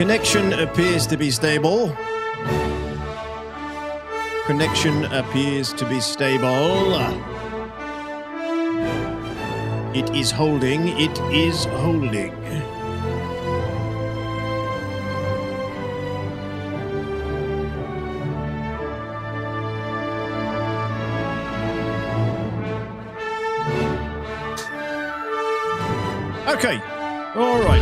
Connection appears to be stable. Connection appears to be stable. It is holding. It is holding. Okay. All right.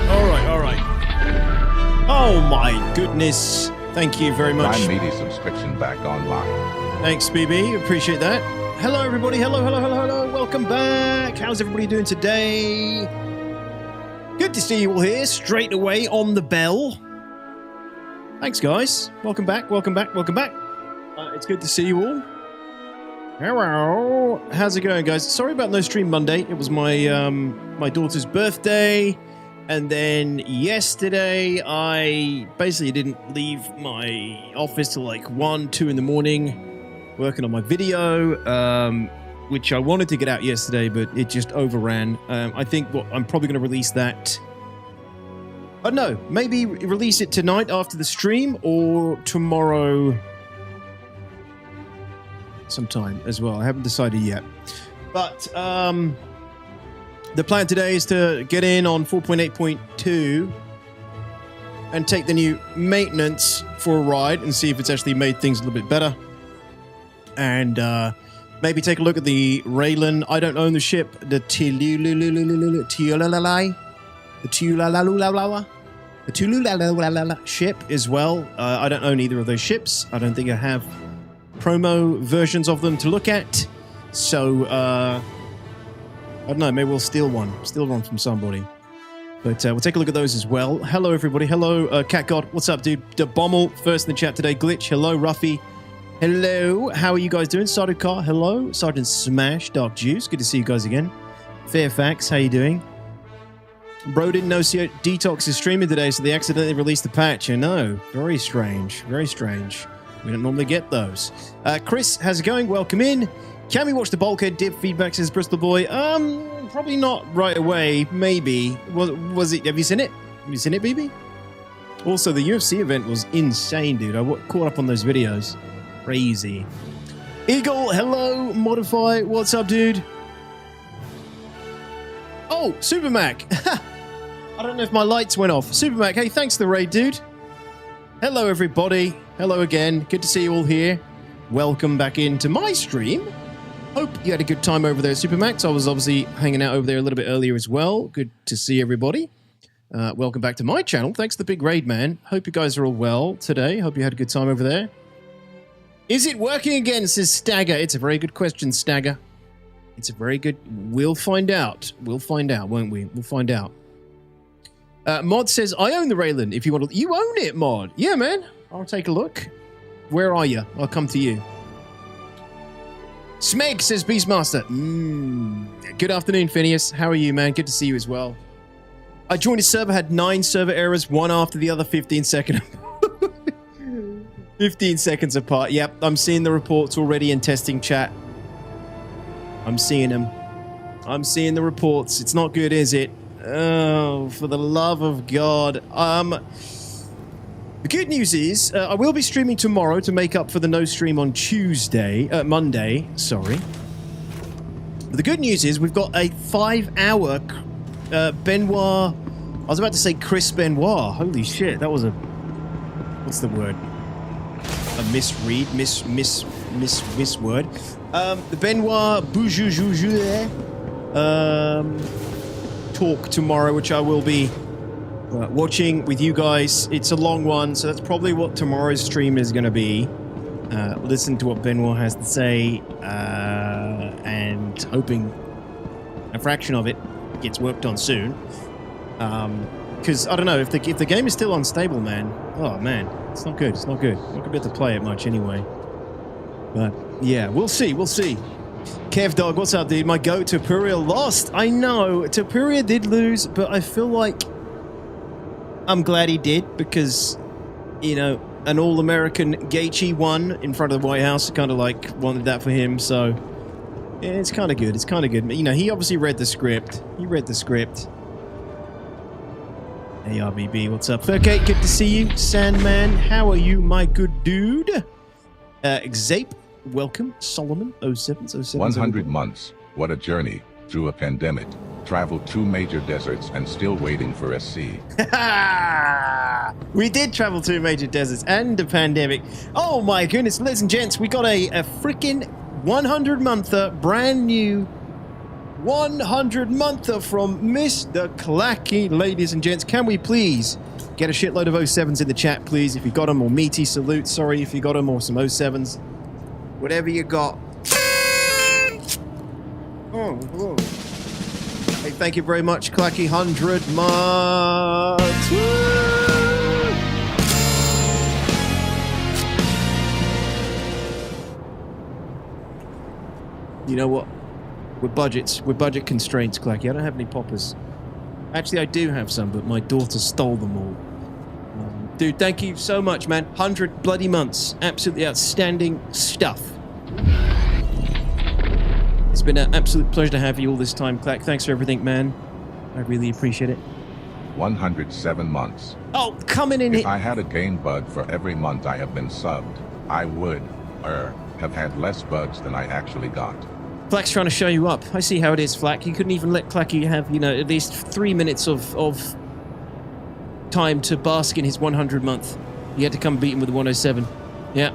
Oh my goodness. Thank you very much. Prime Media subscription back online. Thanks, BB. Appreciate that. Hello, everybody. Hello. Welcome back. How's everybody doing today? Good to see you all here straight away on the bell. Thanks, guys. Welcome back. It's good to see you all. Hello. How's it going, guys? Sorry about no stream Monday. It was my my daughter's birthday. And then yesterday, I basically didn't leave my office till like 1, 2 in the morning, working on my video, which I wanted to get out yesterday, but it just overran. I think I'm probably going to release that. I don't know, maybe release it tonight after the stream or tomorrow sometime as well. I haven't decided yet. But, the plan today is to get in on 4.8.2 and take the new maintenance for a ride and see if it's actually made things a little bit better. And maybe take a look at the Railen. I don't own the ship. The Tyuliriruriuriuen ship as well. I don't own either of those ships. I don't think I have promo versions of them to look at. So, I don't know, maybe we'll steal one from somebody. But we'll take a look at those as well. Hello, everybody. Hello, Cat God. What's up, dude? The Bommel, first in the chat today. Glitch, hello. Ruffy, hello. How are you guys doing? Sergeant Car, hello. Sergeant Smash, Dark Juice, good to see you guys again. Fairfax, how you doing? Bro didn't know Detox is streaming today, so they accidentally released the patch. I know. Very strange. Very strange. We don't normally get those. Chris, how's it going? Welcome in. Can we watch the Bulkhead dip? Feedback says Bristol Boy. Probably not right away. Maybe. Was it? Have you seen it? Have you seen it, BB? Also, the UFC event was insane, dude. I caught up on those videos. Crazy. Eagle, hello. Modify, what's up, dude? Oh, Supermac. I don't know if my lights went off. Supermac, hey, thanks for the raid, dude. Hello, everybody. Hello again. Good to see you all here. Welcome back into my stream. Hope you had a good time over there, Supermax. I was obviously hanging out over there a little bit earlier as well. Good to see everybody. Welcome back to my channel. Thanks for the big raid, man. Hope you guys are all well today. Hope you had a good time over there. Is it working again, says Stagger? It's a very good question, Stagger. It's a very good... We'll find out. We'll find out, won't we? We'll find out. Mod says, I own the Railen. If you want to... You own it, Mod. Yeah, man. I'll take a look. Where are you? I'll come to you. Smeg says Beastmaster. Good afternoon, Phineas. How are you, man? Good to see you as well. I joined a server, had 9 server errors, one after the other, 15 seconds. 15 seconds apart. Yep, I'm seeing the reports already in testing chat. I'm seeing them. I'm seeing the reports. It's not good, is it? Oh, for the love of God. The good news is, I will be streaming tomorrow to make up for the no stream on Monday, sorry. But the good news is, we've got a 5-hour Benoit, I was about to say Chris Benoit, holy shit, that was a, what's the word? A misread, misword. The Benoit Boujoujoujou talk tomorrow, which I will be watching with you guys. It's a long one, so that's probably what tomorrow's stream is going to be. Listen to what Benoit has to say, and hoping a fraction of it gets worked on soon. Because, I don't know, if the game is still unstable, man, oh man, it's not good, it's not good. I'm not going to be able to play it much anyway. But, yeah, we'll see. Kev Dog, what's up, dude? My goat, Topuria, lost. I know, Topuria did lose, but I feel like I'm glad he did, because, you know, an all-American Gaethje won in front of the White House. Kind of like wanted that for him, so yeah, it's kind of good. It's kind of good. You know, he obviously read the script. ARBB, what's up? Okay, good to see you. Sandman, how are you, my good dude? Xape, welcome. Solomon, 0707. 100 months. What a journey. Through a pandemic. Traveled 2 major deserts and still waiting for SC. We did travel 2 major deserts and a pandemic. Oh my goodness, ladies and gents, we got a freaking 100-monther, brand new 100-monther from Mr. Clacky. Ladies and gents, can we please get a shitload of 07s in the chat, please? If you got them, or meaty salute, sorry if you got them, or some 07s. Whatever you got. Oh. Hey, thank you very much, Clacky. 100 months. Woo! You know what? We're budget constraints, Clacky. I don't have any poppers. Actually, I do have some, but my daughter stole them all. Dude, thank you so much, man. 100 bloody months. Absolutely outstanding stuff. It's been an absolute pleasure to have you all this time, Clack. Thanks for everything, man. I really appreciate it. 107 months. Oh, coming in If here. I had a game bug for every month I have been subbed, I would, have had less bugs than I actually got. Flack's trying to show you up. I see how it is, Flack. You couldn't even let Clacky have, you know, at least 3 minutes of time to bask in his 100 month. You had to come beat him with the 107. Yeah.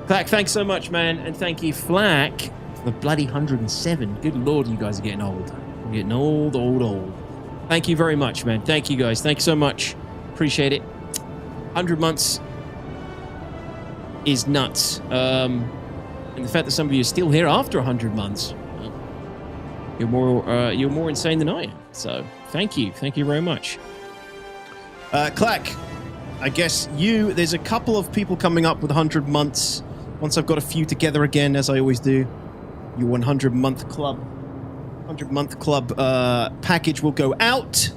Flack, thanks so much, man. And thank you, Flack, for the bloody 107. Good lord, you guys are getting old. You're getting old. Thank you very much, man. Thank you, guys. Thank you so much. Appreciate it. 100 months is nuts. And the fact that some of you are still here after 100 months, you're more insane than I am. So thank you very much. Clack, I guess there's a couple of people coming up with 100 months. Once I've got a few together again, as I always do, your 100-month club package will go out.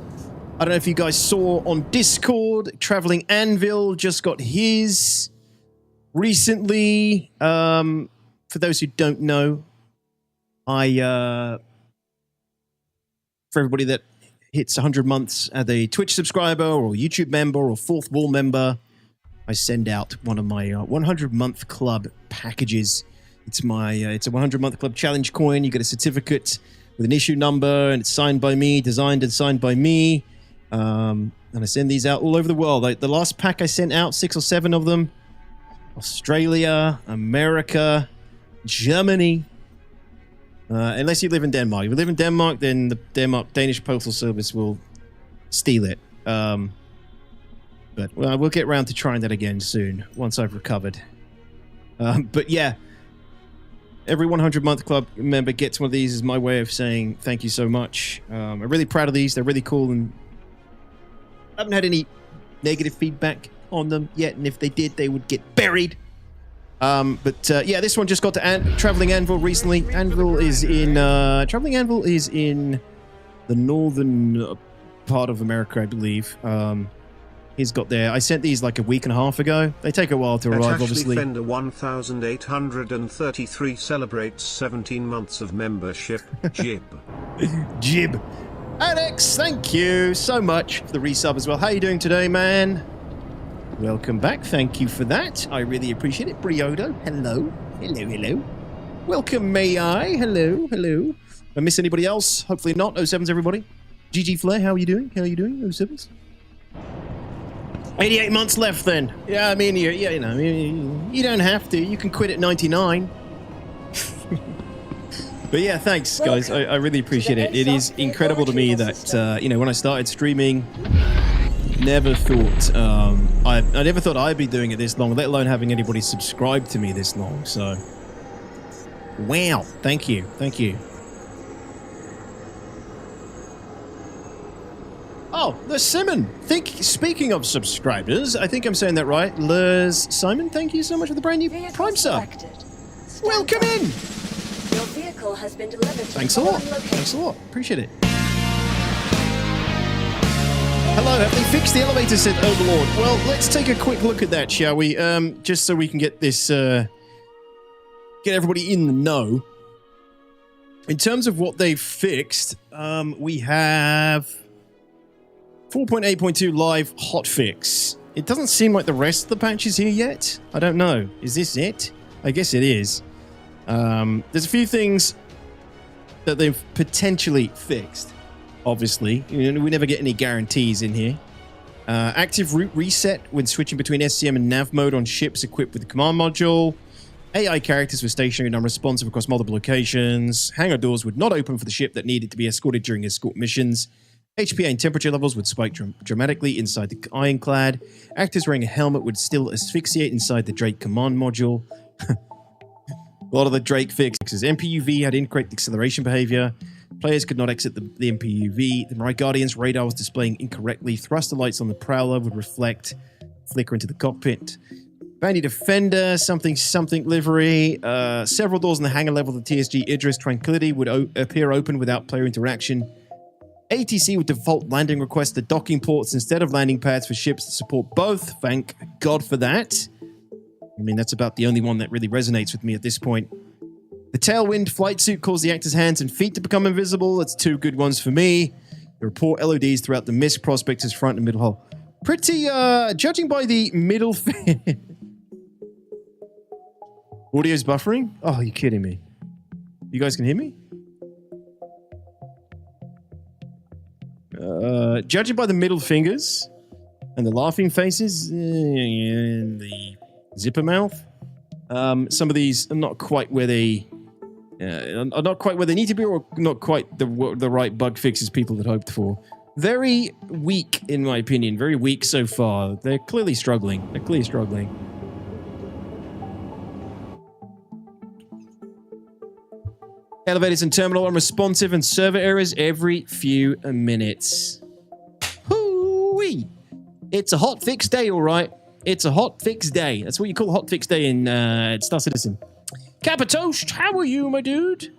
I don't know if you guys saw on Discord, Traveling Anvil just got his recently. For those who don't know, for everybody that hits 100 months as a Twitch subscriber or YouTube member or Fourth Wall member, I send out one of my 100-month club packages. It's a 100-month club challenge coin. You get a certificate with an issue number, and it's signed by me, designed and signed by me. And I send these out all over the world. Like the last pack I sent out, 6 or 7 of them. Australia, America, Germany. Unless you live in Denmark. If you live in Denmark, then the Danish Postal Service will steal it. But we'll get around to trying that again soon, once I've recovered. But yeah, every 100-month club member gets one of these is my way of saying thank you so much. I'm really proud of these. They're really cool, and I haven't had any negative feedback on them yet, and if they did, they would get buried. But yeah, this one just got to Traveling Anvil recently. Traveling Anvil is in the northern part of America, I believe. He's got there. I sent these like a week and a half ago. They take a while to arrive, obviously. Fender 1833 celebrates 17 months of membership. Jib. Jib. Alex, thank you so much for the resub as well. How are you doing today, man? Welcome back. Thank you for that. I really appreciate it. Briodo, hello. Hello. Welcome, may I? Hello. Did I miss anybody else? Hopefully not. 07s, everybody. GG Flair, how are you doing? 07s? 88 months left then. Yeah, I mean, you don't have to. You can quit at 99. But yeah, thanks, guys. I really appreciate it. It is incredible to me that, when I started streaming, never thought, I never thought I'd be doing it this long, let alone having anybody subscribe to me this long. So, wow. Thank you. Oh, there's Simon. Speaking of subscribers, I think I'm saying that right. Simon, thank you so much for the brand new Prime sub. Welcome in. Your vehicle has been delivered. Thanks a lot. Appreciate it. Hello, have they fixed the elevator, said Overlord? Well, let's take a quick look at that, shall we? Just so we can get this, get everybody in the know. In terms of what they've fixed, we have 4.8.2 live hotfix. It doesn't seem like the rest of the patch is here yet. I don't know. Is this it? I guess it is. There's a few things that they've potentially fixed. Obviously, we never get any guarantees in here. Active route reset when switching between SCM and nav mode on ships equipped with the command module. AI characters were stationary and unresponsive across multiple locations. Hangar doors would not open for the ship that needed to be escorted during escort missions. HPA and temperature levels would spike dramatically inside the ironclad. Actors wearing a helmet would still asphyxiate inside the Drake command module. A lot of the Drake fixes. MPUV had incorrect acceleration behavior. Players could not exit the MPUV. The Mirai Guardian's radar was displaying incorrectly. Thruster lights on the Prowler would reflect, flicker into the cockpit. Bounty Defender, something livery. Several doors in the hangar level of the TSG Idris Tranquility would appear open without player interaction. ATC would default landing requests to docking ports instead of landing pads for ships that support both. Thank God for that. I mean, that's about the only one that really resonates with me at this point. The Tailwind flight suit caused the actor's hands and feet to become invisible. That's two good ones for me. The report LODs throughout the MISC prospector's front and middle hull. Pretty, judging by the middle... Audio's buffering? Oh, are you kidding me? You guys can hear me? Judging by the middle fingers and the laughing faces and the zipper mouth, some of these are not quite where they need to be, or not quite the right bug fixes people had hoped for. Very weak, in my opinion. Very weak so far. They're clearly struggling. Elevators and terminal unresponsive and server errors every few minutes. Hoo-wee! It's a hot fix day, all right. It's a hot fix day. That's what you call a hot fix day in Star Citizen. Capitoast, how are you, my dude?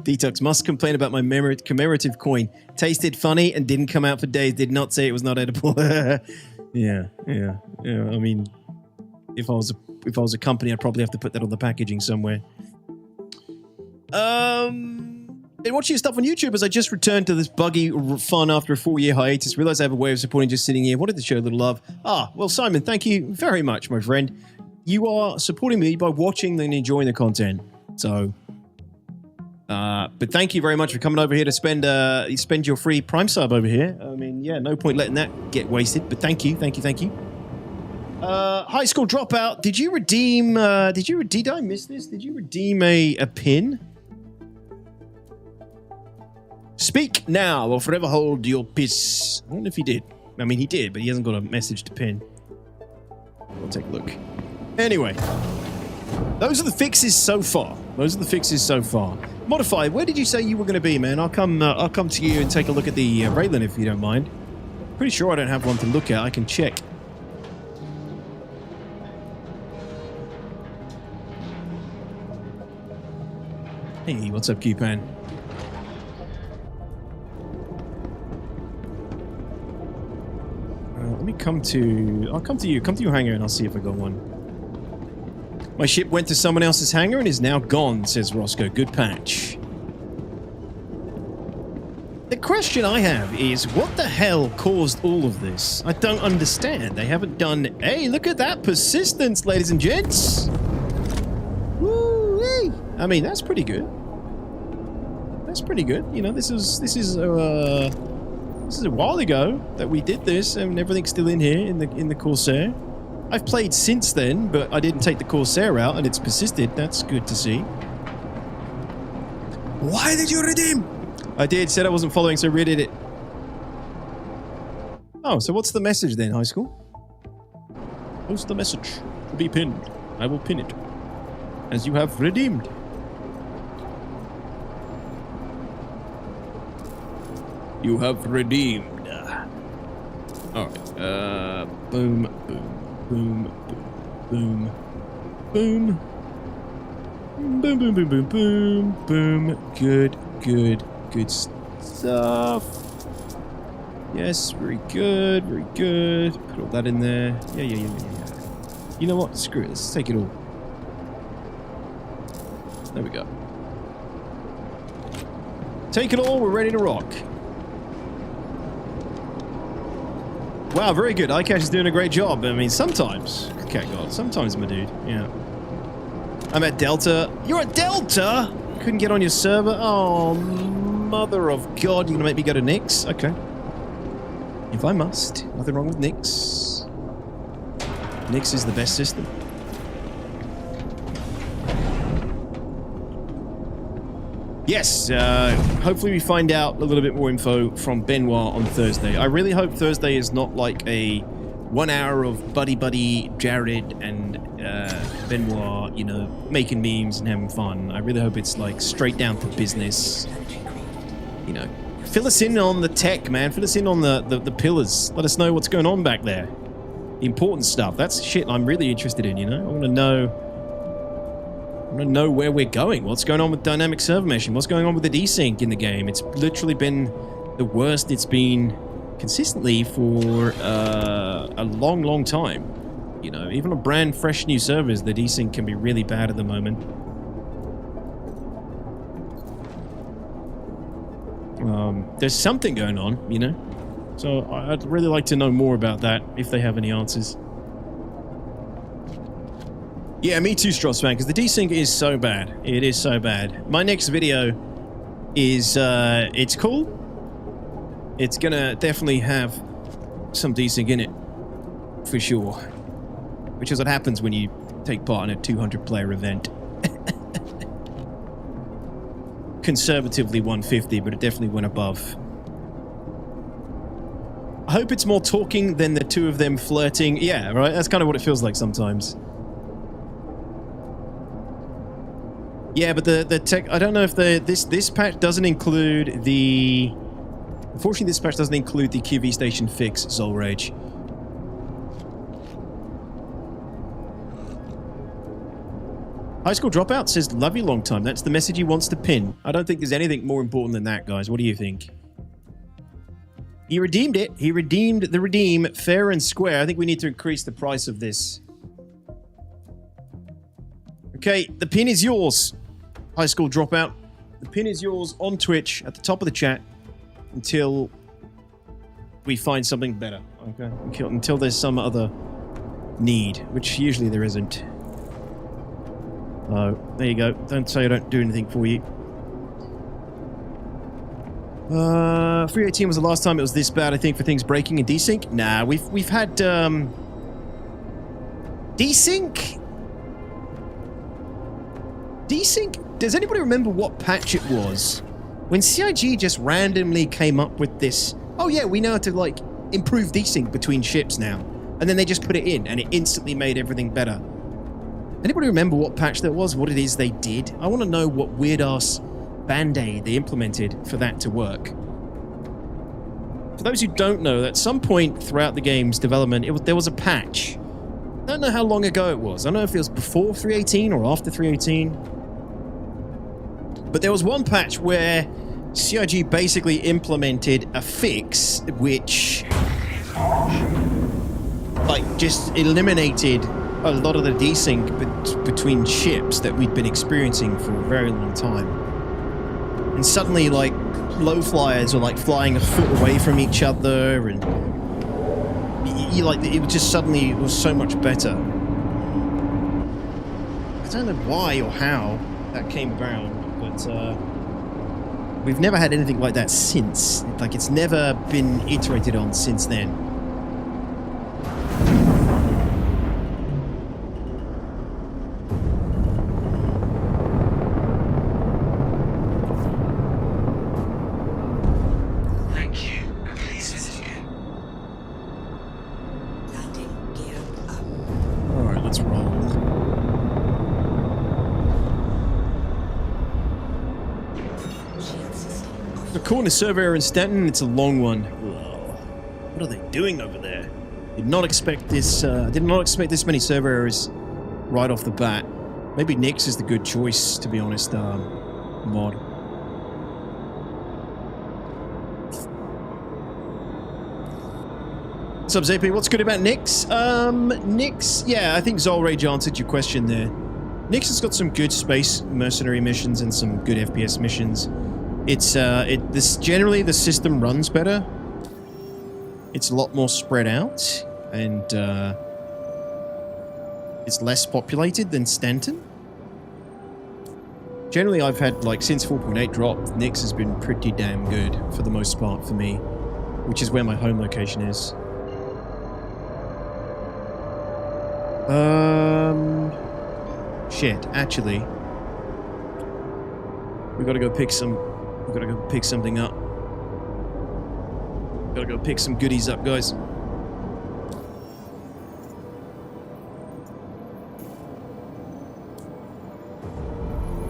Detox must complain about my commemorative coin. Tasted funny and didn't come out for days. Did not say it was not edible. Yeah. I mean, if I was a company, I'd probably have to put that on the packaging somewhere. Been watching stuff on YouTube as I just returned to this buggy fun after a 4-year hiatus. Realized I have a way of supporting just sitting here. Wanted to show a little love. Well, Simon, thank you very much, my friend. You are supporting me by watching and enjoying the content. So, but thank you very much for coming over here to spend your free Prime sub over here. I mean, yeah, no point letting that get wasted. But thank you. High school dropout. Did you redeem? Did I miss this? Did you redeem a pin? Speak now or forever hold your peace. I don't know if he did. I mean, he did, but he hasn't got a message to pin. We'll take a look. Anyway, those are the fixes so far. Modify, where did you say you were going to be, man? I'll come to you and take a look at the Railen if you don't mind. Pretty sure I don't have one to look at. I can check. Hey, what's up, Q-Pan? Let me come to... I'll come to you. Come to your hangar and I'll see if I got one. My ship went to someone else's hangar and is now gone, says Roscoe. Good patch. The question I have is, what the hell caused all of this? I don't understand. They haven't done... Hey, look at that persistence, ladies and gents! Woo-wee! I mean, that's pretty good. That's pretty good. You know, this is a while ago that we did this, and everything's still in here in the Corsair. I've played since then, but I didn't take the Corsair out, and it's persisted. That's good to see. Why did you redeem? I did. Said I wasn't following, so redid it. Oh, so what's the message then, high school? Post the message to be pinned. I will pin it, as you have redeemed. You have redeemed. Alright. Boom, boom, boom, boom, boom. Boom, boom, boom, boom, boom, boom. Good stuff. Yes, very good, very good. Put all that in there. Yeah. You know what? Screw it. Let's take it all. There we go. Take it all. We're ready to rock. Wow, very good. iCash is doing a great job. I mean, sometimes. Okay, God. Sometimes, my dude. Yeah. I'm at Delta. You're at Delta? Couldn't get on your server? Oh, mother of God. You're going to make me go to Nix? Okay. If I must. Nothing wrong with Nix. Nix is the best system. Yes, hopefully we find out a little bit more info from Benoit on Thursday. I really hope Thursday is not like a 1 hour of buddy Jared and Benoit, you know, making memes and having fun. I really hope it's like straight down to business. You know, fill us in on the tech, man. Fill us in on the pillars. Let us know what's going on back there. The important stuff. That's shit I'm really interested in, you know? I want to know where we're going. What's going on with dynamic server meshing? What's going on with the desync in the game? It's literally been the worst it's been consistently for a long time. You know, even on brand fresh new servers, the desync can be really bad at the moment. There's something going on, you know? So I'd really like to know more about that, if they have any answers. Yeah, me too, Stross fan, because the desync is so bad. It is so bad. My next video is, it's cool. It's gonna definitely have some desync in it, for sure. Which is what happens when you take part in a 200-player event. Conservatively 150, but it definitely went above. I hope it's more talking than the two of them flirting. Yeah, right? That's kind of what it feels like sometimes. Yeah, but the tech... I don't know if this patch doesn't include the... Unfortunately, this patch doesn't include the QV station fix, Zolrage. High school dropout says, love you long time. That's the message he wants to pin. I don't think there's anything more important than that, guys. What do you think? He redeemed it. He redeemed the redeem fair and square. I think we need to increase the price of this. Okay, the pin is yours. High school dropout. The pin is yours on Twitch at the top of the chat until we find something better. Okay, until there's some other need, which usually there isn't. Oh, there you go. Don't say I don't do anything for you. 318 was the last time it was this bad, I think, for things breaking and desync. Nah, we've had desync. Desync? Does anybody remember what patch it was? When CIG just randomly came up with this, oh yeah, we know how to like improve desync between ships now. And then they just put it in and it instantly made everything better. Anybody remember what patch that was? What it is they did? I want to know what weird-ass band-aid they implemented for that to work. For those who don't know, at some point throughout the game's development, there was a patch. I don't know how long ago it was. I don't know if it was before 318 or after 318. But there was one patch where CIG basically implemented a fix which like just eliminated a lot of the desync between ships that we'd been experiencing for a very long time. And suddenly, like, low flyers were like flying a foot away from each other, and you like it just suddenly was so much better. I don't know why or how that came about, but we've never had anything like that since. Like, it's never been iterated on since then. Corner server error in Stanton, it's a long one. Whoa. What are they doing over there? Did not expect this many server errors right off the bat. Maybe Nix is the good choice, to be honest, mod. What's up, ZP? What's good about Nix? Nix, yeah, I think Zolrage answered your question there. Nix has got some good space mercenary missions and some good FPS missions. It's generally the system runs better. It's a lot more spread out, and it's less populated than Stanton. Generally, I've had, like, since 4.8 dropped, Nyx has been pretty damn good for the most part for me, which is where my home location is. Shit, actually. We gotta go pick some... We gotta go pick something up. Gotta go pick some goodies up, guys.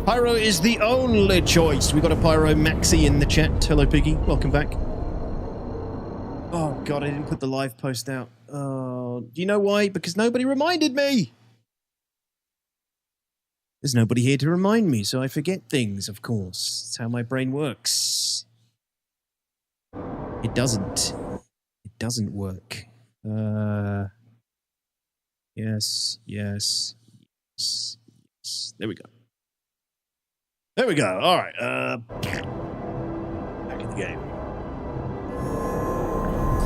Pyro is the only choice. We got a Pyro Maxi in the chat. Hello, Piggy. Welcome back. Oh, God, I didn't put the live post out. Oh, do you know why? Because nobody reminded me. There's nobody here to remind me, so I forget things, of course. That's how my brain works. It doesn't. It doesn't work. Yes, yes, yes, yes. There we go. There we go. All right. Back in the game.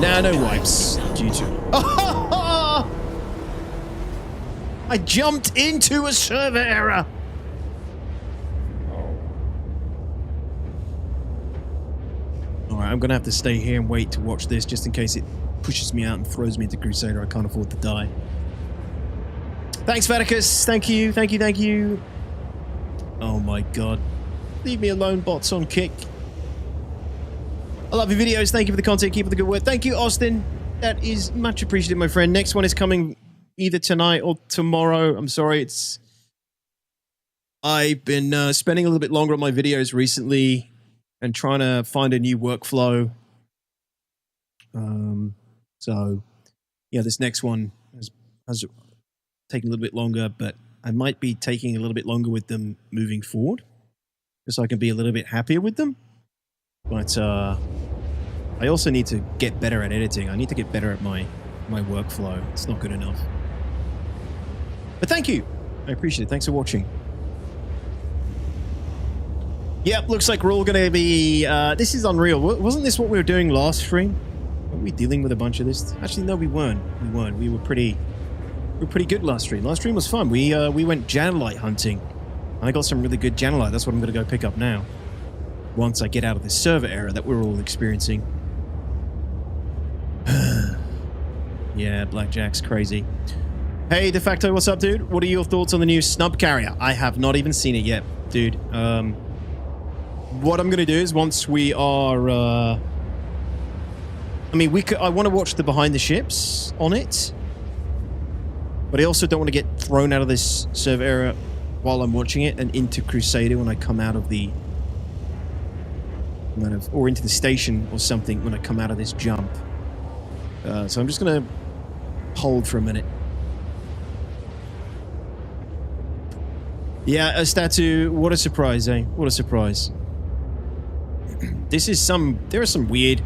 Now, no wipes. Due to... I jumped into a server error. All right, I'm going to have to stay here and wait to watch this just in case it pushes me out and throws me into Crusader. I can't afford to die. Thanks, Vaticus. Thank you, thank you, thank you. Oh my God. Leave me alone, bots on kick. I love your videos. Thank you for the content. Keep up the good work. Thank you, Austin. That is much appreciated, my friend. Next one is coming either tonight or tomorrow. I'm sorry, it's... I've been spending a little bit longer on my videos recently and trying to find a new workflow. So, yeah, this next one has taken a little bit longer, but I might be taking a little bit longer with them moving forward, just so I can be a little bit happier with them. But I also need to get better at editing. I need to get better at my workflow. It's not good enough. But thank you. I appreciate it. Thanks for watching. Yep, looks like we're all going to be... this is unreal. Wasn't this what we were doing last stream? Weren't we dealing with a bunch of this? Actually, no, we weren't. We weren't. We were pretty good last stream. Last stream was fun. We went Janelite hunting. And I got some really good Janelite. That's what I'm going to go pick up now. Once I get out of this server error that we're all experiencing. Yeah, Blackjack's crazy. Hey, De Facto, what's up, dude? What are your thoughts on the new Snub carrier? I have not even seen it yet, dude. What I'm going to do is once we are... I mean, I want to watch the behind the ships on it. But I also don't want to get thrown out of this server error while I'm watching it and into Crusader when I come out of the... or into the station or something when I come out of this jump. So I'm just going to hold for a minute. Yeah, a statue. What a surprise, eh? What a surprise. This is there is some weird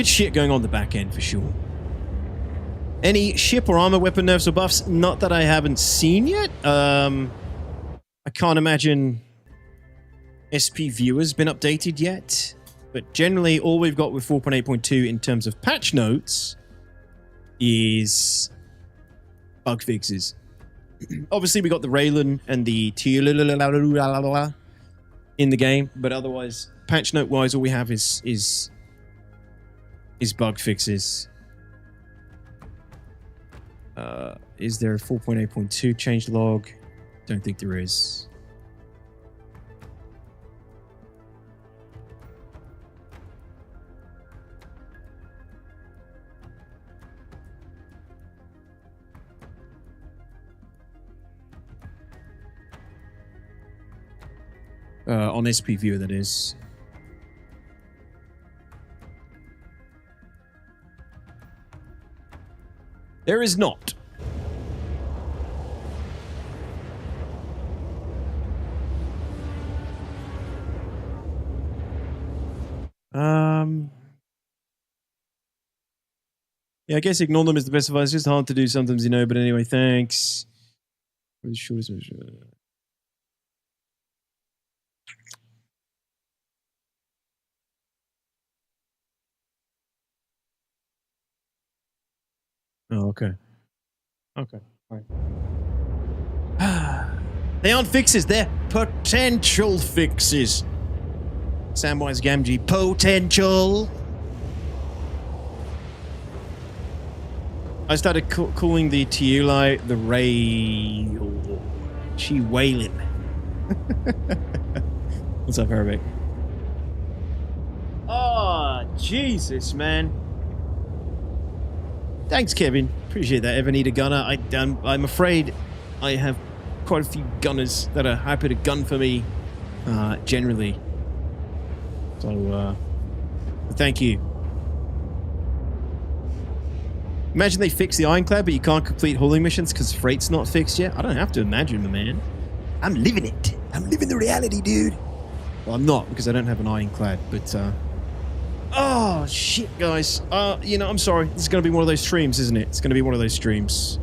shit going on the back end for sure. Any ship or armor weapon nerfs or buffs? Not that I haven't seen yet. I can't imagine SP Viewer's been updated yet. But generally, all we've got with 4.8.2 in terms of patch notes is bug fixes. Obviously, we got the Railen and the Tyuliriruriuen in the game, but otherwise, patch note-wise, all we have is bug fixes. Is there a 4.8.2 change log? Don't think there is. On SP Viewer, that is. There is not. Yeah, I guess ignore them is the best advice. It's just hard to do sometimes, you know, but anyway, thanks. Oh, okay. Okay. Right. They aren't fixes, they're potential fixes. Samwise Gamgee, potential. I started calling the Tyuliriruriuen. What's up, Arabic? Oh, Jesus, man. Thanks, Kevin. Appreciate that. Ever need a gunner? I'm afraid I have quite a few gunners that are happy to gun for me, generally. So, thank you. Imagine they fix the Ironclad, but you can't complete hauling missions because freight's not fixed yet. I don't have to imagine, my man. I'm living it. I'm living the reality, dude. Well, I'm not, because I don't have an Ironclad, but, oh, shit, guys. You know, I'm sorry. This is going to be one of those streams, isn't it? It's going to be one of those streams.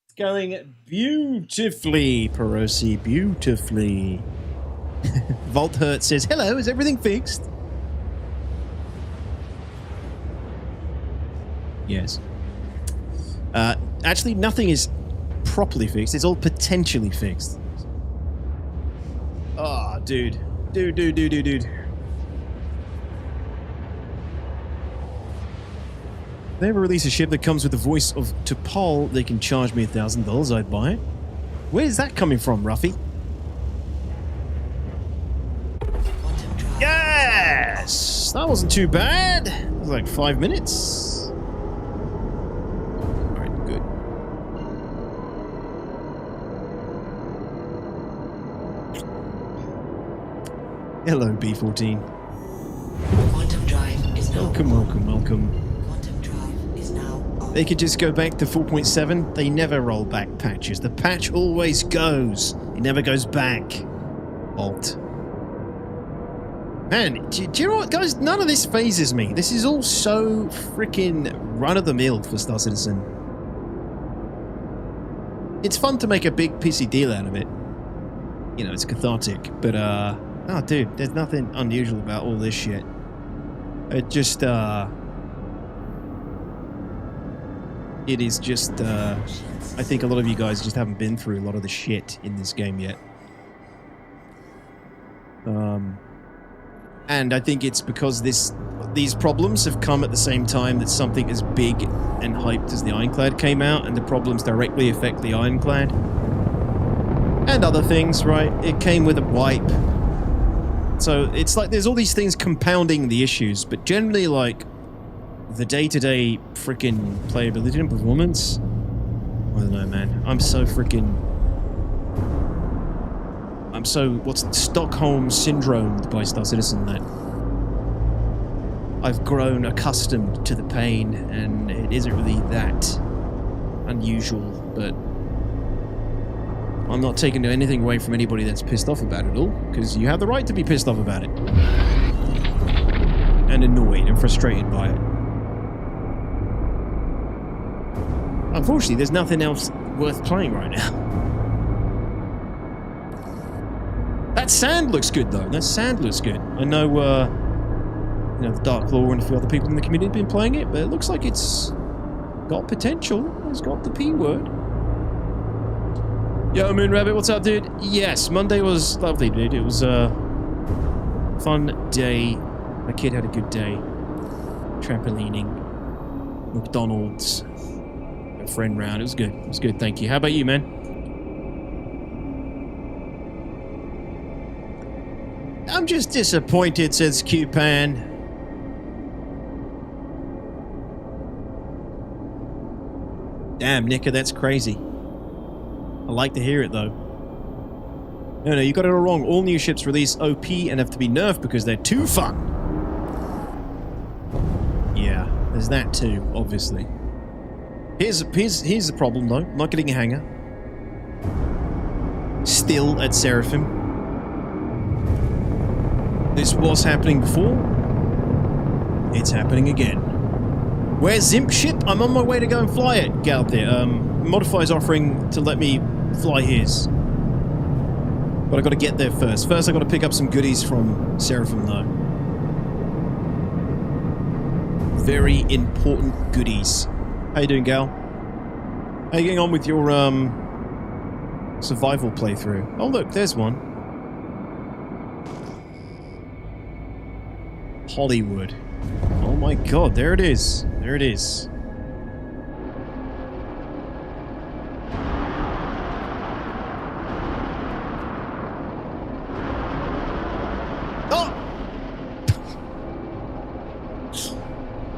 It's going beautifully, Perosi. Beautifully. Vault Hurt says, hello, is everything fixed? Yes. Actually, nothing is properly fixed. It's all potentially fixed. Oh, dude. Dude. If they ever release a ship that comes with the voice of T'Pol, they can charge me $1,000. I'd buy it. Where's that coming from, Ruffy? Yes! That wasn't too bad. It was like 5 minutes. Alright, good. Hello, B14. Quantum drive is now Welcome. Quantum drive is now on. They could just go back to 4.7. They never roll back patches. The patch always goes. It never goes back. Alt. Man, do you know what, guys? None of this phases me. This is all so freaking run-of-the-mill for Star Citizen. It's fun to make a big pissy deal out of it. You know, it's cathartic. But, oh, dude, there's nothing unusual about all this shit. It just, it is just, I think a lot of you guys just haven't been through a lot of the shit in this game yet. And I think it's because these problems have come at the same time that something as big and hyped as the Ironclad came out, and the problems directly affect the Ironclad. And other things, right? It came with a wipe. So it's like there's all these things compounding the issues, but generally, like, the day-to-day freaking playability and performance, I don't know, man. I'm so, what's Stockholm Syndromed by Star Citizen that I've grown accustomed to the pain, and it isn't really that unusual, but I'm not taking anything away from anybody that's pissed off about it all, because you have the right to be pissed off about it. And annoyed and frustrated by it. Unfortunately, there's nothing else worth playing right now. That sand looks good, though. That sand looks good. I know, you know, the Dark Law and a few other people in the community have been playing it, but it looks like it's got potential. It's got the P word. Yo, Moon Rabbit, what's up, dude? Yes, Monday was lovely, dude. It was a fun day. My kid had a good day. Trampolining. McDonald's. A friend round. It was good. It was good, thank you. How about you, man? I'm just disappointed, says Q-Pan. Damn, Nika, that's crazy. I like to hear it, though. No, you got it all wrong. All new ships release OP and have to be nerfed because they're too fun. Yeah, there's that too, obviously. Here's the problem, though. I'm not getting a hanger. Still at Seraphim. This was happening before. It's happening again. Where's Zimp ship? I'm on my way to go and fly it. Get out there. Modify's offering to let me fly his. But I got to get there first. First, I got to pick up some goodies from Seraphim, though. very important goodies. How you doing, Gal? How you getting on with your survival playthrough? Oh look, there's one. Hollywood. Oh my god, there it is. There it is.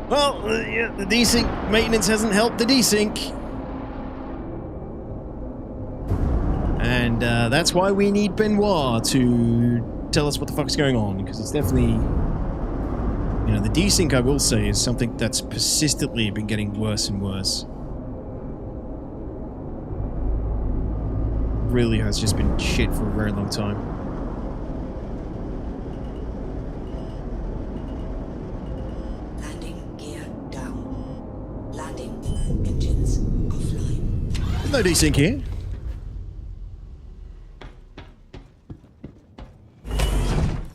Well, yeah, the desync maintenance hasn't helped the desync. And that's why we need Benoit to tell us what the fuck's going on, because it's definitely... You know, the desync, I will say, is something that's persistently been getting worse and worse. Really has just been shit for a very long time. No desync here.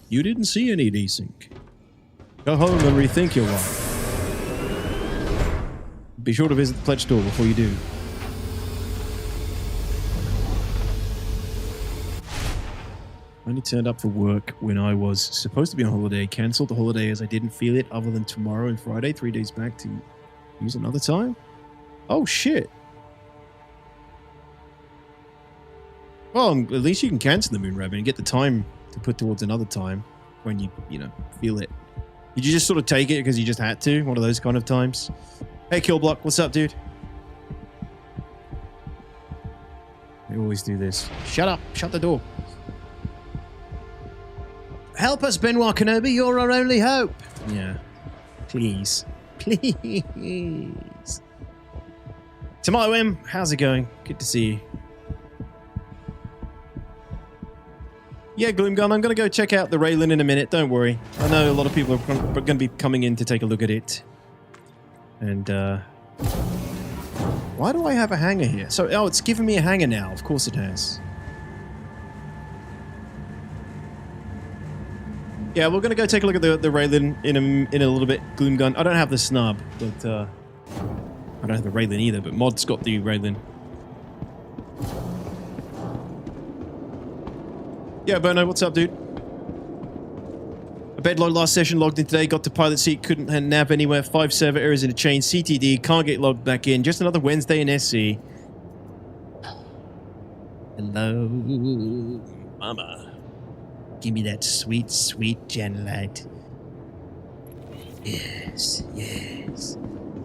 You didn't see any desync. Go home and rethink your life. Be sure to visit the pledge store before you do. Only turned up for work when I was supposed to be on holiday. Cancelled the holiday as I didn't feel it other than tomorrow and Friday, 3 days back to use another time. Oh shit. Well, at least you can cancel the moon rabbit and get the time to put towards another time when you know, feel it. Did you just sort of take it because you just had to? One of those kind of times? Hey, Killblock, what's up, dude? They always do this. Shut up. Shut the door. Help us, Benoit Kenobi. You're our only hope. Yeah. Please. Please. Tomato M, how's it going? Good to see you. Yeah, Gloomgun, I'm going to go check out the Railen in a minute. Don't worry. I know a lot of people are going to be coming in to take a look at it. And, why do I have a hanger here? So, oh, it's giving me a hanger now. Of course it has. Yeah, we're going to go take a look at the Railen in a little bit. Gloomgun. I don't have the Snub, but, I don't have the Railen either, but Mod's got the Railen. Yeah, Berno, what's up, dude? A bed log last session, logged in today, got to pilot seat, couldn't nav anywhere, 5 server errors in a chain, CTD, can't get logged back in, just another Wednesday in SC. Hello, mama. Give me that sweet, sweet Janlight. Yes, yes.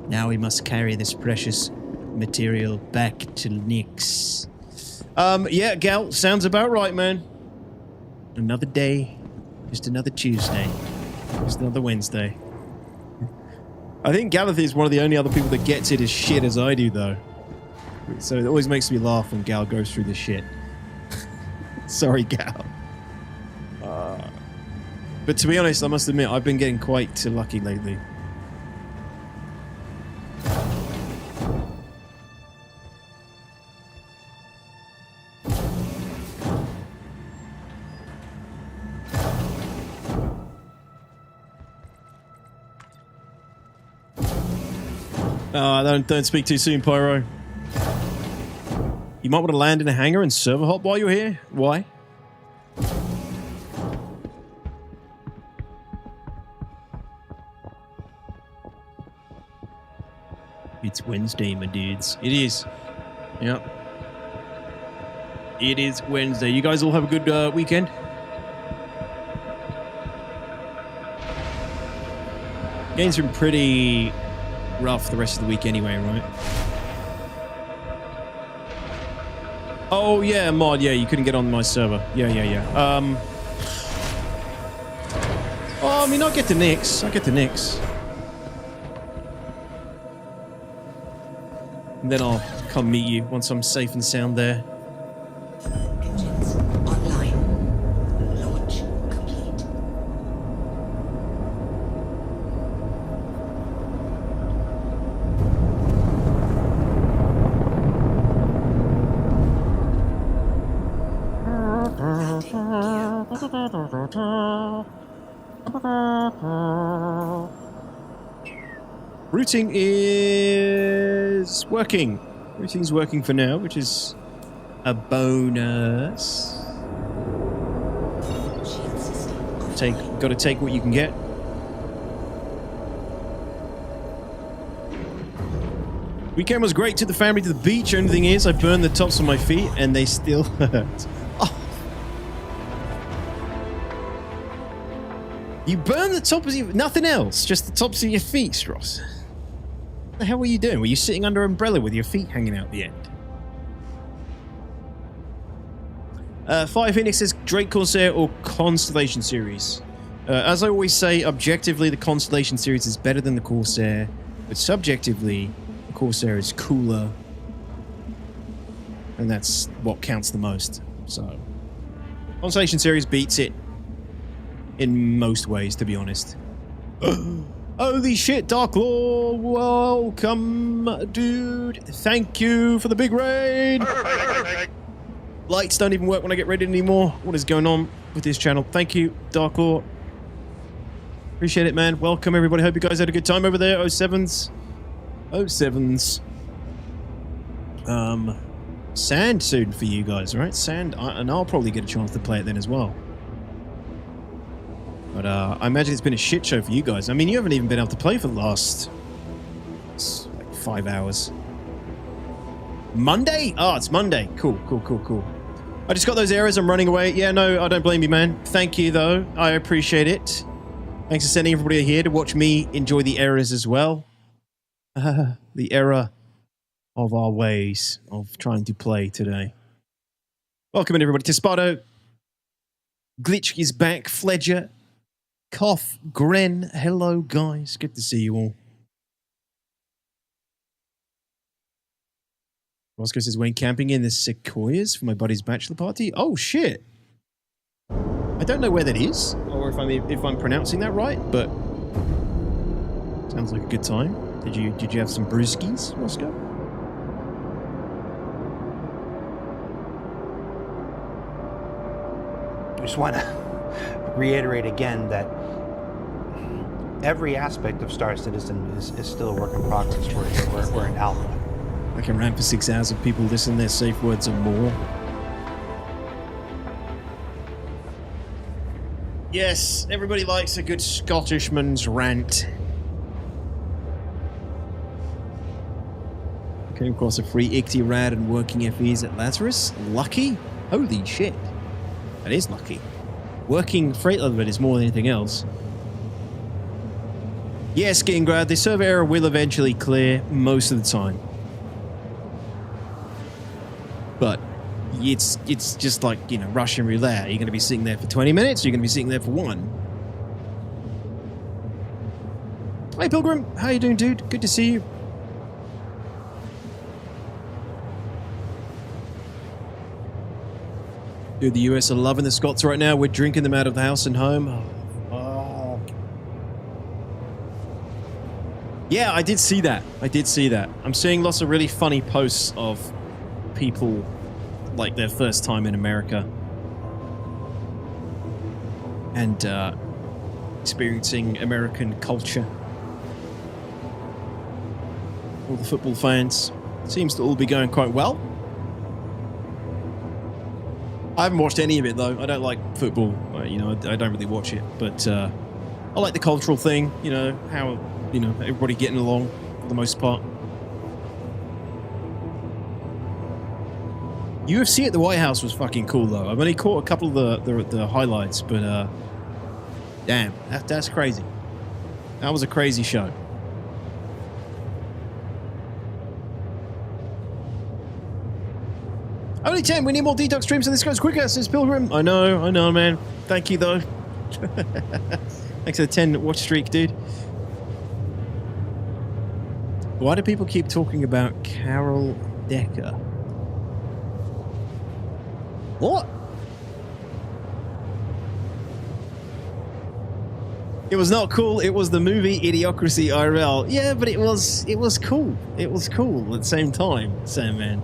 Now we must carry this precious material back to Nyx. Yeah, Gal, sounds about right, man. Another day, just another Tuesday, just another Wednesday. I think Galath is one of the only other people that gets it as shit as I do, though. So it always makes me laugh when Gal goes through this shit. Sorry, Gal. But to be honest, I must admit, I've been getting quite lucky lately. Don't speak too soon, Pyro. You might want to land in a hangar and server hop while you're here. Why? It's Wednesday, my dudes. It is. Yep. It is Wednesday. You guys all have a good weekend? Game's been pretty rough the rest of the week anyway, right? Oh, yeah, Mod. Yeah, you couldn't get on my server. Yeah. Oh, I mean, I'll get to Nyx. And then I'll come meet you once I'm safe and sound there. Engines online. Launch complete. Routing is working. Routing's working for now, which is a bonus. Shield system offline. Got to take what you can get. Weekend was great. Took the family to the beach. Only thing is, I burned the tops of my feet, and they still hurt. Oh. You burned the tops of your... Nothing else. Just the tops of your feet, Stross. What the hell were you doing? Were you sitting under an umbrella with your feet hanging out the end? Five Phoenix says Drake Corsair or Constellation series. As I always say, objectively, the Constellation series is better than the Corsair, but subjectively... Corsair is cooler, and that's what counts the most. So, Constellation series beats it in most ways, to be honest. Holy shit, Dark Lord! Welcome, dude. Thank you for the big raid. Lights don't even work when I get raided anymore. What is going on with this channel? Thank you, Dark Lord. Appreciate it, man. Welcome, everybody. Hope you guys had a good time over there. 07s. 07s. Sand soon for you guys, right? Sand, and I'll probably get a chance to play it then as well. But I imagine it's been a shit show for you guys. I mean, you haven't even been able to play for the last like 5 hours. Monday? Oh, it's Monday. Cool. I just got those errors. I'm running away. Yeah, no, I don't blame you, man. Thank you, though. I appreciate it. Thanks for sending everybody here to watch me enjoy the errors as well. The error of our ways of trying to play today. Welcome everybody to Sparto. Glitch is back. Fledger. Cough. Gren. Hello guys. Good to see you all. Roscoe says, went camping in the Sequoias for my buddy's bachelor party. Oh shit. I don't know where that is, or if I'm pronouncing that right, but sounds like a good time. Did you have some brewskis, Roscoe? I just want to reiterate again that every aspect of Star Citizen is still a work in progress. We're in alpha. I can rant for 6 hours if people listen their safe words or more. Yes, everybody likes a good Scottishman's rant. Came across a free Icti-Rad and working FEs at Lazarus. Lucky? Holy shit. That is lucky. Working freight of it is more than anything else. Yes, Gingrad, the server error will eventually clear most of the time. But it's just like, you know, Russian roulette. You're going to be sitting there for 20 minutes, or you're going to be sitting there for 1. Hey, Pilgrim. How you doing, dude? Good to see you. Dude, the US are loving the Scots right now. We're drinking them out of the house and home. Oh. Yeah, I did see that. I'm seeing lots of really funny posts of people like their first time in America and experiencing American culture. All the football fans. Seems to all be going quite well. I haven't watched any of it though. I don't like football. You know, I don't really watch it. But I like the cultural thing. You know, how, you know, everybody getting along for the most part. UFC at the White House was fucking cool though. I've only caught a couple of the highlights, but damn, that's crazy. That was a crazy show. Only 10. We need more detox streams, and this goes quicker, says Pilgrim. I know, man. Thank you, though. Thanks for the 10 watch streak, dude. Why do people keep talking about Carol Decker? What? It was not cool. It was the movie Idiocracy IRL. Yeah, but it was cool. It was cool at the same time, Sam, man.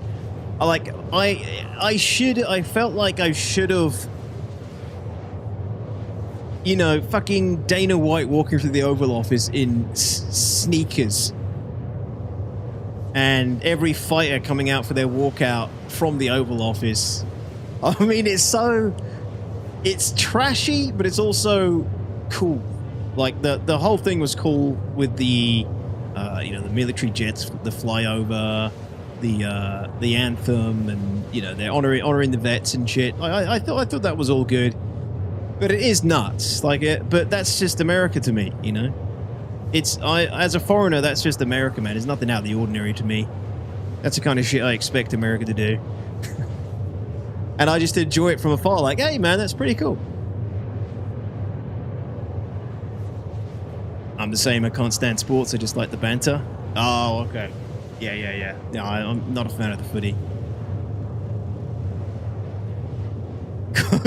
I felt like I should have you know, fucking Dana White walking through the Oval Office in sneakers. And every fighter coming out for their walkout from the Oval Office. I mean, it's trashy, but it's also cool. Like, the whole thing was cool with the, you know, the military jets that fly over, the anthem, and, you know, they're honoring the vets and shit. I thought that was all good. But it is nuts. But that's just America to me, you know? As a foreigner, that's just America, man. It's nothing out of the ordinary to me. That's the kind of shit I expect America to do. And I just enjoy it from afar, like, hey, man, that's pretty cool. I'm the same, I can't stand sports, I just like the banter. Oh, okay. Yeah. No, I'm not a fan of the footy.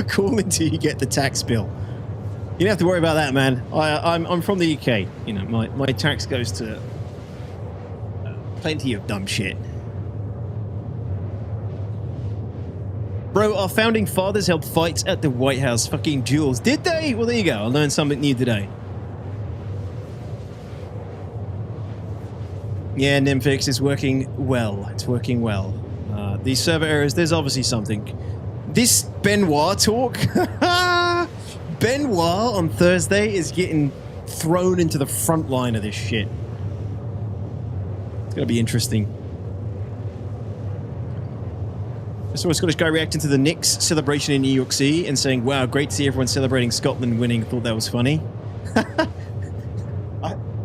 Cool until you get the tax bill. You don't have to worry about that, man. I'm from the UK. You know, my tax goes to plenty of dumb shit. Bro, our founding fathers held fights at the White House fucking duels. Did they? Well, there you go. I learned something new today. Yeah, Nymphix is working well. It's working well. These server errors, there's obviously something. This Benoit talk... Benoit on Thursday is getting thrown into the front line of this shit. It's going to be interesting. I saw a Scottish guy reacting to the Knicks celebration in New York City and saying, wow, great to see everyone celebrating Scotland winning. Thought that was funny.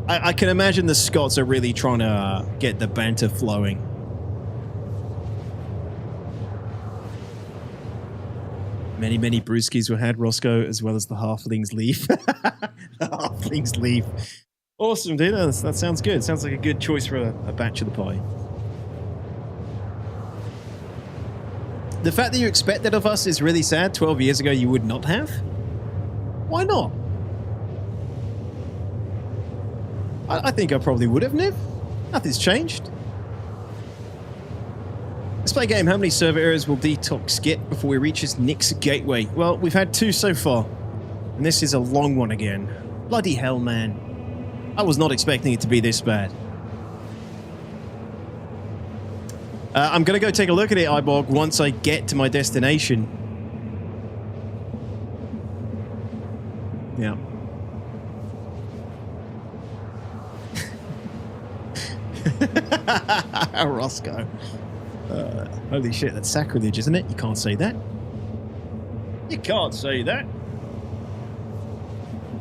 I can imagine the Scots are really trying to get the banter flowing. Many brewskis were had, Roscoe, as well as the halflings leaf. The halflings leaf. Awesome, dude. That sounds good. Sounds like a good choice for a batch of the pie. The fact that you expect that of us is really sad. 12 years ago, you would not have. Why not? I think I probably would have, Niv. Nothing's changed. Let's play a game. How many server errors will Detox get before he reaches Nick's gateway? Well, we've had 2 so far. And this is a long one again. Bloody hell, man. I was not expecting it to be this bad. I'm going to go take a look at it, Ibog, once I get to my destination. Yeah. Roscoe. Holy shit, that's sacrilege, isn't it? You can't say that. You can't say that.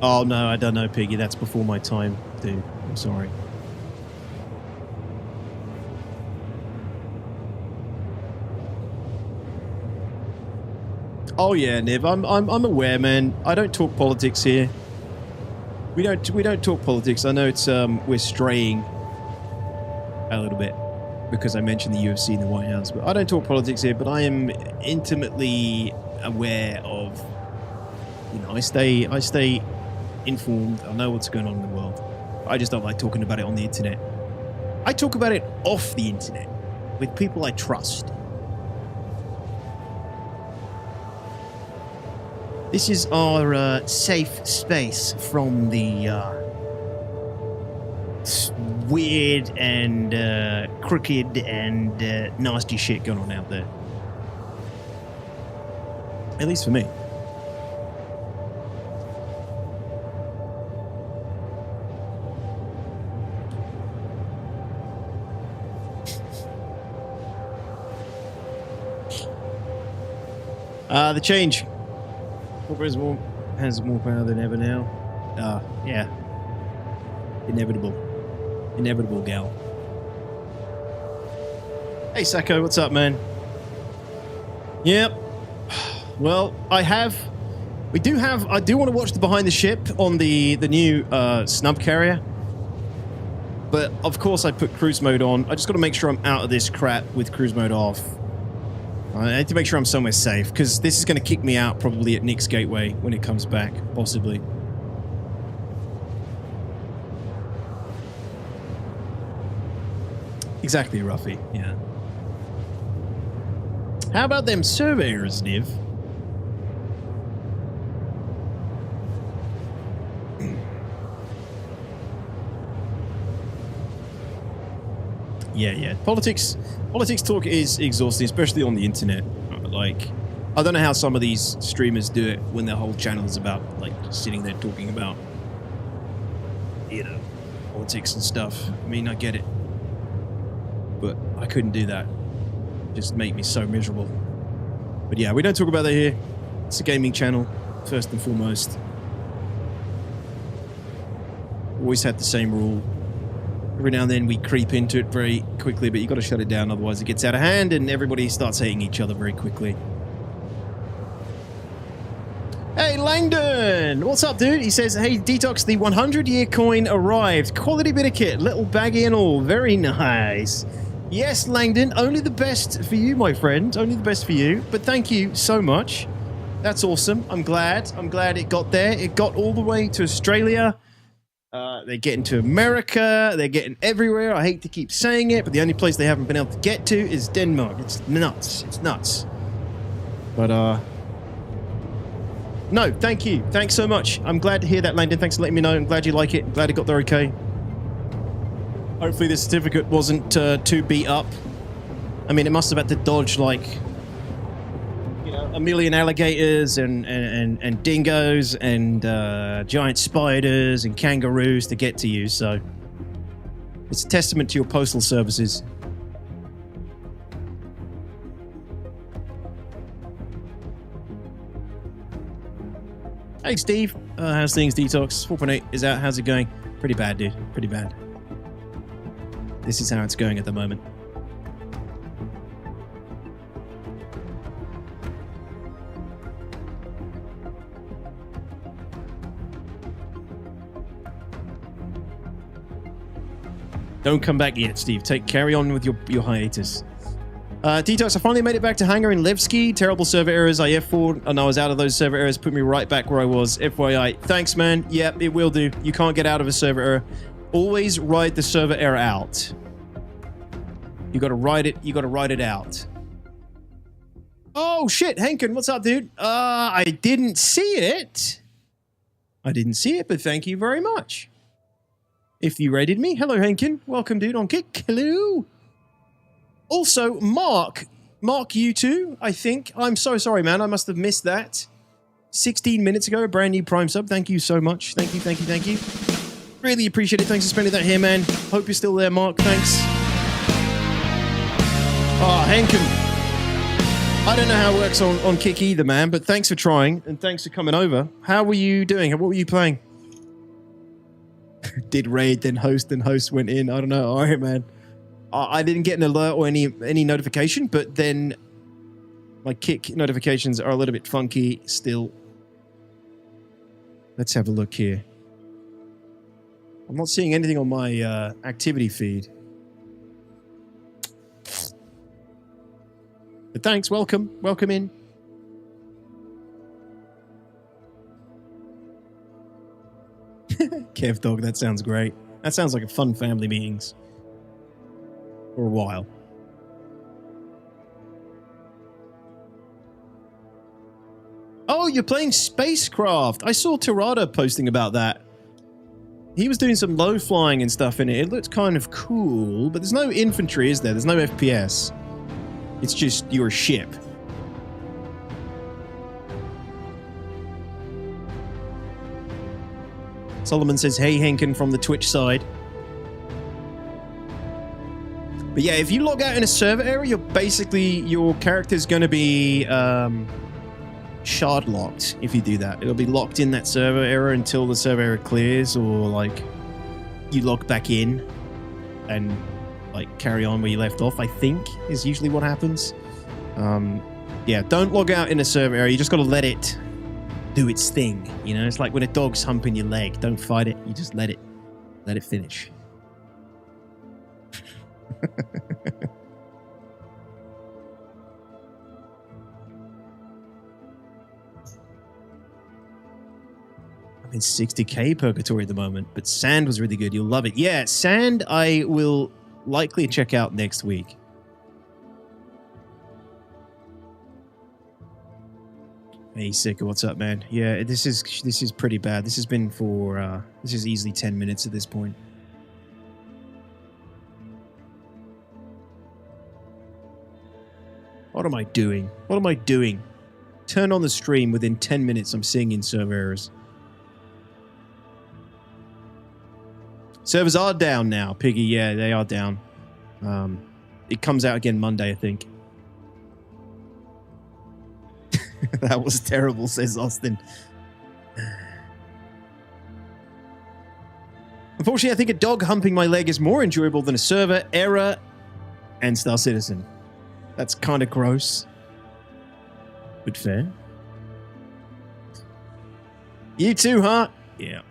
Oh, no, I don't know, Piggy. That's before my time, dude. I'm sorry. Oh, yeah, Niv. I'm aware, man. I don't talk politics here. We don't talk politics. I know it's we're straying a little bit because I mentioned the UFC in the White House, but I don't talk politics here. But I am intimately aware of, you know, I stay informed. I know what's going on in the world. I just don't like talking about it on the internet. I talk about it off the internet with people I trust. This is our safe space from the weird and crooked and nasty shit going on out there. At least for me. The change. Corporate has more power than ever now. Yeah. Inevitable. Inevitable, gal. Hey, Sacco, what's up, man? Yep. Well, I do want to watch the behind the ship on the new Snub carrier. But, of course, I put cruise mode on. I just got to make sure I'm out of this crap with cruise mode off. I need to make sure I'm somewhere safe, because this is going to kick me out probably at Nick's Gateway when it comes back, possibly. Exactly, Ruffy, yeah. How about them server errors, Niv? Yeah. Politics talk is exhausting, especially on the internet. Like, I don't know how some of these streamers do it when their whole channel is about, like, sitting there talking about, you know, politics and stuff. I mean, I get it. But I couldn't do that. It just make me so miserable. But yeah, we don't talk about that here. It's a gaming channel, first and foremost. Always had the same rule. Every now and then we creep into it very quickly, but you got to shut it down, otherwise it gets out of hand and everybody starts hating each other very quickly. Hey, Langdon! What's up, dude? He says, hey, Detox, the 100-year coin arrived. Quality bit of kit, little baggy and all. Very nice. Yes, Langdon, only the best for you, my friend. Only the best for you. But thank you so much. That's awesome. I'm glad. I'm glad it got there. It got all the way to Australia. They're getting to America. They're getting everywhere. I hate to keep saying it, but the only place they haven't been able to get to is Denmark. It's nuts. It's nuts. But, no, thank you. Thanks so much. I'm glad to hear that, Langdon. Thanks for letting me know. I'm glad you like it. I'm glad it got there okay. Hopefully the certificate wasn't too beat up. I mean, it must have had to dodge, like, you know, a million alligators and dingoes and giant spiders and kangaroos to get to you, so it's a testament to your postal services. Hey, Steve. How's things, Detox? 4.8 is out. How's it going? Pretty bad, dude. Pretty bad. This is how it's going at the moment. Don't come back yet, Steve. Carry on with your hiatus. Detox, I finally made it back to Hangar in Levski. Terrible server errors. I F4'd and I was out of those server errors. Put me right back where I was. FYI. Thanks, man. Yep, it will do. You can't get out of a server error. Always ride the server error out. You gotta ride it. You gotta ride it out. Oh, shit. Henkin, what's up, dude? I didn't see it. I didn't see it, but thank you very much. If you rated me. Hello, Henkin. Welcome, dude, on Kick. Hello. Also, Mark, you too, I think. I'm so sorry, man. I must have missed that. 16 minutes ago, a brand new Prime sub. Thank you so much. Thank you, thank you, thank you. Really appreciate it. Thanks for spending that here, man. Hope you're still there, Mark. Thanks. Oh, Hankin. I don't know how it works on Kick either, man, but thanks for trying, and thanks for coming over. How were you doing? What were you playing? Did raid, then host went in. I don't know. All right, man. I didn't get an alert or any notification, but then my Kick notifications are a little bit funky still. Let's have a look here. I'm not seeing anything on my activity feed. But thanks, welcome in. Kev Dog, that sounds great. That sounds like a fun family meetings. For a while. Oh, you're playing Spacecraft. I saw Tirada posting about that. He was doing some low flying and stuff in it. It looked kind of cool, but there's no infantry, is there? There's no FPS. It's just your ship. Solomon says, hey, Henkin from the Twitch side. But yeah, if you log out in a server area, your character's going to be shard locked if you do that. It'll be locked in that server area until the server area clears, or like you log back in and like carry on where you left off, I think is usually what happens. Yeah, don't log out in a server area. You just got to let it do its thing. You know, it's like when a dog's humping your leg. Don't fight it. You just let it finish. I'm in 60k purgatory at the moment, but Sand was really good. You'll love it. Yeah, Sand I will likely check out next week. Hey, Sicko, what's up, man? Yeah, this is pretty bad. This has been for this is easily 10 minutes at this point. What am I doing? What am I doing? Turn on the stream. Within 10 minutes, I'm seeing in server errors. Servers are down now, Piggy. Yeah, they are down. It comes out again Monday, I think. That was terrible, says Austin. Unfortunately, I think a dog humping my leg is more enjoyable than a server error and Star Citizen. That's kind of gross. But fair. You too, huh? Yeah.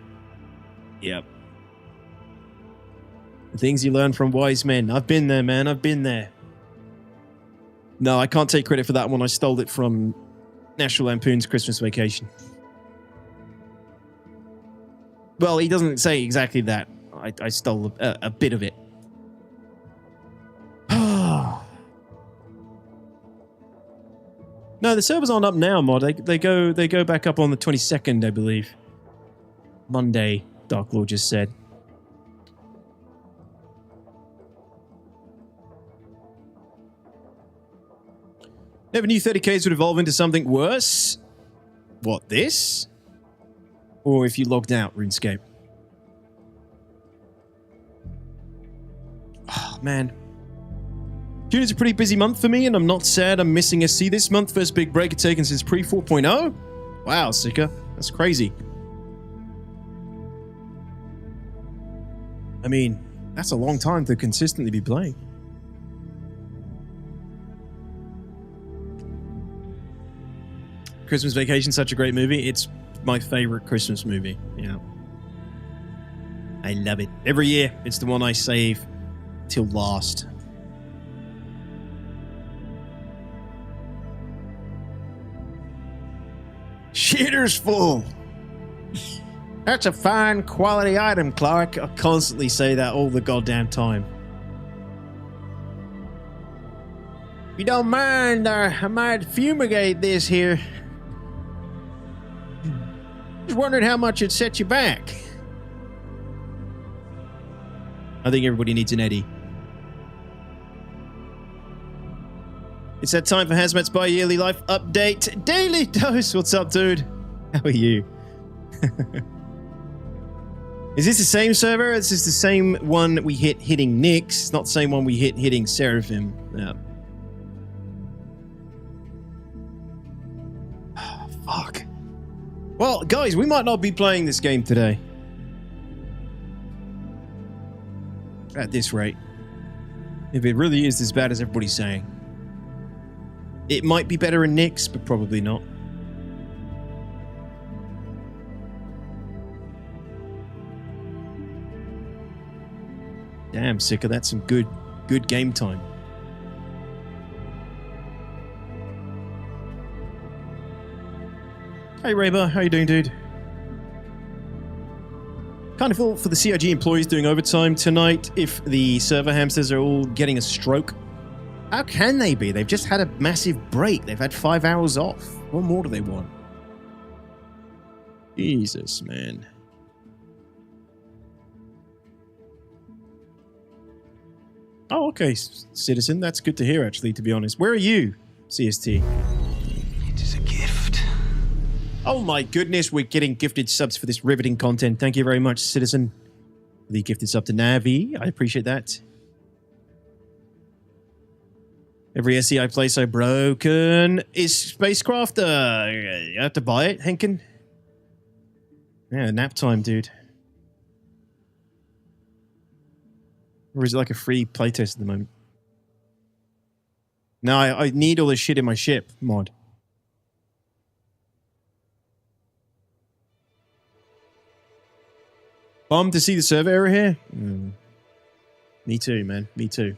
Yep. The things you learn from wise men. I've been there, man. I've been there. No, I can't take credit for that one. I stole it from National Lampoon's Christmas Vacation. Well, he doesn't say exactly that. I stole a bit of it. No, the servers aren't up now, mod. They go back up on the 22nd, I believe. Monday, Dark Lord just said. Never knew 30Ks would evolve into something worse. What, this? Or if you logged out, RuneScape. Oh, man. June is a pretty busy month for me, and I'm not sad I'm missing SC this month. First big break I've taken since pre 4.0. Wow, Sika. That's crazy. I mean, that's a long time to consistently be playing. Christmas Vacation, such a great movie. It's my favorite Christmas movie. Yeah. I love it. Every year, it's the one I save till last. Shitter's full. That's a fine quality item, Clark. I constantly say that all the goddamn time. If you don't mind, I might fumigate this here. Just wondered how much it set you back. I think everybody needs an Eddie. It's that time for Hazmat's bi-yearly life update. Daily Dose. What's up, dude? How are you? Is this the same server? Is this the same one we hit hitting Nyx? It's not the same one we hit hitting Seraphim. Yeah. Oh, fuck. Well, guys, we might not be playing this game today. At this rate. If it really is as bad as everybody's saying. It might be better in Nyx, but probably not. Damn, Sika, that's some good game time. Hey, Rayba, how you doing, dude? Kind of feel for the CIG employees doing overtime tonight if the server hamsters are all getting a stroke. How can they be? They've just had a massive break. They've had 5 hours off. What more do they want? Jesus, man. Oh, okay, Citizen. That's good to hear, actually, to be honest. Where are you, CST? It is a gift. Oh my goodness, we're getting gifted subs for this riveting content. Thank you very much, Citizen. The gifted sub to Navi. I appreciate that. Every SE I play so broken. Is Spacecraft, you have to buy it, Henkin? Yeah, nap time, dude. Or is it like a free playtest at the moment? No, I need all this shit in my ship, mod. Bummed to see the server error here? Me too, man. Me too.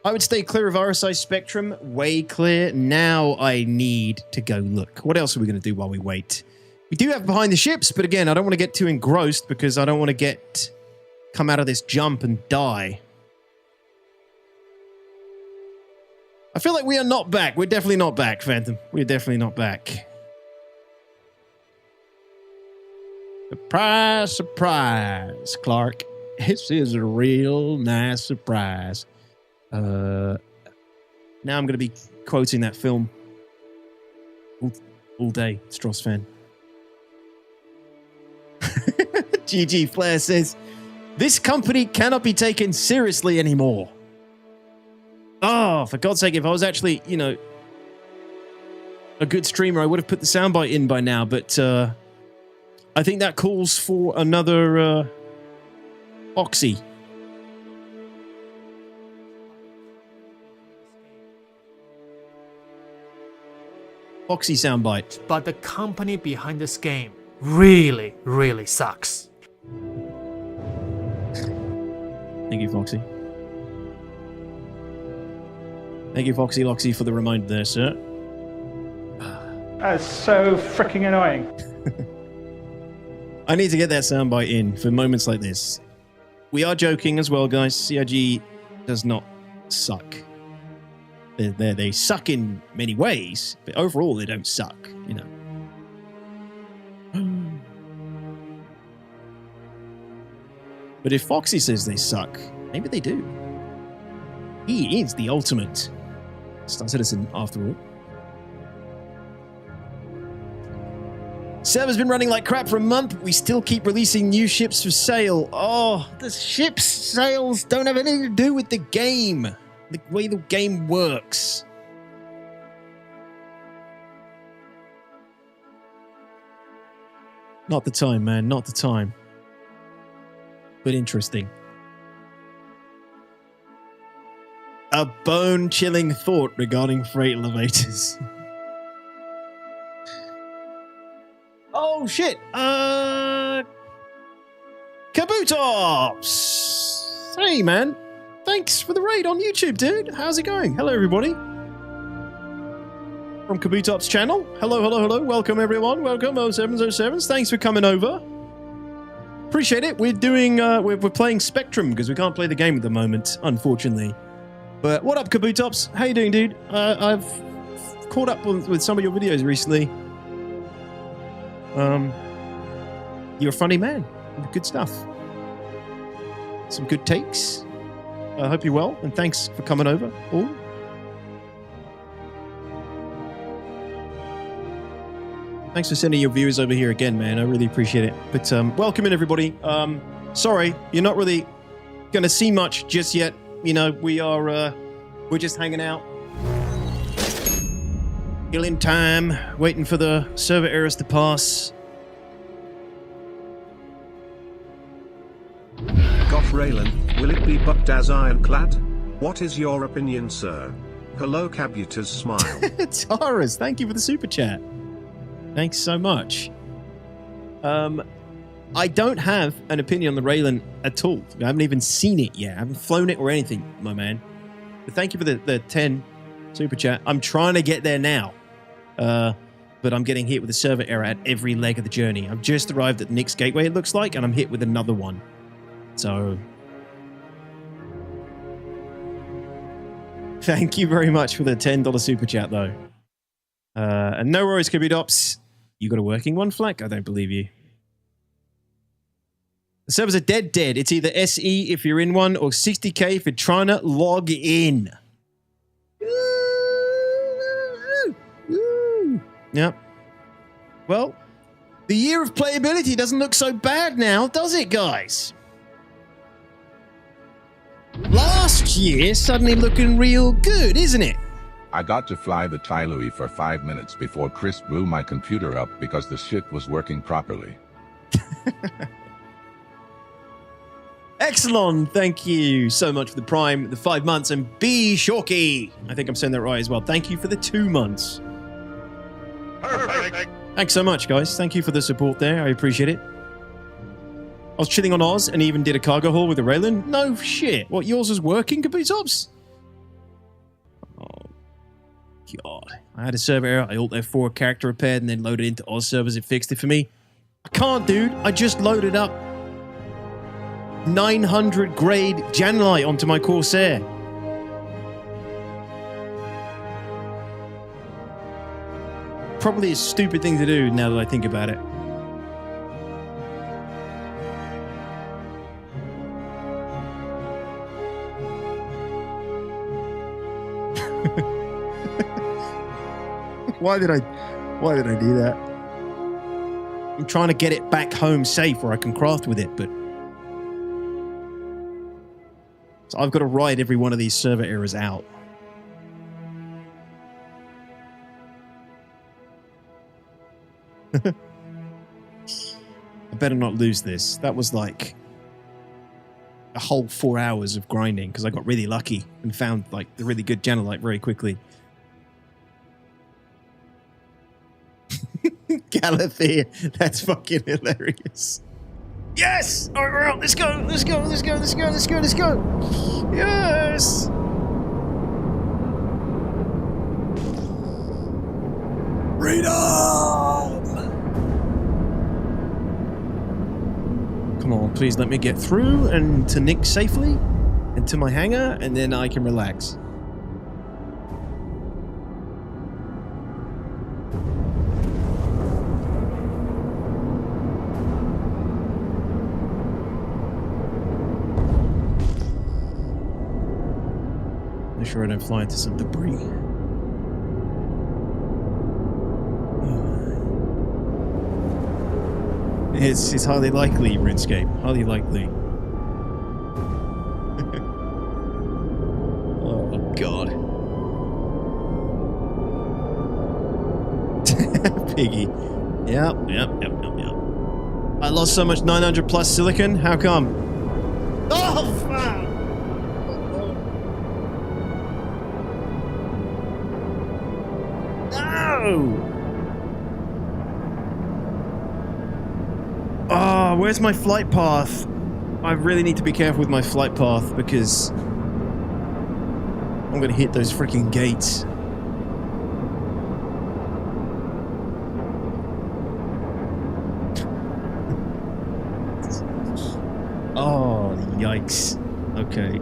I would stay clear of RSI Spectrum. Way clear. Now I need to go look. What else are we going to do while we wait? We do have behind the ships, but again, I don't want to get too engrossed because I don't want to come out of this jump and die. I feel like we are not back. We're definitely not back, Phantom. We're definitely not back. Surprise, surprise, Clark. This is a real nice surprise. Now I'm going to be quoting that film all day, Stross fan. GG Flair says, this company cannot be taken seriously anymore. Oh, for God's sake, if I was actually, you know, a good streamer, I would have put the soundbite in by now, but I think that calls for another Oxy. Foxy soundbite. But the company behind this game really, really sucks. Thank you, Foxy. Thank you, Foxy Loxy, for the reminder there, sir. That's so freaking annoying. I need to get that soundbite in for moments like this. We are joking as well, guys. CIG does not suck. They suck in many ways, but overall they don't suck, you know. But if Foxy says they suck, maybe they do. He is the ultimate Star Citizen after all. Server's been running like crap for a month, but we still keep releasing new ships for sale. Oh, the ships sales don't have anything to do with the game. The way the game works. Not the time, man. Not the time. But interesting. A bone-chilling thought regarding freight elevators. Oh, shit. Kabutops! Hey, man. Thanks for the raid on YouTube, dude. How's it going? Hello, everybody. From Kabutops channel. Hello, hello, hello. Welcome, everyone. Welcome, 0707s. Thanks for coming over. Appreciate it. We're doing, we're playing Spectrum because we can't play the game at the moment, unfortunately. But what up, Kabutops? How you doing, dude? I've caught up with some of your videos recently. You're a funny man. Good stuff. Some good takes. I hope you're well, and thanks for coming over, all. Thanks for sending your viewers over here again, man. I really appreciate it. But welcome in, everybody. Sorry, you're not really going to see much just yet. You know, we're just hanging out. Killing time, waiting for the server errors to pass. Gatac Railen, will it be booked as ironclad? What is your opinion, sir? Hello, Cabuter's smile. Taurus, thank you for the super chat. Thanks so much. I don't have an opinion on the Railen at all. I haven't even seen it yet. I haven't flown it or anything, my man. But thank you for the 10 super chat. I'm trying to get there now. But I'm getting hit with a server error at every leg of the journey. I've just arrived at Nick's Gateway, it looks like, and I'm hit with another one. So, thank you very much for the $10 super chat, though. And no worries, Kabutops. You got a working one, Flack? I don't believe you. The servers are dead. It's either SE if you're in one, or 60k if you're trying to log in. Yep. Well, the year of playability doesn't look so bad now, does it, guys? Last year suddenly looking real good, isn't it? I got to fly the Tyuliriruriuen for 5 minutes before Chris blew my computer up because the shit was working properly. Excellent. Thank you so much for the Prime, the 5 months, and B Shorky. I think I'm saying that right as well. Thank you for the 2 months. Perfect. Thanks so much, guys. Thank you for the support there. I appreciate it. I was chilling on Oz and even did a cargo haul with the Railen. No shit. What, yours was working, Kabutops? Oh, God. I had a server error. I alt F4 character repaired and then loaded into Oz servers. It fixed it for me. I can't, dude. I just loaded up 900 grade Janlite onto my Corsair. Probably a stupid thing to do now that I think about it. Why did I do that? I'm trying to get it back home safe where I can craft with it, but so I've got to ride every one of these server errors out. I better not lose this. That was like a whole 4 hours of grinding because I got really lucky and found like the really good Janolite very quickly. Galathea, that's fucking hilarious. Yes! Alright, we're out. Let's go. Let's go. Let's go. Let's go. Let's go. Let's go. Yes! Freedom! Come on, please let me get through and to Nick safely and to my hangar, and then I can relax. Make sure I don't fly into some debris. It's highly likely, RuneScape. Highly likely. Oh, God. Piggy. Yep. I lost so much 900 plus silicon. How come? Oh, fuck! No! Oh, where's my flight path? I really need to be careful with my flight path because I'm gonna hit those freaking gates. Oh, yikes. Okay.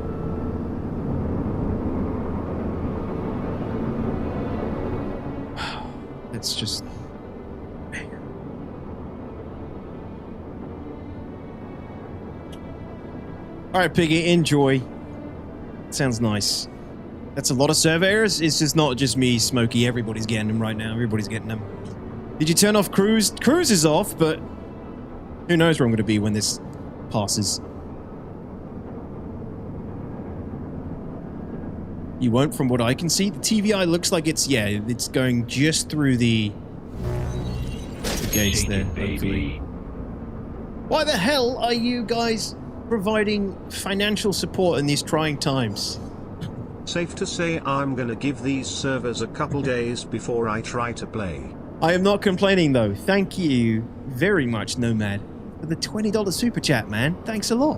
It's just... Alright, Piggy, enjoy. Sounds nice. That's a lot of server errors. It's just not just me, Smokey. Everybody's getting them right now. Everybody's getting them. Did you turn off cruise? Cruise is off, but who knows where I'm going to be when this passes. You won't, from what I can see. The TVI looks like it's, yeah, it's going just through the gates there, hopefully. Why the hell are you guys providing financial support in these trying times? Safe to say I'm gonna give these servers a couple days before I try to play. I am not complaining though. Thank you very much, Nomad, for the $20 super chat, man. Thanks a lot.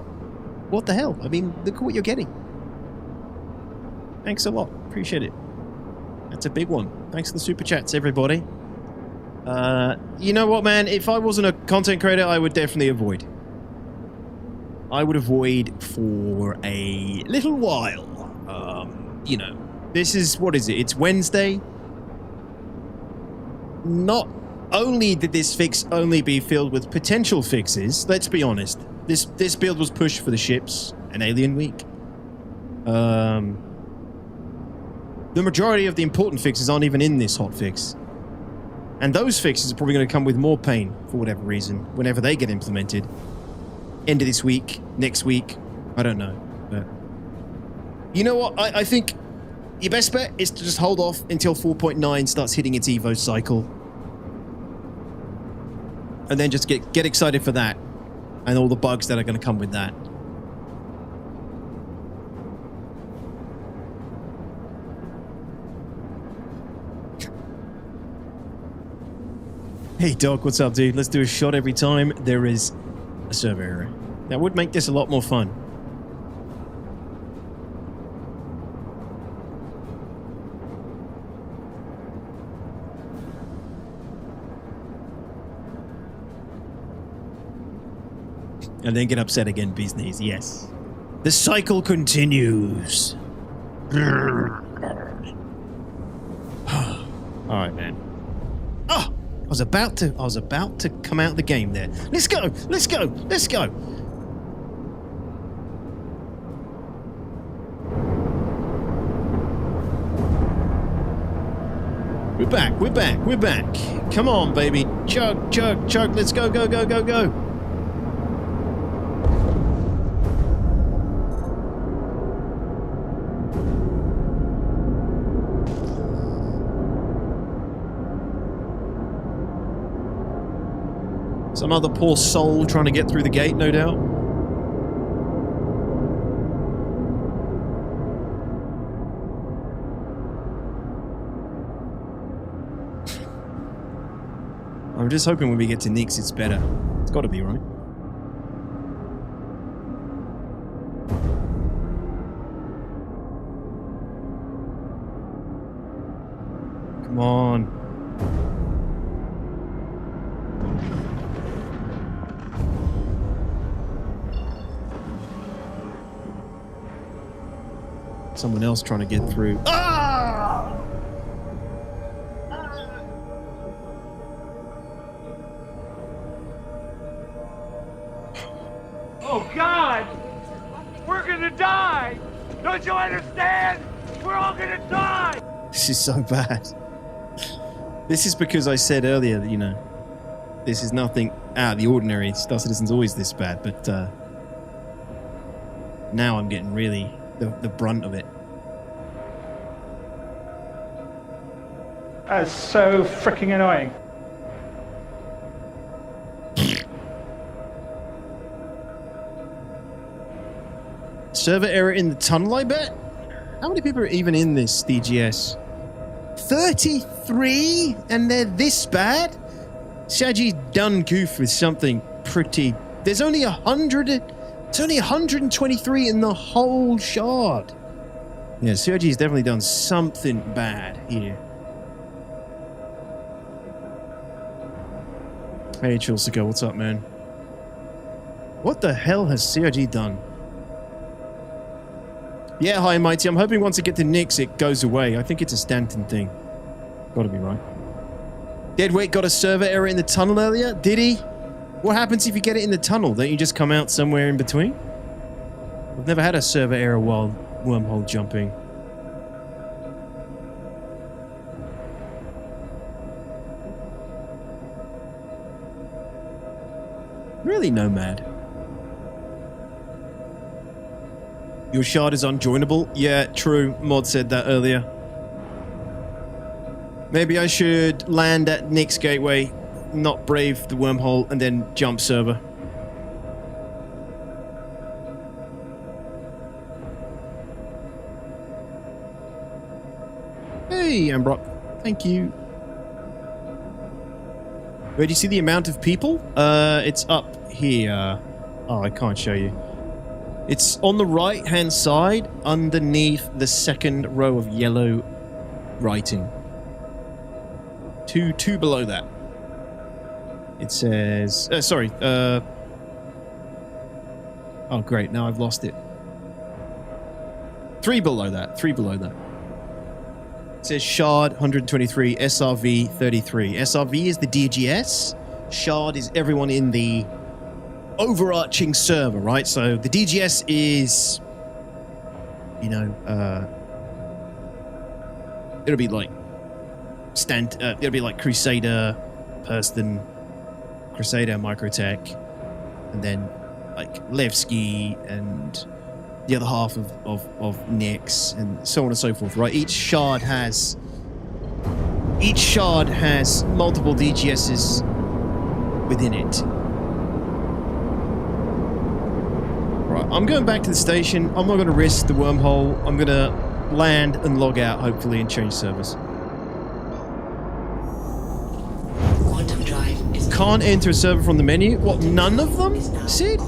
What the hell? I mean, look at what you're getting. Thanks a lot. Appreciate it. That's a big one. Thanks for the super chats, everybody. You know what, man? If I wasn't a content creator, I would definitely avoid. I would avoid for a little while. You know, this is, what is it? It's Wednesday. Not only did this fix only be filled with potential fixes, let's be honest. This build was pushed for the ships and Alien Week. The majority of the important fixes aren't even in this hotfix. And those fixes are probably going to come with more pain, for whatever reason, whenever they get implemented. End of this week, next week, I don't know. But you know what? I think your best bet is to just hold off until 4.9 starts hitting its Evo cycle. And then just get excited for that. And all the bugs that are going to come with that. Hey, Doc, what's up, dude? Let's do a shot every time there is a server error. That would make this a lot more fun. And then get upset again, bee's knees. Yes. The cycle continues. Alright, man. Oh! I was about to come out of the game there. Let's go! Let's go! Let's go! We're back, we're back, we're back. Come on, baby. Chug, chug, chug. Let's go, go, go, go, go. Some other poor soul trying to get through the gate, no doubt. I'm just hoping when we get to Nyx it's better. It's got to be, right? Come on. Someone else trying to get through. Ah! Oh God! We're gonna die! Don't you understand? We're all gonna die! This is so bad. This is because I said earlier that, you know, this is nothing out of the ordinary. Star Citizen's always this bad, but now I'm getting really the brunt of it. That's so freaking annoying. Server error in the tunnel, I bet? How many people are even in this DGS? 33? And they're this bad? Saji's done goof with something pretty... There's only 100... It's only 123 in the whole shard. Yeah, Sergi's definitely done something bad here. Hey, Chilsica, what's up, man? What the hell has Sergi done? Yeah, hi, Mighty. I'm hoping once I get to Nyx, it goes away. I think it's a Stanton thing. Gotta be right. Deadweight got a server error in the tunnel earlier? Did he? What happens if you get it in the tunnel? Don't you just come out somewhere in between? I've never had a server error while wormhole jumping. Really, Nomad? Your shard is unjoinable? Yeah, true. Mod said that earlier. Maybe I should land at Nyx Gateway, not brave the wormhole, and then jump server. Hey, Ambrock. Thank you. Where do you see the amount of people? It's up here. Oh, I can't show you. It's on the right-hand side, underneath the second row of yellow writing. Two below that. It says... sorry. Oh, great. Now I've lost it. 3 below that. 3 below that. It says Shard 123, SRV 33. SRV is the DGS. Shard is everyone in the overarching server, right? So the DGS is... You know, it'll be like... it'll be like Crusader, Perston, Crusader, Microtech, and then like Levski and the other half of Nyx, and so on and so forth, right? Each shard has multiple DGSs within it. Right, I'm going back to the station. I'm not going to risk the wormhole. I'm going to land and log out, hopefully, and change servers. Can't enter a server from the menu? What, none of them? Sid?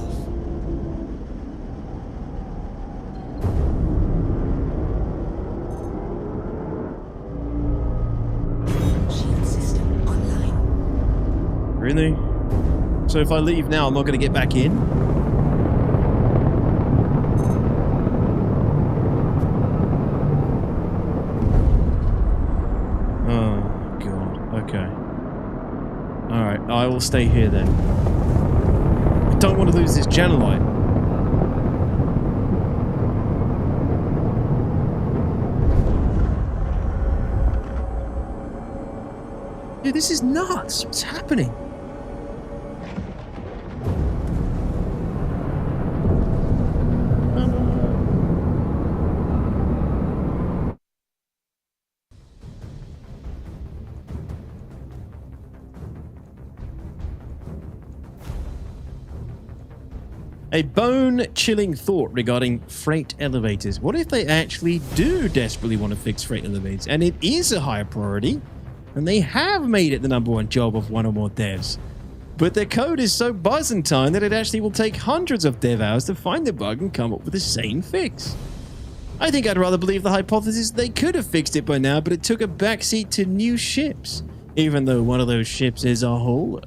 Really? So if I leave now, I'm not going to get back in? Oh, God. Okay. Alright, I will stay here then. I don't want to lose this Janelite. Dude, this is nuts. What's happening? A bone-chilling thought regarding freight elevators. What if they actually do desperately want to fix freight elevators, and it is a higher priority, and they have made it the #1 job of one or more devs, but their code is so Byzantine that it actually will take hundreds of dev hours to find the bug and come up with a sane fix? I think I'd rather believe the hypothesis they could have fixed it by now, but it took a backseat to new ships, even though one of those ships is a hauler.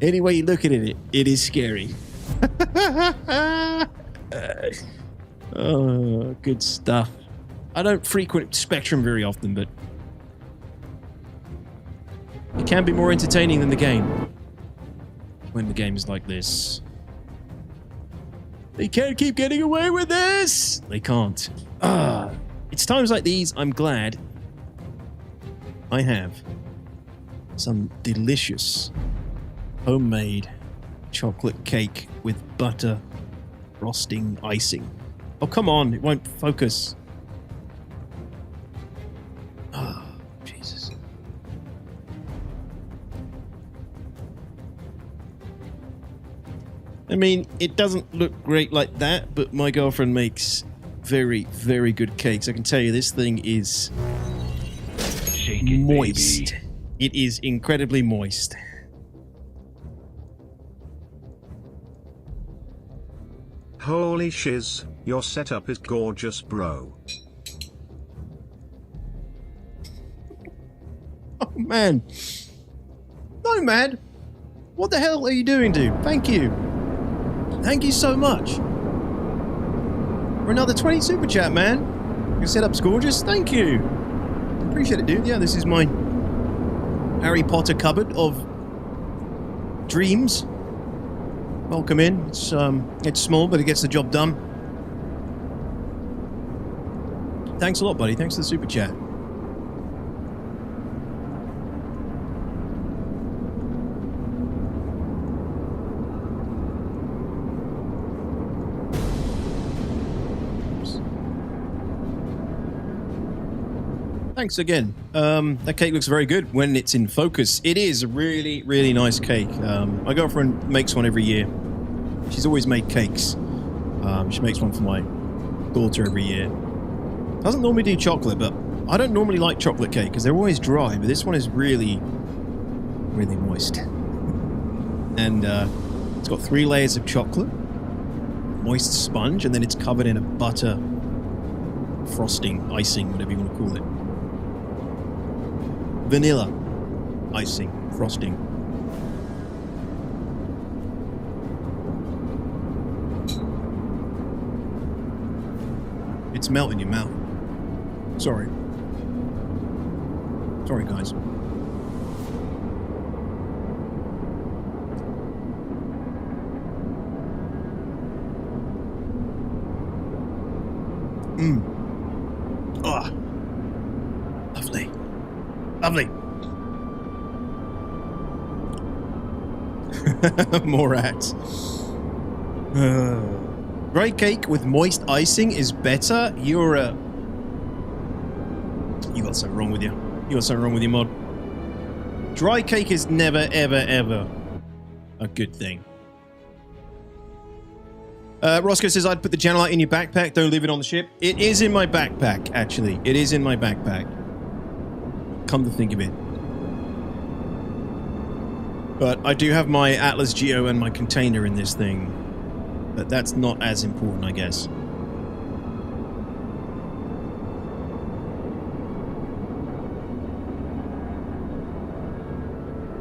Any way you look at it, it is scary. Oh, good stuff. I don't frequent Spectrum very often, but it can be more entertaining than the game when the game is like this. They can't keep getting away with this! They can't. It's times like these I'm glad I have some delicious homemade chocolate cake with butter, frosting, icing. Oh, come on, it won't focus. Oh, Jesus. I mean, it doesn't look great like that, but my girlfriend makes very, very good cakes. I can tell you this thing is Shake it, moist. baby. It is incredibly moist. Holy shiz, your setup is gorgeous, bro. Oh, man. No, man. What the hell are you doing, dude? Thank you. Thank you so much. For another 20 super chat, man. Your setup's gorgeous. Thank you. Appreciate it, dude. Yeah, this is my Harry Potter cupboard of dreams. Welcome in. It's small, but it gets the job done. Thanks a lot, buddy. Thanks for the super chat. Thanks again. That cake looks very good when it's in focus. It is a really, really nice cake. My girlfriend makes one every year. She's always made cakes. She makes one for my daughter every year. Doesn't normally do chocolate, but I don't normally like chocolate cake because they're always dry, but this one is really, really moist. And it's got 3 layers of chocolate, moist sponge, and then it's covered in a butter frosting, icing, whatever you want to call it. Vanilla icing, frosting. It's melting your mouth. Sorry. Sorry, guys. Oh. Lovely. Lovely. More rats. Dry cake with moist icing is better. You got something wrong with you. You got something wrong with your mod. Dry cake is never, ever, ever a good thing. Roscoe says, I'd put the Janelite in your backpack. Don't leave it on the ship. It is in my backpack, actually. It is in my backpack. Come to think of it. But I do have my Atlas Geo and my container in this thing. But that's not as important, I guess.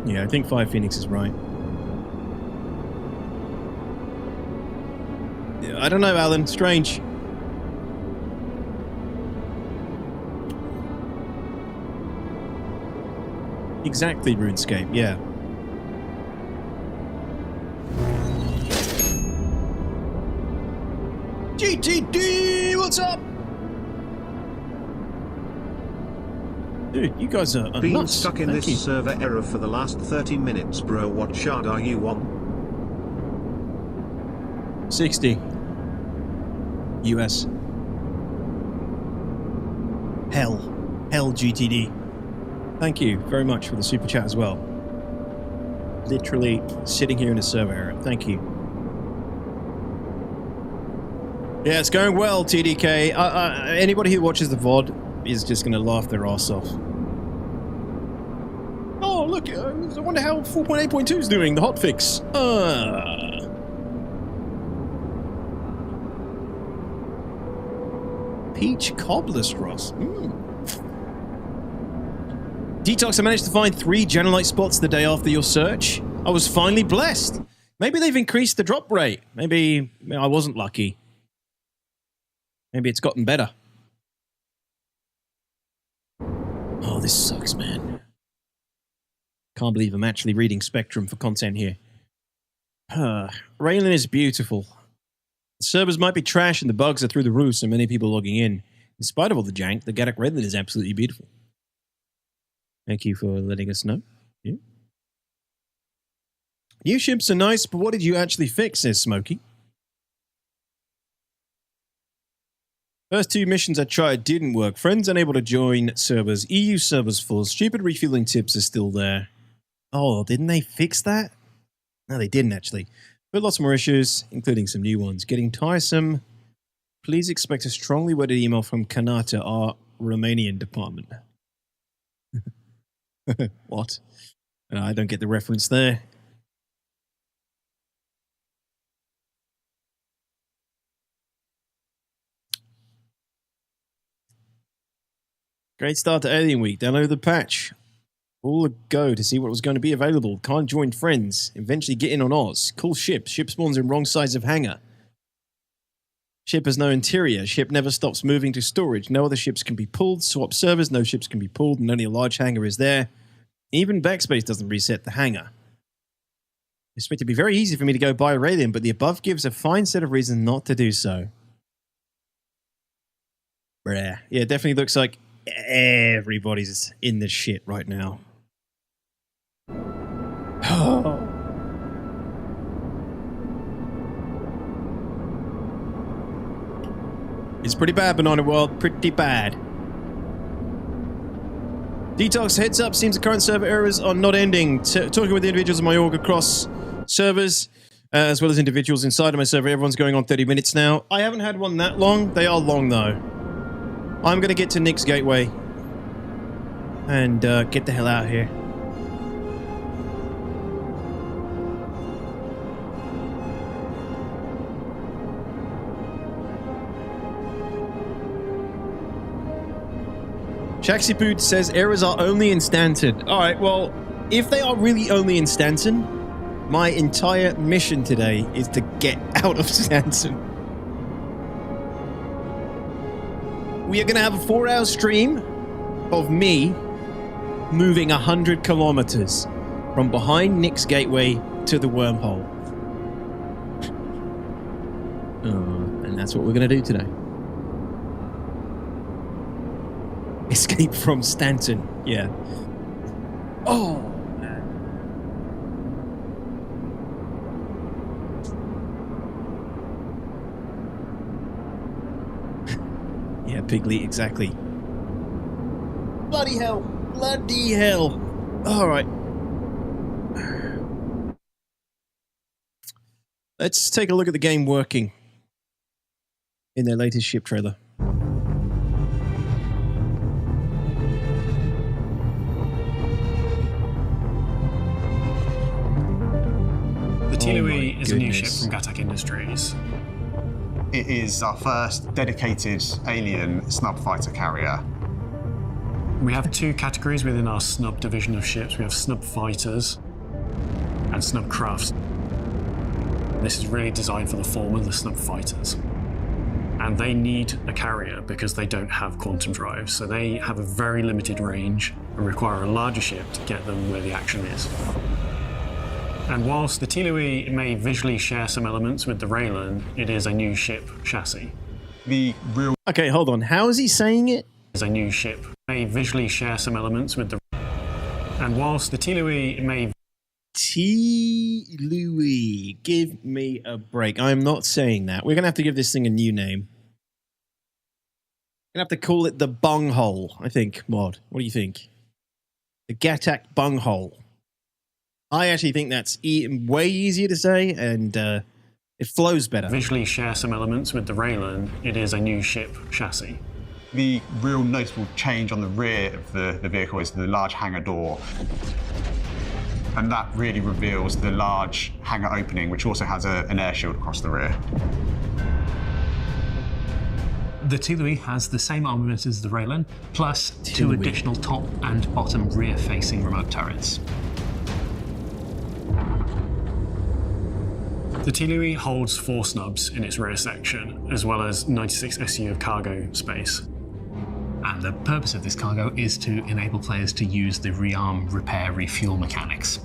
Yeah, I think Fire Phoenix is right. Yeah, I don't know, Alan. Strange. Exactly, RuneScape, yeah. GTD, what's up? Dude, you guys are Been nuts. stuck in Thank this you. server error for the last 30 minutes, bro. What shard are you on? 60 US. Hell GTD. Thank you very much for the super chat as well. Literally sitting here in a server error. Thank you. Yeah, it's going well, TDK. Anybody who watches the VOD is just going to laugh their ass off. Oh, look, I wonder how 4.8.2 is doing, the hotfix. Peach cobbler straws. Detox, I managed to find 3 Janelite spots the day after your search. I was finally blessed. Maybe they've increased the drop rate. Maybe I wasn't lucky. Maybe it's gotten better. Oh, this sucks, man. Can't believe I'm actually reading Spectrum for content here. Railen is beautiful. The servers might be trash and the bugs are through the roof, so many people logging in. In spite of all the jank, the Gatac Railen is absolutely beautiful. Thank you for letting us know. Yeah. New ships are nice, but what did you actually fix, says Smokey. First 2 missions I tried didn't work. Friends unable to join servers. EU servers full. Stupid refueling tips are still there. Oh, didn't they fix that? No, they didn't actually. But lots more issues, including some new ones. Getting tiresome. Please expect a strongly worded email from Kanata, our Romanian department. What? I don't get the reference there. Great start to Alien Week. Download the patch. All a go to see what was going to be available. Can't join friends. Eventually get in on Oz. Cool ship. Ship spawns in wrong sides of hangar. Ship has no interior. Ship never stops moving to storage. No other ships can be pulled. Swap servers. No ships can be pulled, and only a large hangar is there. Even backspace doesn't reset the hangar. It's meant to be very easy for me to go buy Railen, but the above gives a fine set of reasons not to do so. Bruh. Yeah, it definitely looks like everybody's in this shit right now. It's pretty bad, Banana World. Pretty bad. Detox, heads up. Seems the current server errors are not ending. Talking with the individuals in my org across servers, as well as individuals inside of my server. Everyone's going on 30 minutes now. I haven't had one that long. They are long, though. I'm going to get to Nick's Gateway and get the hell out of here. Shaxipud says errors are only in Stanton. Alright, well, if they are really only in Stanton, my entire mission today is to get out of Stanton. We are going to have a 4-hour stream of me moving 100 kilometers from behind Nick's Gateway to the wormhole. And that's what we're going to do today. Escape from Stanton. Yeah. Oh, man. Yeah, Piglet, exactly. Bloody hell. Bloody hell. All right. Let's take a look at the game working in their latest ship trailer. The Tyuliriruriuen is a new ship from Gatac Industries. It is our first dedicated alien Snub fighter carrier. We have 2 categories within our Snub division of ships. We have Snub fighters and Snub crafts. This is really designed for the former, the Snub fighters. And they need a carrier because they don't have quantum drive. So they have a very limited range and require a larger ship to get them where the action is. And whilst the Tyuliriruriuen may visually share some elements with the Railen, it is a new ship chassis. The real Okay, hold on. How is he saying it? It's a new ship may visually share some elements with the... And whilst the Tyuliriruriuen may... Tyuliriruriuen, give me a break. I'm not saying that. We're going to have to give this thing a new name. We're going to have to call it the bunghole, I think, Mod. What do you think? The Gatac bunghole. I actually think that's way easier to say, and it flows better. Visually share some elements with the Railen. It is a new ship chassis. The real noticeable change on the rear of the vehicle is the large hangar door. And that really reveals the large hangar opening, which also has an air shield across the rear. The Tyuliriruriuen has the same armament as the Railen, plus 2 additional top and bottom rear-facing remote turrets. The Tyuliriruriuen holds 4 snubs in its rear section, as well as 96 SU of cargo space. And the purpose of this cargo is to enable players to use the rearm, repair, refuel mechanics.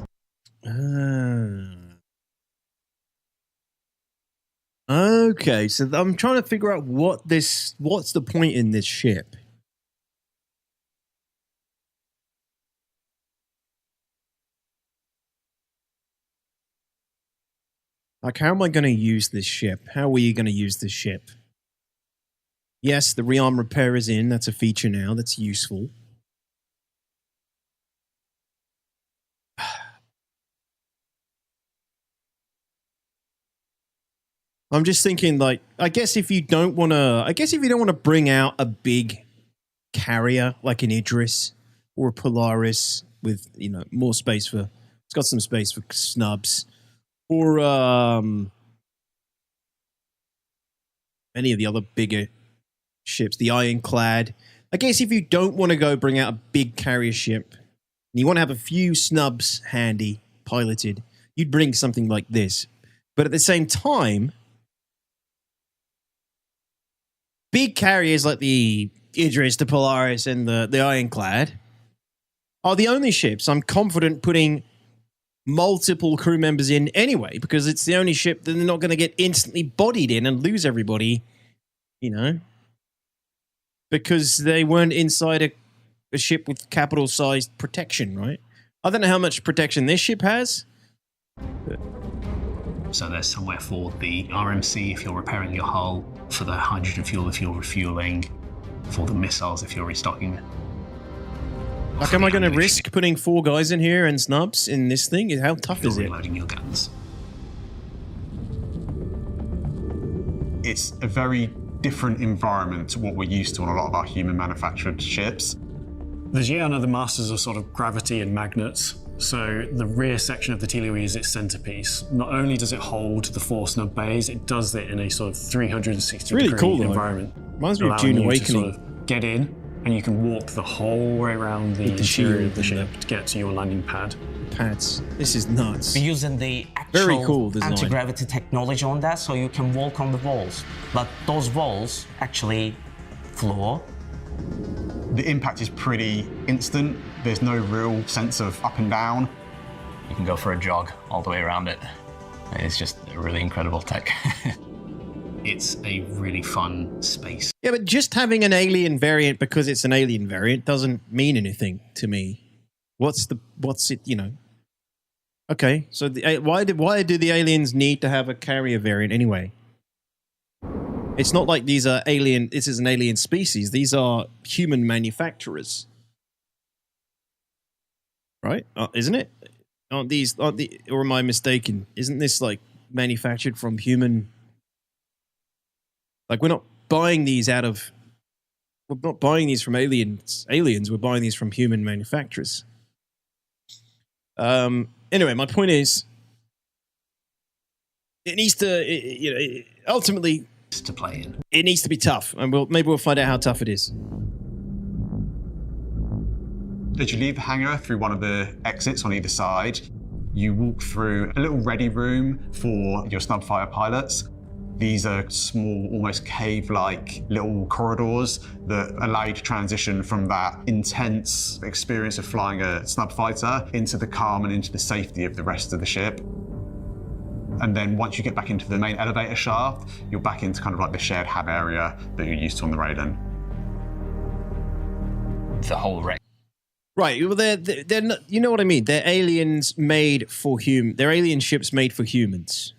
Okay, so I'm trying to figure out what's the point in this ship. Like, how am I going to use this ship? How are you going to use this ship? Yes, the rearm repair is in. That's a feature now. That's useful. I'm just thinking, like, I guess if you don't want to bring out a big carrier like an Idris or a Polaris with, you know, more space for, it's got some space for snubs, or any of the other bigger ships, the Ironclad. I guess if you don't want to go bring out a big carrier ship, and you want to have a few snubs handy, piloted, you'd bring something like this. But at the same time, big carriers like the Idris, the Polaris, and the Ironclad are the only ships I'm confident putting multiple crew members in anyway, because it's the only ship that they're not going to get instantly bodied in and lose everybody, you know, because they weren't inside a ship with capital-sized protection, right? I don't know how much protection this ship has. So there's somewhere for the RMC if you're repairing your hull, for the hydrogen fuel if you're refueling, for the missiles if you're restocking. Like, am I going to risk putting 4 guys in here and snubs in this thing? How tough is it? Reloading your guns. It's a very different environment to what we're used to on a lot of our human manufactured ships. The Gianna, the masters of sort of gravity and magnets. So the rear section of the Tyuliriruriuen is its centerpiece. Not only does it hold the 4 snub bays, it does it in a sort of 360-degree environment. Reminds me of Dune Awakening. To sort of get in, and you can walk the whole way around the interior of the ship to get to your landing pad. Pads. This is nuts. We're using the actual Very cool design. anti-gravity technology on that, so you can walk on the walls. But those walls actually floor. The impact is pretty instant. There's no real sense of up and down. You can go for a jog all the way around it. It's just a really incredible tech. It's a really fun space. Yeah, but just having an alien variant because it's an alien variant doesn't mean anything to me. What's it, you know? Okay, so why do the aliens need to have a carrier variant anyway? It's not like these are alien. This is an alien species. These are human manufacturers, right? Isn't it? Or am I mistaken? Isn't this like manufactured from human? Like, we're not buying these we're not buying these from aliens. We're buying these from human manufacturers. Anyway, my point is, it needs to, ultimately, to play in. It needs to be tough, and maybe we'll find out how tough it is. As you leave the hangar through one of the exits on either side, you walk through a little ready room for your snub fighter pilots. These are small, almost cave-like little corridors that allow you to transition from that intense experience of flying a snub fighter into the calm and into the safety of the rest of the ship. And then once you get back into the main elevator shaft, you're back into kind of like the shared hab area that you're used to on the Railen. the whole wreck. Right, well, they're not, you know what I mean? They're aliens made for They're alien ships made for humans.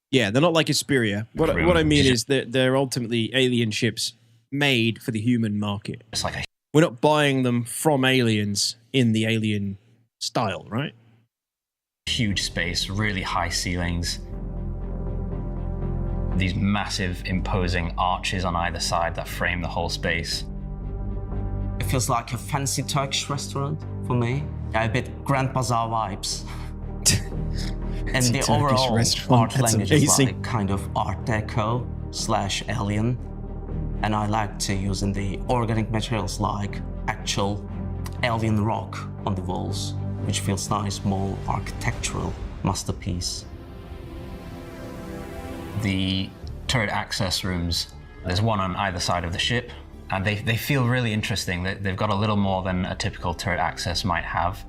Yeah, they're not like Asperia. What I mean is that they're ultimately alien ships made for the human market. It's like we're not buying them from aliens in the alien style, right? Huge space, really high ceilings. These massive, imposing arches on either side that frame the whole space. It feels like a fancy Turkish restaurant for me. A bit Grand Bazaar vibes. And the overall art language is like kind of Art Deco / alien. And I like to use in the organic materials like actual alien rock on the walls, which feels nice, more architectural masterpiece. The turret access rooms, there's one on either side of the ship, and they feel really interesting. They've got a little more than a typical turret access might have.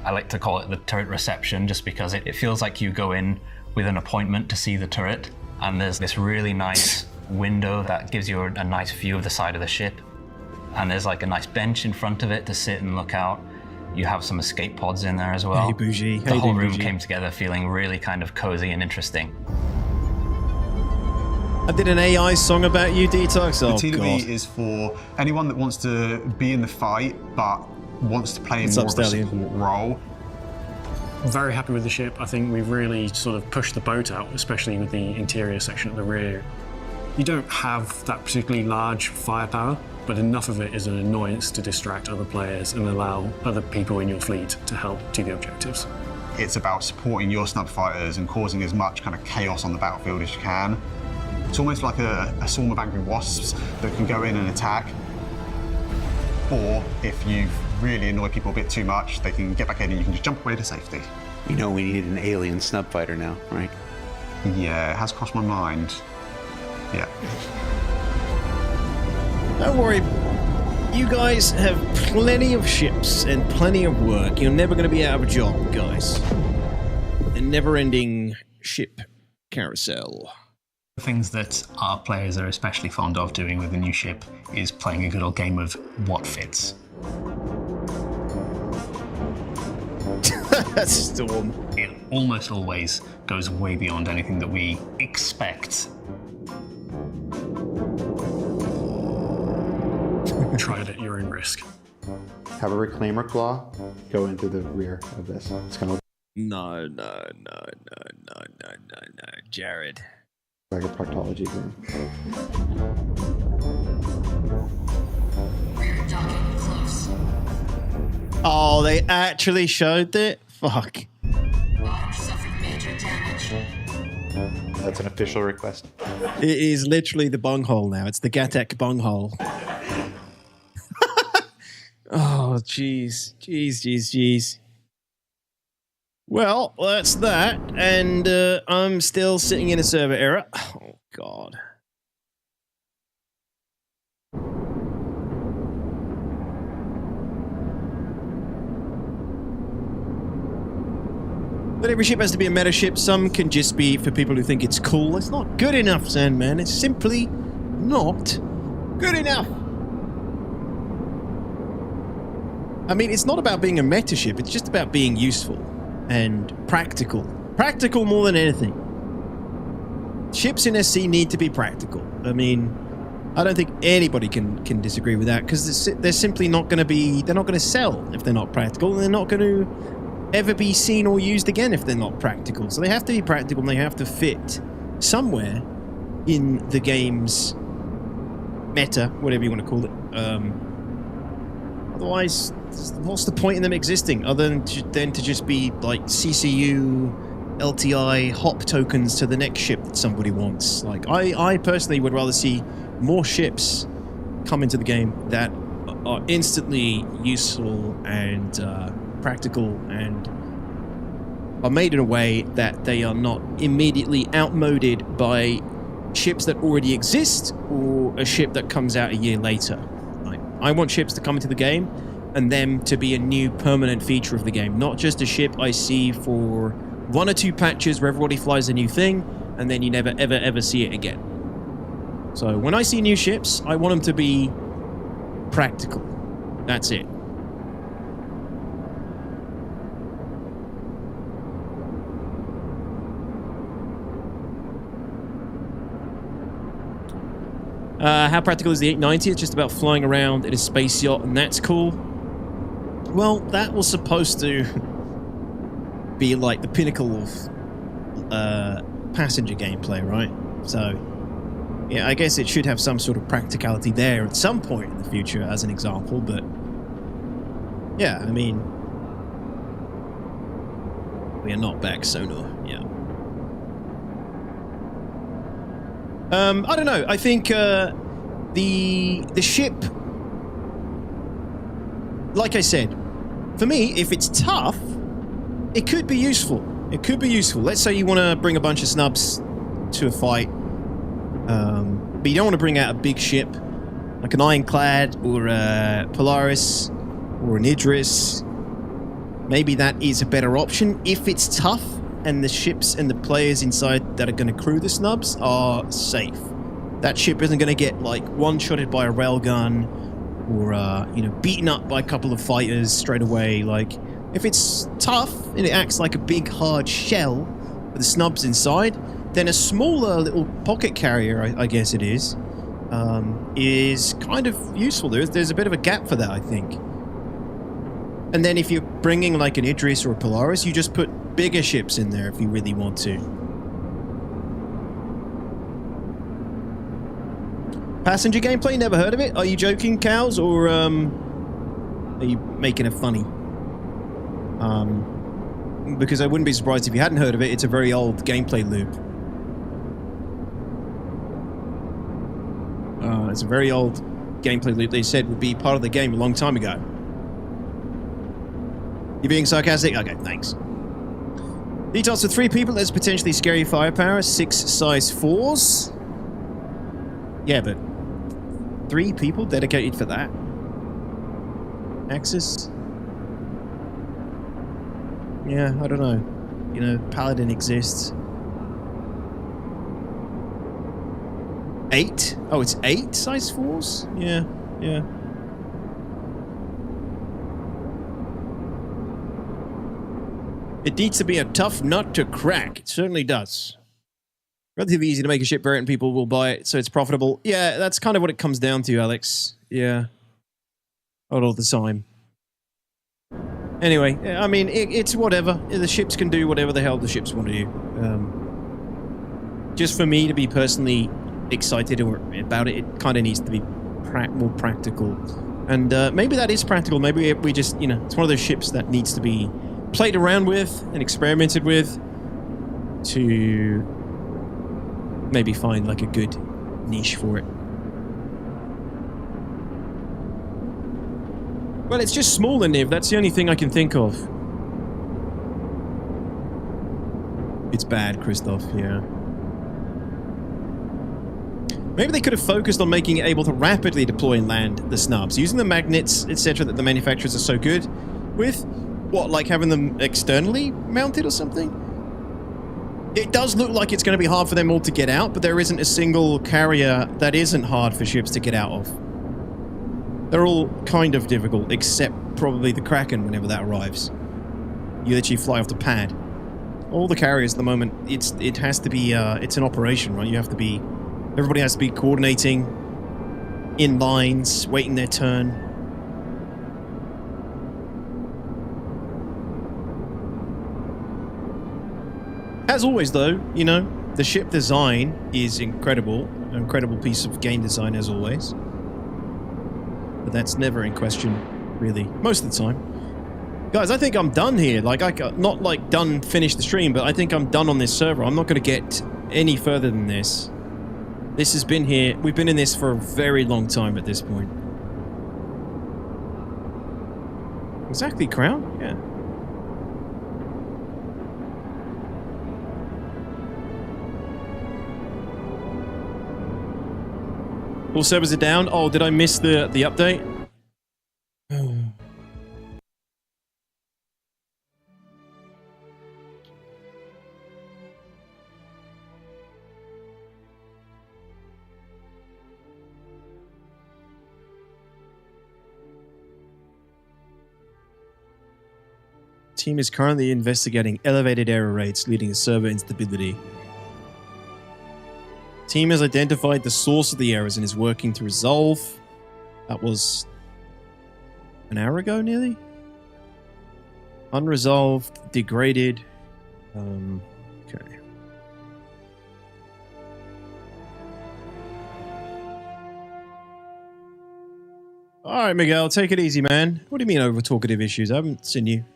I like to call it the turret reception just because it feels like you go in with an appointment to see the turret, and there's this really nice window that gives you a nice view of the side of the ship, and there's like a nice bench in front of it to sit and look out. You have some escape pods in there as well. Hey, bougie. The whole room came together feeling really kind of cozy and interesting. I did an AI song about you, Detox. Oh, the God. is for anyone that wants to be in the fight but wants to play more of a support role. I'm very happy with the ship. I think we've really sort of pushed the boat out, especially with the interior section at the rear. You don't have that particularly large firepower, but enough of it is an annoyance to distract other players and allow other people in your fleet to help do the objectives. It's about supporting your snub fighters and causing as much kind of chaos on the battlefield as you can. It's almost like a swarm of angry wasps that can go in and attack. Or if you've really annoyed people a bit too much, they can get back in and you can just jump away to safety. You know we need an alien snub fighter now, right? Yeah, it has crossed my mind. Yeah. Don't worry. You guys have plenty of ships and plenty of work. You're never going to be out of a job, guys. A never-ending ship carousel. The things that our players are especially fond of doing with a new ship is playing a good old game of what fits. Storm. It almost always goes way beyond anything that we expect. Try it at your own risk. Have a reclaimer claw go into the rear of this. It's gonna look No, Jared. like a proctology room. Oh, they actually showed it? Fuck. That's an official request. It is literally the bunghole now. It's the Gatac bunghole. Oh, jeez. Jeez. Well, that's that. And I'm still sitting in a server error. Oh, God. But every ship has to be a meta ship. Some can just be for people who think it's cool. It's not good enough, Sandman. It's simply not good enough. I mean, it's not about being a meta ship. It's just about being useful and practical. Practical more than anything. Ships in SC need to be practical. I mean, I don't think anybody can disagree with that because they're simply not going to be... They're not going to sell if they're not practical. And they're not going to ever be seen or used again if they're not practical. So they have to be practical and they have to fit somewhere in the game's meta, whatever you want to call it. Otherwise, what's the point in them existing other than to just be like CCU, LTI, hop tokens to the next ship that somebody wants? Like, I personally would rather see more ships come into the game that are instantly useful and practical and are made in a way that they are not immediately outmoded by ships that already exist or a ship that comes out a year later. Like, I want ships to come into the game and them to be a new permanent feature of the game, not just a ship I see for 1 or 2 patches where everybody flies a new thing and then you never ever see it again. So when I see new ships, I want them to be practical. That's it. How practical is the 890? It's just about flying around in a space yacht, and that's cool. Well, that was supposed to be like the pinnacle of passenger gameplay, right? So, yeah, I guess it should have some sort of practicality there at some point in the future, as an example, but yeah, I mean, we are not back sonar, yeah. I don't know. I think the ship, like I said, for me, if it's tough, it could be useful. It could be useful. Let's say you want to bring a bunch of snubs to a fight, but you don't want to bring out a big ship like an Ironclad or a Polaris or an Idris. Maybe that is a better option if it's tough and the ships and the players inside that are going to crew the snubs are safe. That ship isn't going to get, like, one-shotted by a railgun or, you know, beaten up by a couple of fighters straight away. Like, if it's tough and it acts like a big, hard shell with the snubs inside, then a smaller little pocket carrier, I guess it is kind of useful. There's a bit of a gap for that, I think. And then if you're bringing, like, an Idris or a Polaris, you just put bigger ships in there if you really want to. Passenger gameplay? Never heard of it? Are you joking, cows? Or, are you making it funny? Because I wouldn't be surprised if you hadn't heard of it. It's a very old gameplay loop. It's a very old gameplay loop they said would be part of the game a long time ago. You being sarcastic? Okay, thanks. Details for 3 people, there's potentially scary firepower, 6 size 4s. Yeah, but 3 people dedicated for that? Axis? Yeah, I don't know. You know, Paladin exists. 8? Oh, it's 8 size 4s? Yeah, yeah. It needs to be a tough nut to crack. It certainly does. Relatively easy to make a ship variant and people will buy it, so it's profitable. Yeah, that's kind of what it comes down to, Alex. Yeah. Not all the time. Anyway, I mean, it's whatever. The ships can do whatever the hell the ships want to do. Just for me to be personally excited about it, it kind of needs to be more practical. And maybe that is practical. Maybe we just, you know, it's one of those ships that needs to be played around with and experimented with to maybe find like a good niche for it. Well, it's just smaller, Niv. That's the only thing I can think of. It's bad, Christoph, yeah. Maybe they could have focused on making it able to rapidly deploy and land the snubs, using the magnets, etc. that the manufacturers are so good with. What, like having them externally mounted or something? It does look like it's going to be hard for them all to get out, but there isn't a single carrier that isn't hard for ships to get out of. They're all kind of difficult, except probably the Kraken whenever that arrives. You literally fly off the pad. All the carriers at the moment, it has to be, it's an operation, right? You have to be, everybody has to be coordinating in lines, waiting their turn. As always, though, you know, the ship design is incredible. An incredible piece of game design, as always. But that's never in question, really. Most of the time. Guys, I think I'm done here. Like, not like done, finish the stream, but I think I'm done on this server. I'm not going to get any further than this. This has been here. We've been in this for a very long time at this point. Exactly, Crown? Yeah. All servers are down. Oh, did I miss the update? Team is currently investigating elevated error rates leading to server instability. Team has identified the source of the errors and is working to resolve. That was an hour ago, nearly. Unresolved, degraded. Okay. All right, Miguel, take it easy, man. What do you mean over talkative issues? I haven't seen you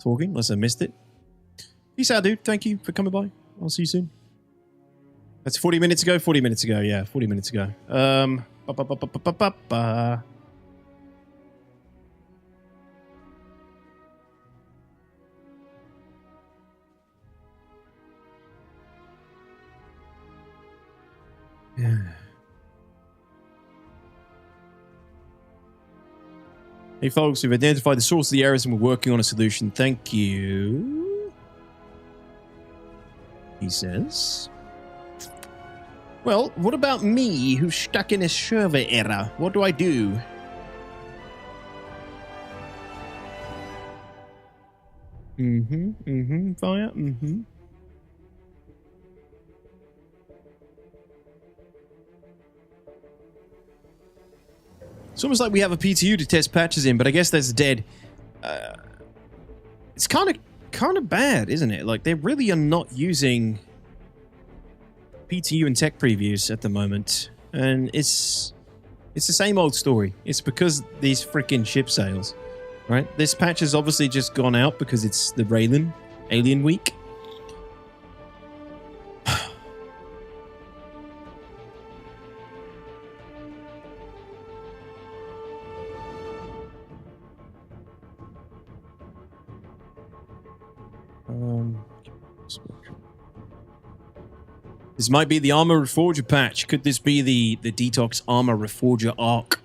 talking unless I missed it. Peace out, dude. Thank you for coming by. I'll see you soon. That's 40 minutes ago? 40 minutes ago, yeah. 40 minutes ago. Yeah. Hey folks, we've identified the source of the errors and we're working on a solution. Thank you. He says. Well, what about me, who's stuck in a server error? What do I do? Fire, It's almost like we have a PTU to test patches in, but I guess that's dead. It's kind of bad, isn't it? Like, they really are not using PTU and tech previews at the moment, and it's the same old story. It's because these freaking ship sales, right? This patch has obviously just gone out because it's the Railen Alien Week. This might be the Armor Reforger patch. Could this be the Detox Armor Reforger arc?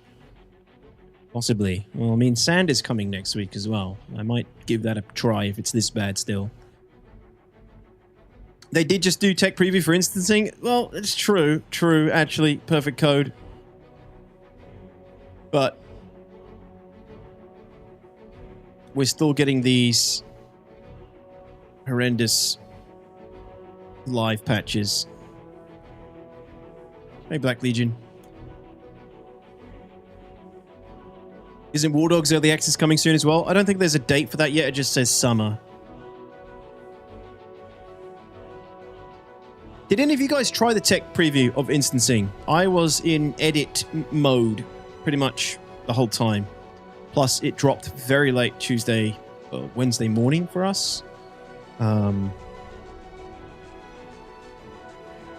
Possibly. Well, I mean, Sand is coming next week as well. I might give that a try if it's this bad still. They did just do tech preview for instancing. Well, it's true. True, actually. Perfect code. But we're still getting these horrendous live patches. Hey, Black Legion. Isn't War Dogs Early Access coming soon as well? I don't think there's a date for that yet. It just says summer. Did any of you guys try the tech preview of instancing? I was in edit mode pretty much the whole time. Plus, it dropped very late Wednesday morning for us.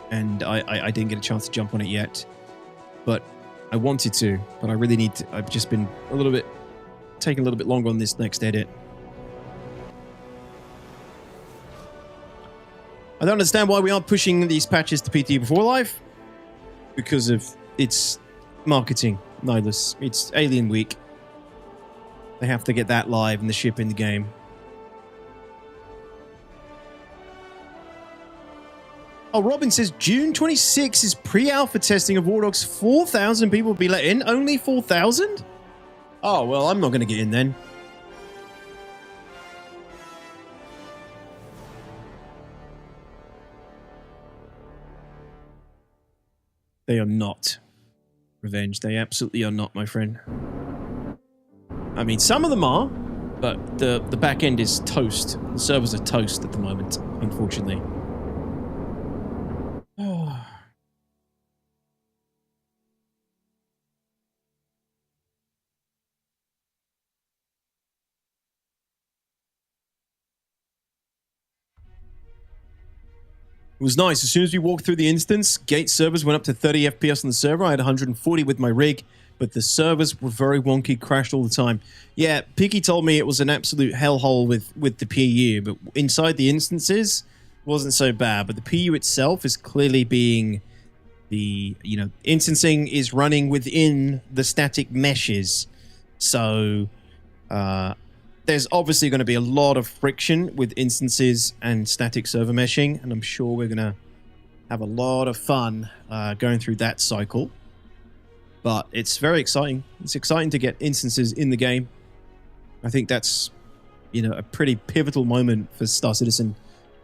And I didn't get a chance to jump on it yet, but I wanted to, but I really need to. I've just been taking a little bit longer on this next edit. I don't understand why we aren't pushing these patches to PT before live, because of its marketing, Nihilus. It's Alien Week. They have to get that live and the ship in the game. Oh, Robin says June 26 is pre-alpha testing of War Dogs. 4,000 people will be let in. Only 4,000? Oh, well, I'm not going to get in then. They are not. Revenge. They absolutely are not, my friend. I mean, some of them are, but the back end is toast. The servers are toast at the moment, unfortunately. It was nice. As soon as we walked through the instance, gate servers went up to 30 FPS on the server. I had 140 with my rig, but the servers were very wonky, crashed all the time. Yeah, Piggy told me it was an absolute hellhole with the PU, but inside the instances, it wasn't so bad. But the PU itself is clearly being instancing is running within the static meshes. So, there's obviously going to be a lot of friction with instances and static server meshing, and I'm sure we're going to have a lot of fun going through that cycle. But it's very exciting. It's exciting to get instances in the game. I think that's, a pretty pivotal moment for Star Citizen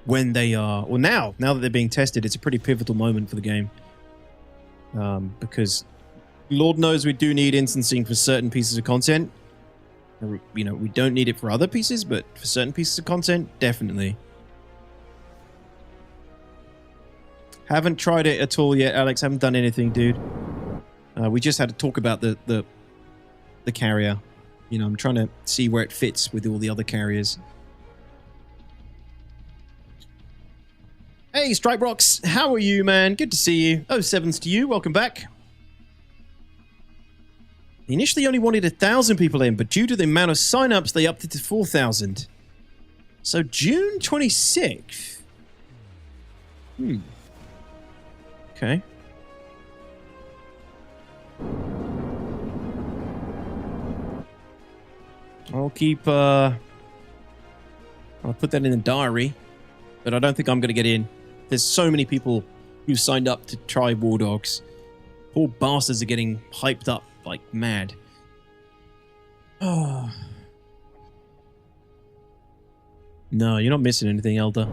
when they are, or now that they're being tested, it's a pretty pivotal moment for the game. Because Lord knows we do need instancing for certain pieces of content. We don't need it for other pieces, but for certain pieces of content, definitely. Haven't tried it at all yet, Alex. Haven't done anything, dude. We just had to talk about the carrier. I'm trying to see where it fits with all the other carriers. Hey, Stripe Rocks, how are you, man? Good to see you. 07s to you. Welcome back. They initially only wanted 1,000 people in, but due to the amount of sign-ups, they upped it to 4,000. So June 26th. Okay. I'll keep, I'll put that in the diary, but I don't think I'm going to get in. There's so many people who signed up to try War Dogs. Poor bastards are getting hyped up like mad. Oh. No, you're not missing anything, Elder.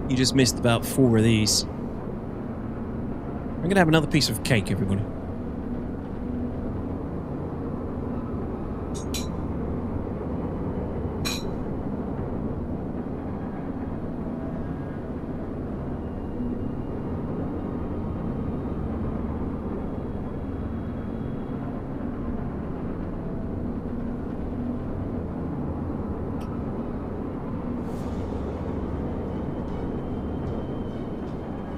You just missed about 4 of these. I'm going to have another piece of cake, everybody.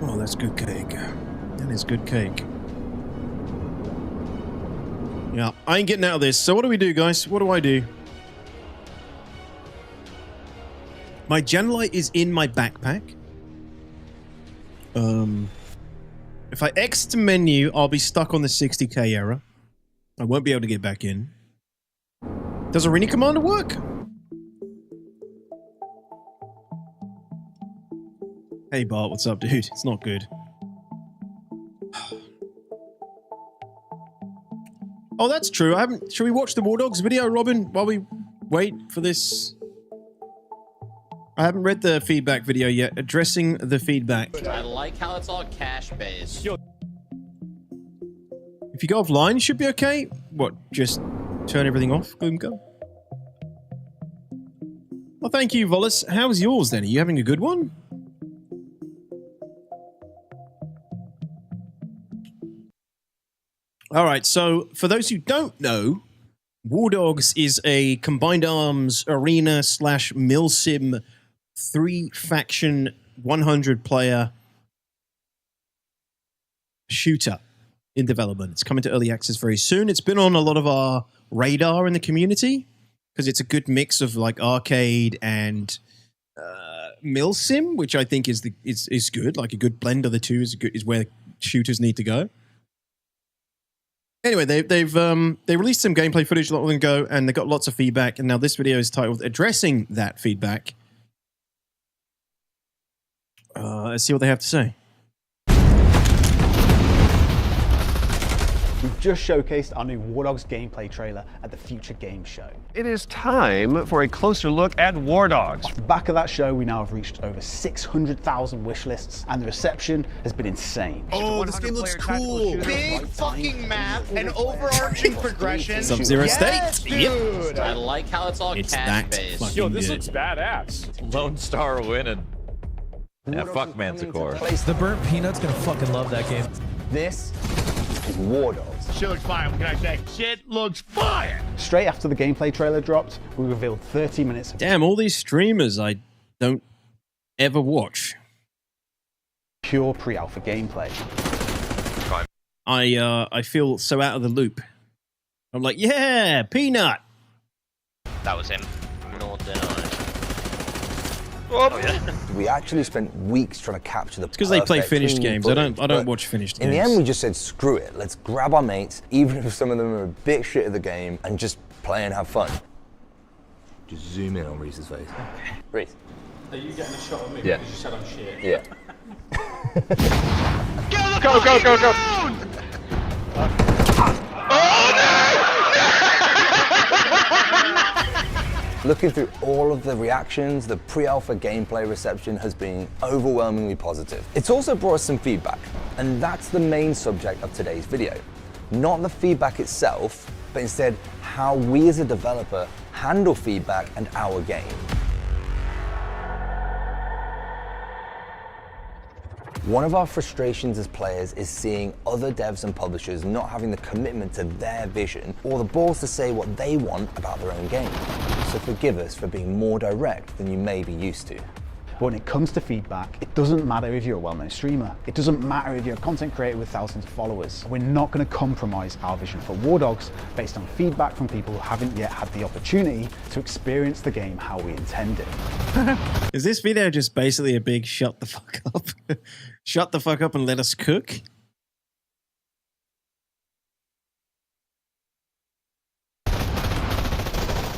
Oh, that's good cake. That is good cake. Yeah, I ain't getting out of this. So what do we do, guys? What do I do? My Genlight is in my backpack. If I exit the menu, I'll be stuck on the 60k error. I won't be able to get back in. Does Arena Commander work? Hey Bart, what's up, dude? It's not good. Oh, that's true. I haven't. Should we watch the War Dogs video, Robin, while we wait for this? I haven't read the feedback video yet. Addressing the feedback. I like how it's all cash-based. If you go offline, you should be okay. What? Just turn everything off, Gloomco? Well, thank you, Volus. How's yours then? Are you having a good one? All right, so for those who don't know, War Dogs is a combined arms arena / milsim 3-faction 100-player shooter in development. It's coming to early access very soon. It's been on a lot of our radar in the community because it's a good mix of like arcade and milsim, which I think is good. Like a good blend of the two is where shooters need to go. Anyway, they released some gameplay footage not long ago, and they got lots of feedback. And now this video is titled "Addressing That Feedback." Let's see what they have to say. We've just showcased our new War Dogs gameplay trailer at the Future Games Show. It is time for a closer look at War Dogs. Off the back of that show, we now have reached over 600,000 wish lists, and the reception has been insane. Oh, this game looks cool. Big fucking map and overarching progression. Sub-Zero yes, State. Dude. Yep. I like how it's all cash-based. Yo, this looks badass. Lone Star winning. Yeah, fuck Manticore. The Burnt Peanut's gonna fucking love that game. This is War Dogs. Shit looks fire. What can I say? Shit looks fire. Straight after the gameplay trailer dropped, we revealed 30 minutes of Damn, all these streamers I don't ever watch. Pure pre-alpha gameplay. I feel so out of the loop. I'm like, yeah, Peanut. That was him. No denial. Oh, yeah. We actually spent weeks trying to capture the. It's because they play finished games. I don't watch finished games. In the end, we just said, screw it. Let's grab our mates, even if some of them are a bit shit at the game, and just play and have fun. Just zoom in on Reese's face. Okay. Reese. Are you getting a shot of me Yeah. because you said I'm shit? Yeah. Go, go, go, go. Oh, no! Looking through all of the reactions, the pre-alpha gameplay reception has been overwhelmingly positive. It's also brought us some feedback, and that's the main subject of today's video. Not the feedback itself, but instead how we as a developer handle feedback and our game. One of our frustrations as players is seeing other devs and publishers not having the commitment to their vision or the balls to say what they want about their own game. So forgive us for being more direct than you may be used to. But when it comes to feedback, it doesn't matter if you're a well-known streamer. It doesn't matter if you're a content creator with thousands of followers. We're not going to compromise our vision for War Dogs based on feedback from people who haven't yet had the opportunity to experience the game how we intended. Is this video just basically a big shut the fuck up? Shut the fuck up and let us cook?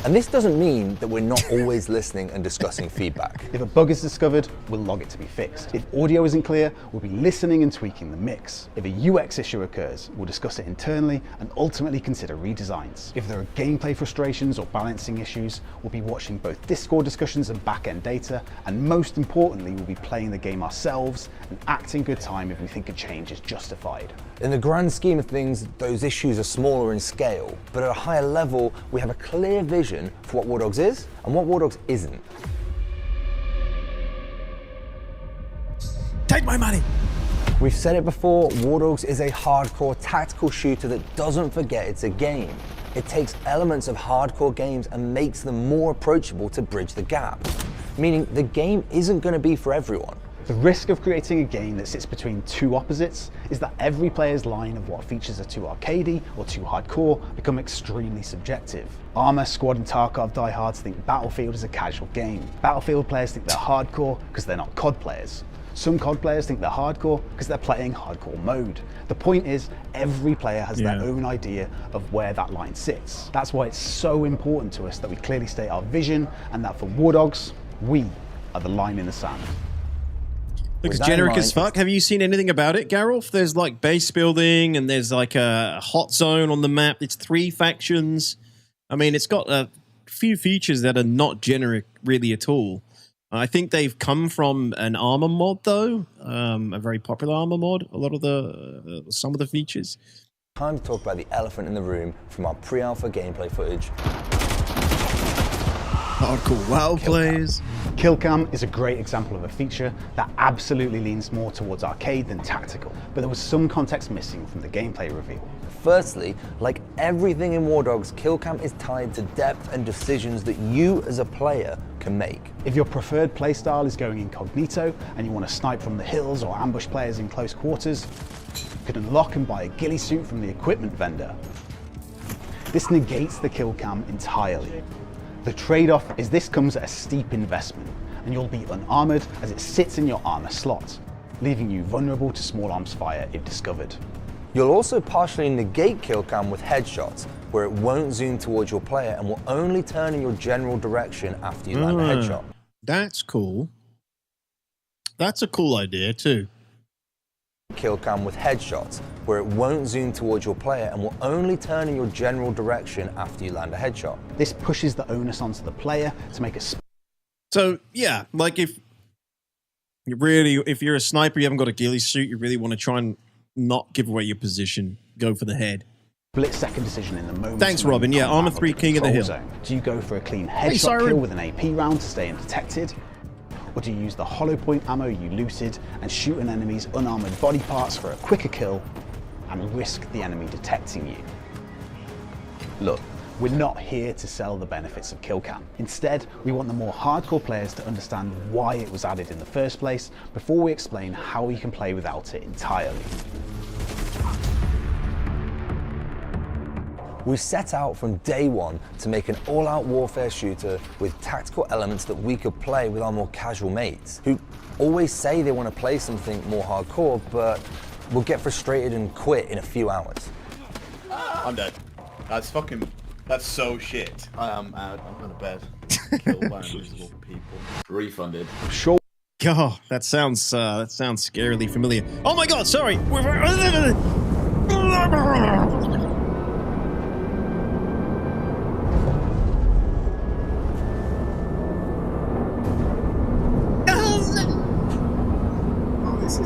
And this doesn't mean that we're not always listening and discussing feedback. If a bug is discovered, we'll log it to be fixed. If audio isn't clear, we'll be listening and tweaking the mix. If a UX issue occurs, we'll discuss it internally and ultimately consider redesigns. If there are gameplay frustrations or balancing issues, we'll be watching both Discord discussions and back-end data, and most importantly, we'll be playing the game ourselves and acting good time if we think a change is justified. In the grand scheme of things, those issues are smaller in scale, but at a higher level, we have a clear vision for what War Dogs is and what War Dogs isn't. Take my money! We've said it before, War Dogs is a hardcore tactical shooter that doesn't forget it's a game. It takes elements of hardcore games and makes them more approachable to bridge the gap, meaning the game isn't going to be for everyone. The risk of creating a game that sits between two opposites is that every player's line of what features are too arcadey or too hardcore become extremely subjective. Arma, Squad and Tarkov diehards think Battlefield is a casual game. Battlefield players think they're hardcore because they're not COD players. Some COD players think they're hardcore because they're playing hardcore mode. The point is, every player has their own idea of where that line sits. That's why it's so important to us that we clearly state our vision and that for War Dogs, we are the line in the sand. Looks generic as fuck. Have you seen anything about it, Garolf? There's like base building and there's like a hot zone on the map. It's 3 factions. I mean, it's got a few features that are not generic really at all. I think they've come from an armor mod though, a very popular armor mod. A lot of some of the features. Time to talk about the elephant in the room from our pre-alpha gameplay footage. Hardcore WoW players. Kill cam is a great example of a feature that absolutely leans more towards arcade than tactical, but there was some context missing from the gameplay reveal. Firstly, like everything in War Dogs, kill cam is tied to depth and decisions that you as a player can make. If your preferred playstyle is going incognito and you want to snipe from the hills or ambush players in close quarters, you could unlock and buy a ghillie suit from the equipment vendor. This negates the kill cam entirely. The trade-off is this comes at a steep investment, and you'll be unarmored as it sits in your armor slot, leaving you vulnerable to small arms fire if discovered. You'll also partially negate kill cam with headshots, where it won't zoom towards your player and will only turn in your general direction after you land a headshot. That's cool. That's a cool idea too. Kill cam with headshots, where it won't zoom towards your player and will only turn in your general direction after you land a headshot. This pushes the onus onto the player to make a... So yeah, like if you're a sniper, you haven't got a ghillie suit, you really want to try and not give away your position, go for the head. Split-second decision in the moment. Thanks, Robin. Yeah, Armor 3 King of the Hill. Zone. Do you go for a clean headshot kill with an AP round to stay undetected? Or do you use the hollow point ammo you looted and shoot an enemy's unarmored body parts for a quicker kill and risk the enemy detecting you? Look, we're not here to sell the benefits of kill cam. Instead, we want the more hardcore players to understand why it was added in the first place before we explain how we can play without it entirely. We set out from day one to make an all-out warfare shooter with tactical elements that we could play with our more casual mates, who always say they want to play something more hardcore, but will get frustrated and quit in a few hours. I'm dead. That's so shit. I'm out. I'm going to bed. Killed by invisible people. Refunded. Sure. God, that sounds scarily familiar. Oh my God, sorry.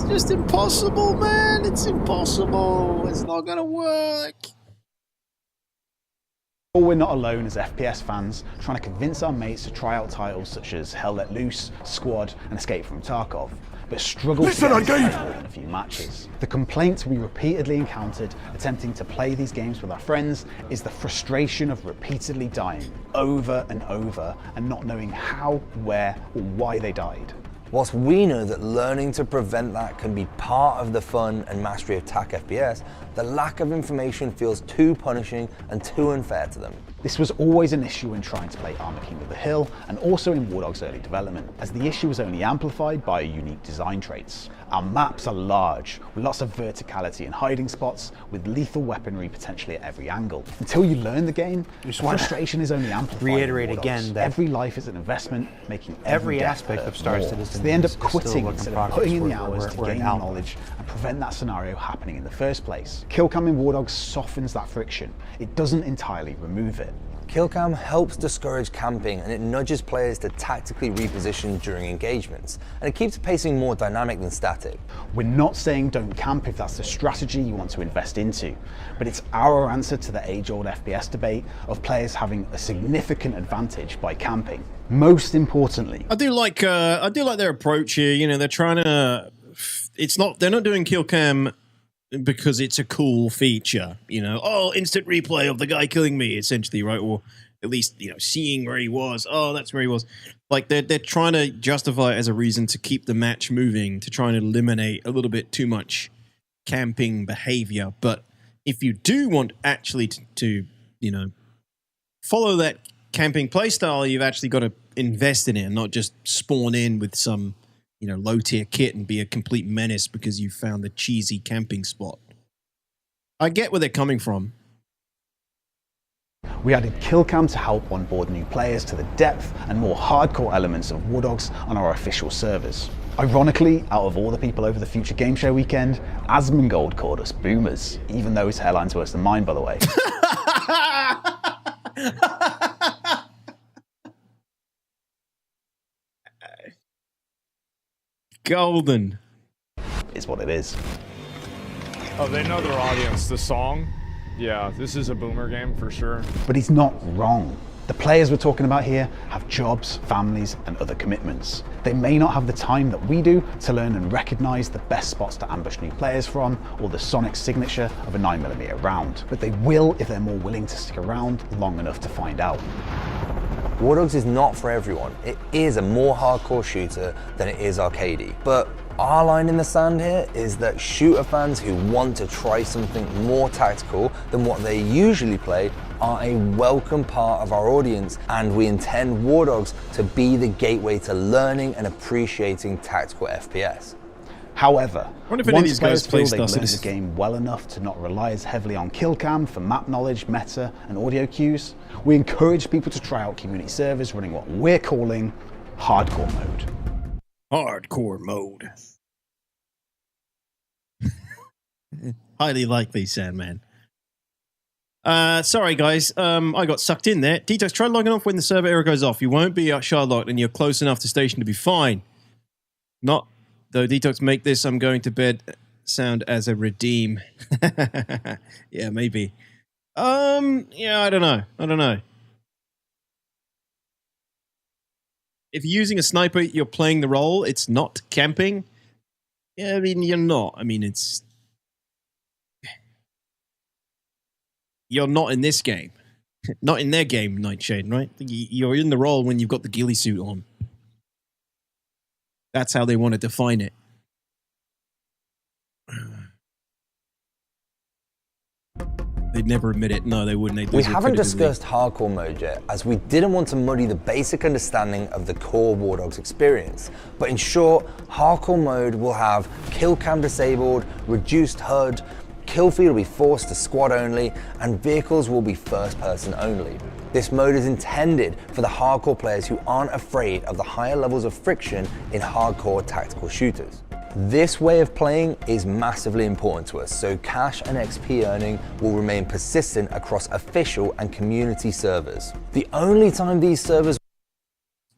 just impossible, man. It's impossible. It's not gonna work. Or we're not alone as FPS fans trying to convince our mates to try out titles such as Hell Let Loose, Squad, and Escape from Tarkov, but struggle to get more than a few matches. The complaint we repeatedly encountered attempting to play these games with our friends is the frustration of repeatedly dying over and over and not knowing how, where, or why they died. Whilst we know that learning to prevent that can be part of the fun and mastery of TAC FPS, the lack of information feels too punishing and too unfair to them. This was always an issue when trying to play Armour King of the Hill, and also in War Dog's early development, as the issue was only amplified by unique design traits. Our maps are large, with lots of verticality and hiding spots, with lethal weaponry potentially at every angle. Until you learn the game, frustration is only amplified. Reiterate again that every life is an investment, making every aspect of Star Citizen. So they end up quitting instead of putting in the hours to gain the knowledge and prevent that scenario happening in the first place. Killcam in War Dogs softens that friction. It doesn't entirely remove it. Killcam helps discourage camping, and it nudges players to tactically reposition during engagements, and it keeps pacing more dynamic than static. We're not saying don't camp if that's the strategy you want to invest into, but it's our answer to the age-old FPS debate of players having a significant advantage by camping. Most importantly, I do like their approach here. You know, they're trying to. They're not doing Killcam because it's a cool feature, you know. Oh, instant replay of the guy killing me, essentially, right? Or at least, you know, seeing where he was. Oh, that's where he was. Like they're trying to justify it as a reason to keep the match moving, to try and eliminate a little bit too much camping behavior. But if you do want actually to you know, follow that camping playstyle, you've actually got to invest in it and not just spawn in with some, you know, low-tier kit and be a complete menace because you found the cheesy camping spot. I get where they're coming from. We added Killcam to help onboard new players to the depth and more hardcore elements of War Dogs on our official servers. Ironically, out of all the people over the Future Game Show weekend, Asmongold called us boomers, even though his hairline's worse than mine, by the way. Golden. Is what it is. Oh, they know their audience. The song? Yeah, this is a boomer game for sure. But he's not wrong. The players we're talking about here have jobs, families, and other commitments. They may not have the time that we do to learn and recognize the best spots to ambush new players from, or the sonic signature of a 9mm round. But they will if they're more willing to stick around long enough to find out. War Dogs is not for everyone. It is a more hardcore shooter than it is arcadey. But our line in the sand here is that shooter fans who want to try something more tactical than what they usually play are a welcome part of our audience, and we intend War Dogs to be the gateway to learning and appreciating tactical FPS. However, once players feel they've learned the game well enough to not rely as heavily on Killcam for map knowledge, meta, and audio cues, we encourage people to try out community servers running what we're calling hardcore mode. Hardcore mode. Highly likely, Sandman. Sorry, guys. I got sucked in there. Detox, try logging off when the server error goes off. You won't be shard locked and you're close enough to station to be fine. Not... Though Detox make this I'm going to bed sound as a redeem. Yeah, maybe. Yeah, I don't know. If you're using a sniper, you're playing the role. It's not camping. Yeah, I mean, you're not. I mean, it's... You're not in this game. Not in their game, Nightshade, right? You're in the role when you've got the ghillie suit on. That's how they want to define it. They'd never admit it. No, they wouldn't. We haven't discussed hardcore mode yet, as we didn't want to muddy the basic understanding of the core War Dogs experience. But in short, hardcore mode will have kill cam disabled, reduced HUD, kill feed will be forced to squad only, and vehicles will be first person only. This mode is intended for the hardcore players who aren't afraid of the higher levels of friction in hardcore tactical shooters. This way of playing is massively important to us, so cash and XP earning will remain persistent across official and community servers. The only time these servers...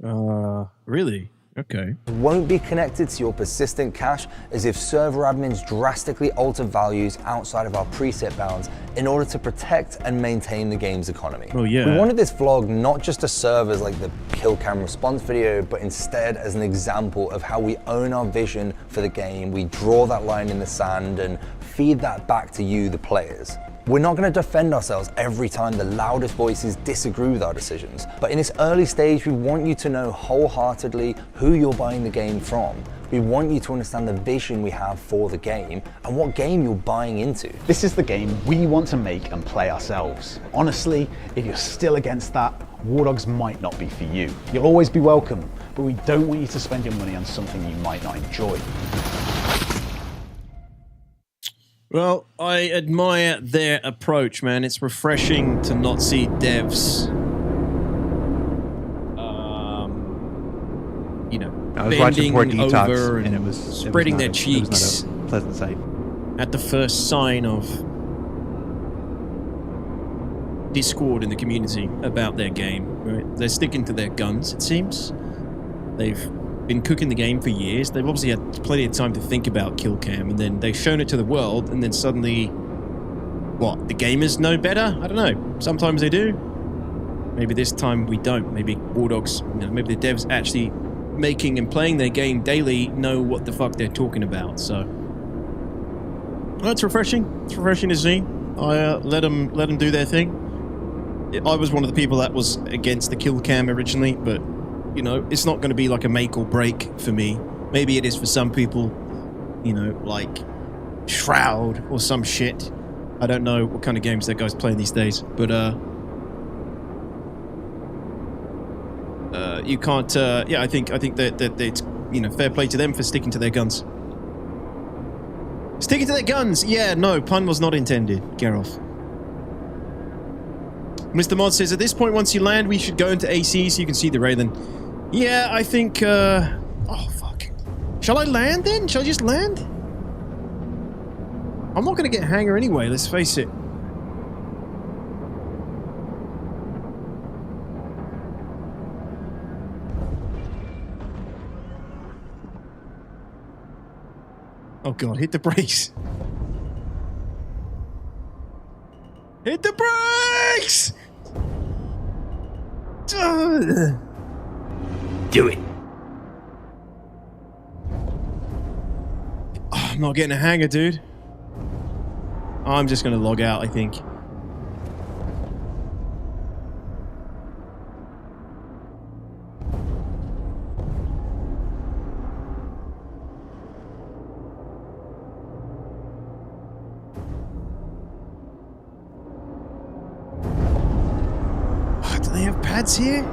Really? Okay. Won't be connected to your persistent cache as if server admins drastically alter values outside of our preset bounds in order to protect and maintain the game's economy. Oh yeah. We wanted this vlog not just to serve as like the kill cam response video, but instead as an example of how we own our vision for the game, we draw that line in the sand and feed that back to you, the players. We're not going to defend ourselves every time the loudest voices disagree with our decisions, but in this early stage, we want you to know wholeheartedly who you're buying the game from. We want you to understand the vision we have for the game and what game you're buying into. This is the game we want to make and play ourselves. Honestly, if you're still against that, War Dogs might not be for you. You'll always be welcome, but we don't want you to spend your money on something you might not enjoy. Well, I admire their approach, man. It's refreshing to not see devs, you know, I was watching Port bending Detox, over and and it was spreading their cheeks It was not a pleasant sight. at the first sign of discord in the community about their game. Right? They're sticking to their guns, it seems. They've been cooking the game for years. They've obviously had plenty of time to think about kill cam, and then they've shown it to the world, and then suddenly, what, the gamers know better? I don't know. Sometimes they do. Maybe this time we don't. Maybe War Dogs, you know, maybe the devs actually making and playing their game daily know what the fuck they're talking about. So, well, it's refreshing. It's refreshing to see. I let them do their thing. I was one of the people that was against the kill cam originally, but you know, it's not going to be like a make or break for me. Maybe it is for some people, you know, like Shroud or some shit. I don't know what kind of games that guy's playing these days, but you can't. Yeah, I think that it's, you know, fair play to them for sticking to their guns. Sticking to their guns. Yeah, no, pun was not intended. Geralt. Mr. Mod says, at this point, once you land, we should go into AC so you can see the Railen. Yeah, I think, oh, fuck. Shall I land then? Shall I just land? I'm not going to get hanger anyway, let's face it. Oh, God, hit the brakes. Hit the brakes! Do it. Oh, I'm not getting a hanger, dude. I'm just gonna log out, I think. Oh, do they have pads here?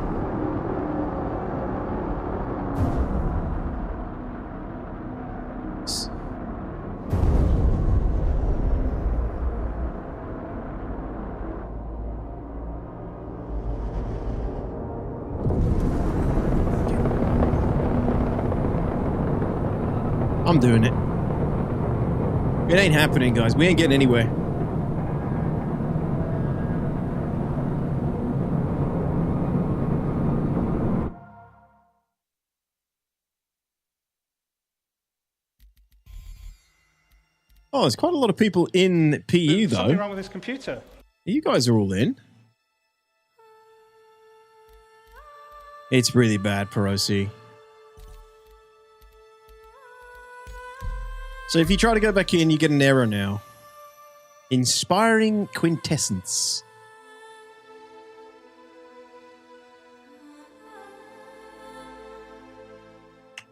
I'm doing it. It ain't happening, guys. We ain't getting anywhere. Oh, there's quite a lot of people in PU, though. Something wrong with this computer. You guys are all in. It's really bad, Perosi. So if you try to go back in, you get an error now. Inspiring quintessence.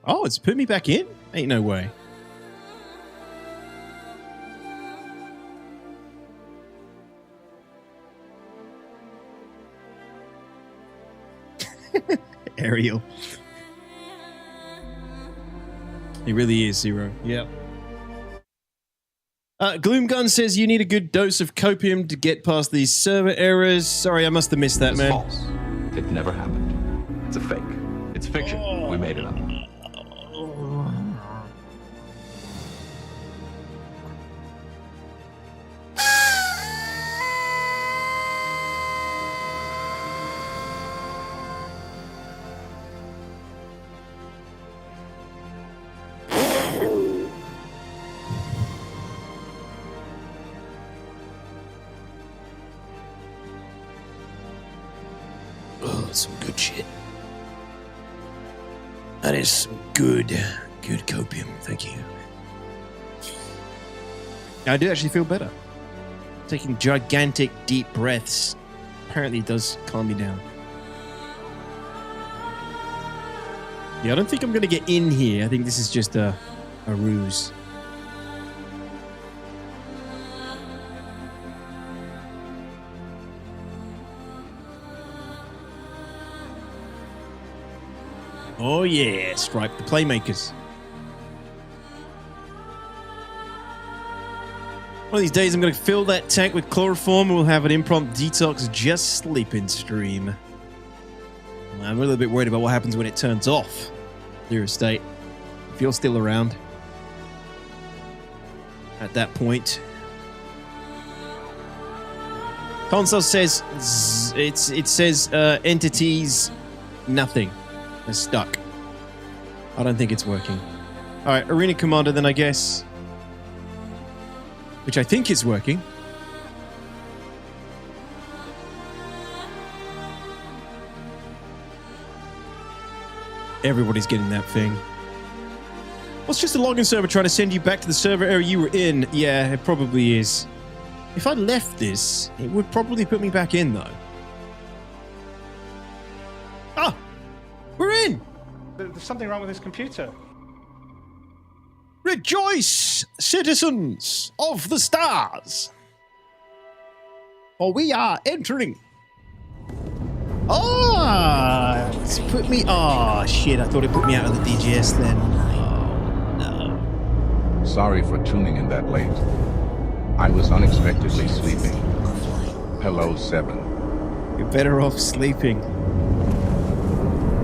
Oh, it's put me back in? Ain't no way. Ariel. He really is, Zero. Yep. Gloomgun says you need a good dose of copium to get past these server errors. Sorry, I must have missed that, It's man. false. It never happened. It's a fake. It's fiction. We made it up. some good shit. That is some good copium. Thank you. I do actually feel better. Taking gigantic, deep breaths apparently does calm me down. Yeah, I don't think I'm going to get in here. I think this is just a ruse. Oh yeah, Stripe the Playmakers. One of these days I'm going to fill that tank with chloroform and we'll have an impromptu detox just sleeping stream. I'm a little bit worried about what happens when it turns off. Your estate. If you're still around at that point. Console says it says entities nothing. They're stuck. I don't think it's working. Alright, Arena Commander then I guess. Which I think is working. Everybody's getting that thing. Well, it's just a login server trying to send you back to the server area you were in. Yeah, it probably is. If I left this, it would probably put me back in, though. Ah! We're in! There's something wrong with this computer. Rejoice, citizens of the stars! For we are entering. Ah! It's put me. Oh, shit. I thought it put me out of the DGS then. Oh, no. Sorry for tuning in that late. I was unexpectedly sleeping. Hello, 7. You're better off sleeping.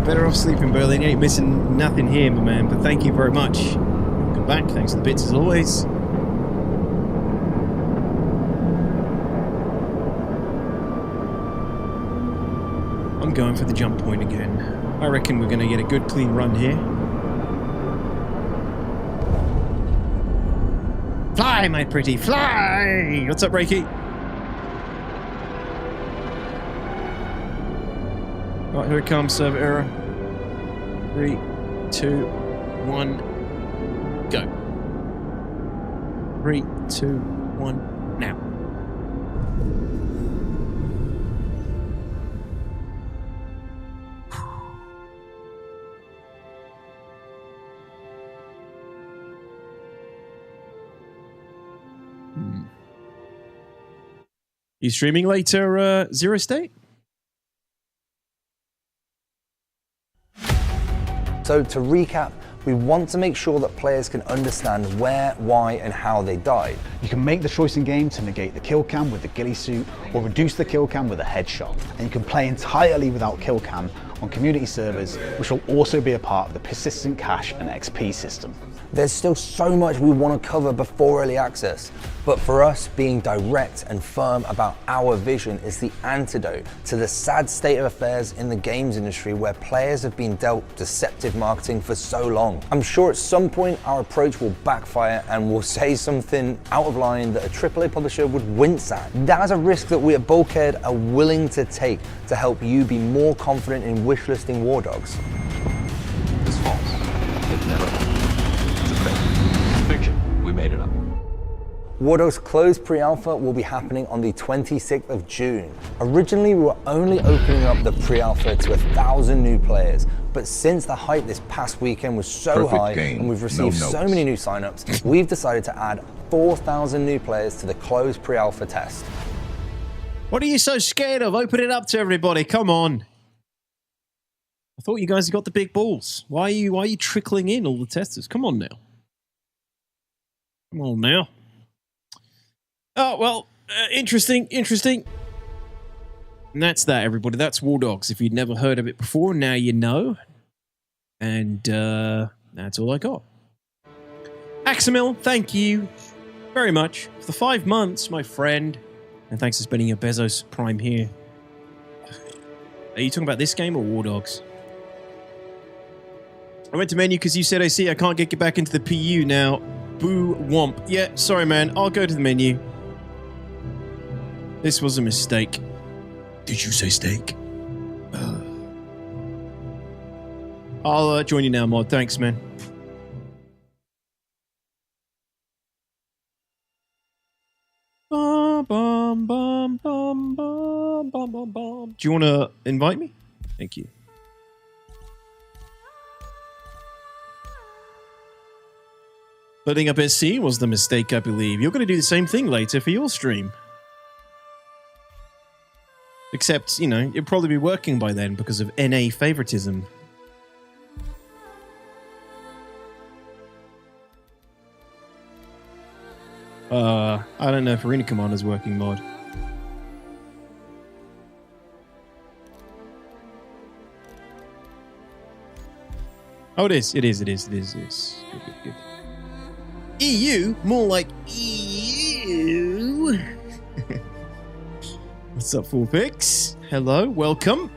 Better off sleeping, Berlin. You ain't missing nothing here, my man. But thank you very much. Welcome back. Thanks for the bits as always. I'm going for the jump point again. I reckon we're going to get a good clean run here. Fly, my pretty, fly! What's up, Reiki? Right, here it comes, server error. 3, 2, 1, go. 3, 2, 1, now. You streaming later, Zero State? So to recap, we want to make sure that players can understand where, why, and how they died. You can make the choice in game to negate the kill cam with the ghillie suit, or reduce the kill cam with a headshot. And you can play entirely without kill cam on community servers, which will also be a part of the persistent cache and XP system. There's still so much we want to cover before early access, but for us, being direct and firm about our vision is the antidote to the sad state of affairs in the games industry where players have been dealt deceptive marketing for so long. I'm sure at some point our approach will backfire and we'll say something out of line that a AAA publisher would wince at. That is a risk that we at Bulkhead are willing to take to help you be more confident in wishlisting War Dogs. It's false. It never happened. It's a fake. Fiction. We made it up. War Dogs closed pre-alpha will be happening on the 26th of June. Originally, we were only opening up the pre-alpha to 1,000 new players, but since the hype this past weekend was so high and we've received so many new signups, we've decided to add 4,000 new players to the closed pre-alpha test. What are you so scared of? Open it up to everybody. Come on. I thought you guys got the big balls. Why are you trickling in all the testers? Come on now. Come on now. Oh, well, interesting. And that's that, everybody. That's War Dogs. If you'd never heard of it before, now you know. And that's all I got. Axamil, thank you very much for the 5 months, my friend. And thanks for spending your Bezos Prime here. Are you talking about this game or War Dogs? I went to menu because you said, I can't get back into the PU now. Boo womp. Yeah, sorry, man. I'll go to the menu. This was a mistake. Did you say steak? I'll join you now, Mod. Thanks, man. Bum, bum, bum, bum, bum, bum, bum, bum. Do you want to invite me? Thank you. Loading up SC was the mistake, I believe. You're going to do the same thing later for your stream. Except, you know, you'll probably be working by then because of NA favoritism. I don't know if Arena Commander's working, Mod. Oh, it is. It is. It is. It is. It is. Good, good, good. EU? More like EU. What's up, Fullpix? Hello, welcome.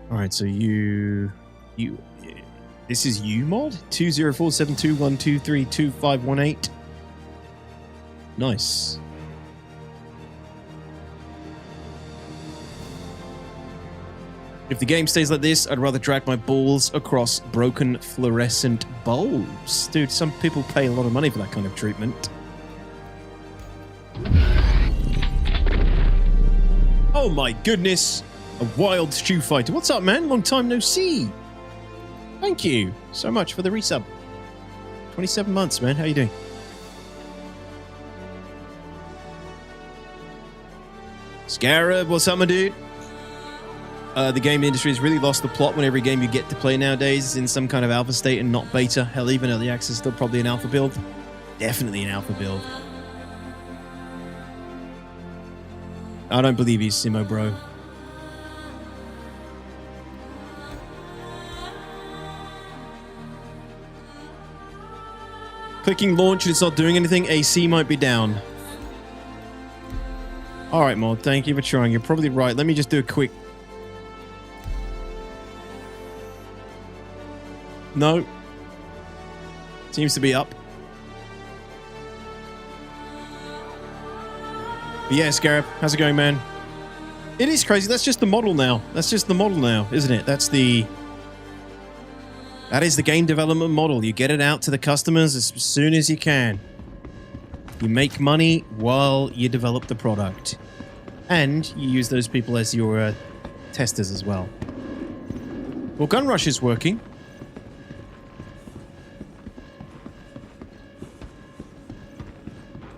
Alright, so you... This is you, Mod? 2047212322518. Nice. If the game stays like this, I'd rather drag my balls across broken fluorescent bulbs. Dude, some people pay a lot of money for that kind of treatment. Oh my goodness! A wild stew fighter. What's up, man? Long time no see. Thank you so much for the resub. 27 months, man. How you doing? Scarab, what's up, my dude? The game industry has really lost the plot when every game you get to play nowadays is in some kind of alpha state and not beta. Hell, even early access is still probably an alpha build. Definitely an alpha build. I don't believe he's Simo, bro. Clicking launch and it's not doing anything. AC might be down. Alright, Mod. Thank you for trying. You're probably right. Let me just do a quick... No. Seems to be up. But yeah, Scarab, how's it going, man? It is crazy. That's just the model now. That's just the model now, isn't it? That is the game development model. You get it out to the customers as soon as you can. You make money while you develop the product. And you use those people as your testers as well. Well, Gun Rush is working.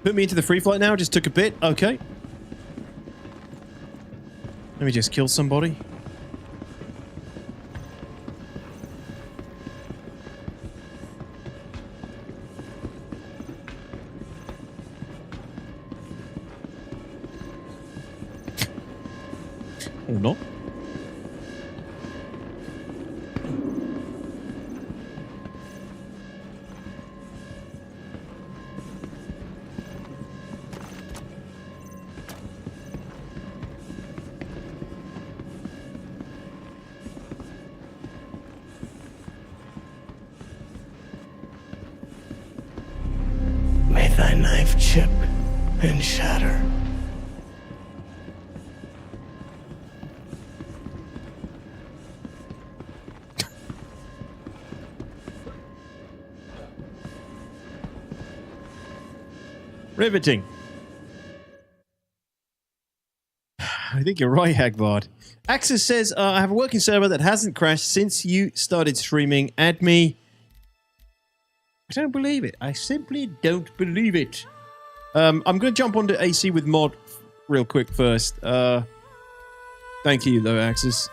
Put me into the free flight now. Just took a bit. Okay. Let me just kill somebody. Or not. May thy knife chip and shatter. Riveting. I think you're right, Hagbard. Axis says, I have a working server that hasn't crashed since you started streaming. Add me. I don't believe it. I simply don't believe it. I'm going to jump onto AC with Mod real quick first. Thank you, though, Axis.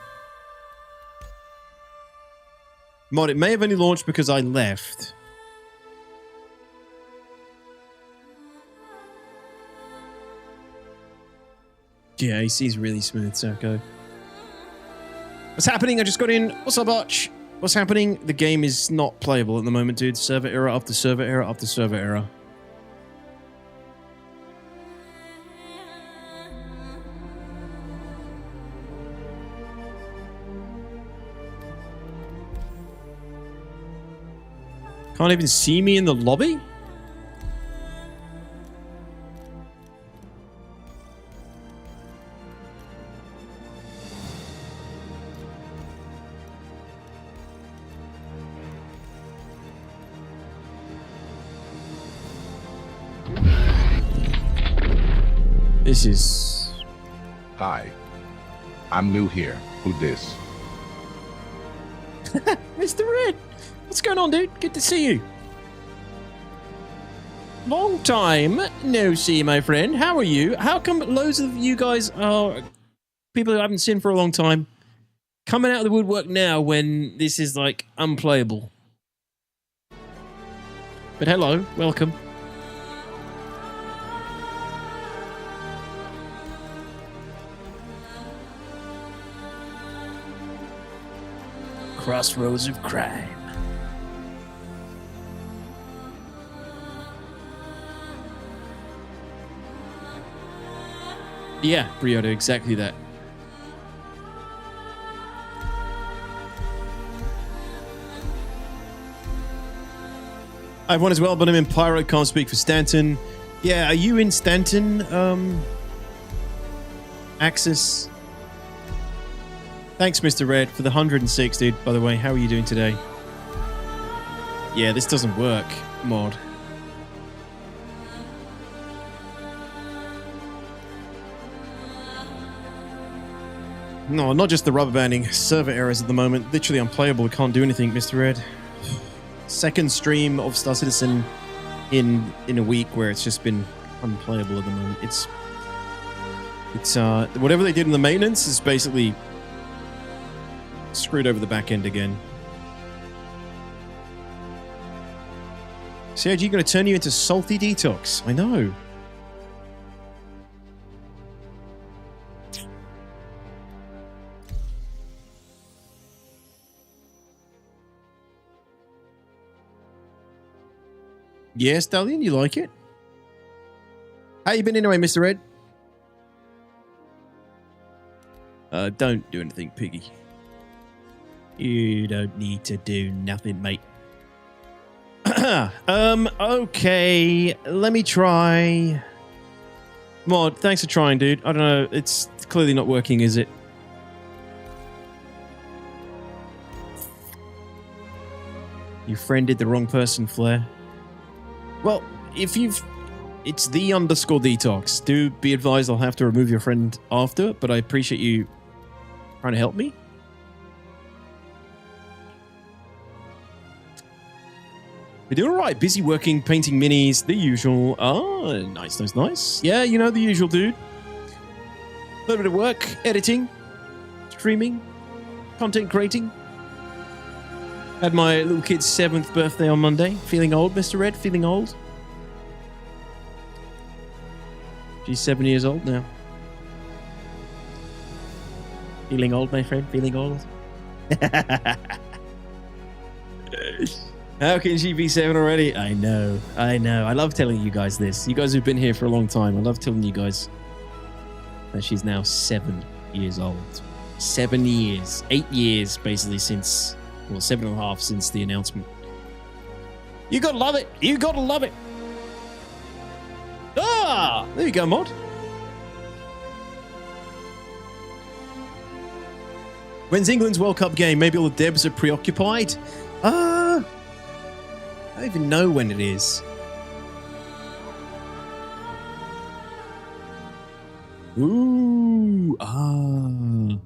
Mod, it may have only launched because I left. Yeah, AC's really smooth, Serco. What's happening? I just got in. What's up, Arch? What's happening? The game is not playable at the moment, dude. Server error after server error after server error. Can't even see me in the lobby? This is... Hi. I'm new here. Who dis? Mr. Red! What's going on, dude? Good to see you. Long time no see, my friend. How are you? How come loads of you guys are people who I haven't seen for a long time coming out of the woodwork now when this is, like, unplayable? But hello, welcome. Crossroads of crime. Yeah, Briodo, exactly that. I have one as well, but I'm in Pyro, can't speak for Stanton. Yeah, are you in Stanton, Axis? Thanks, Mr. Red, for the 106, dude, by the way. How are you doing today? Yeah, this doesn't work, mod. No, not just the rubber banding. Server errors at the moment. Literally unplayable. We can't do anything, Mr. Red. Second stream of Star Citizen in a week where it's just been unplayable at the moment. It's whatever they did in the maintenance is basically screwed over the back end again. CIG going to turn you into salty detox. I know. Yes, Stallion, you like it? How you been anyway, Mr. Red? Don't do anything, Piggy. You don't need to do nothing, mate. Okay. Let me try. Mod, thanks for trying, dude. I don't know. It's clearly not working, is it? You friended the wrong person, Flair. Well, if you've... It's the _ detox. Do be advised I'll have to remove your friend after, but I appreciate you trying to help me. We're doing all right. Busy working, painting minis, the usual. Oh, nice, nice, nice. Yeah, you know, the usual, dude. A little bit of work, editing, streaming, content creating. Had my little kid's 7th birthday on Monday. Feeling old, Mr. Red? Feeling old? She's 7 years old now. Feeling old, my friend? Feeling old? How can she be 7 already? I know. I know. I love telling you guys this. You guys who've been here for a long time. I love telling you guys that she's now 7 years old. 7 years. 8 years, basically, since... Well, 7.5 since the announcement. You gotta love it. You gotta love it. Ah! There you go, mod. When's England's World Cup game? Maybe all the devs are preoccupied? I don't even know when it is. Ooh. Ah.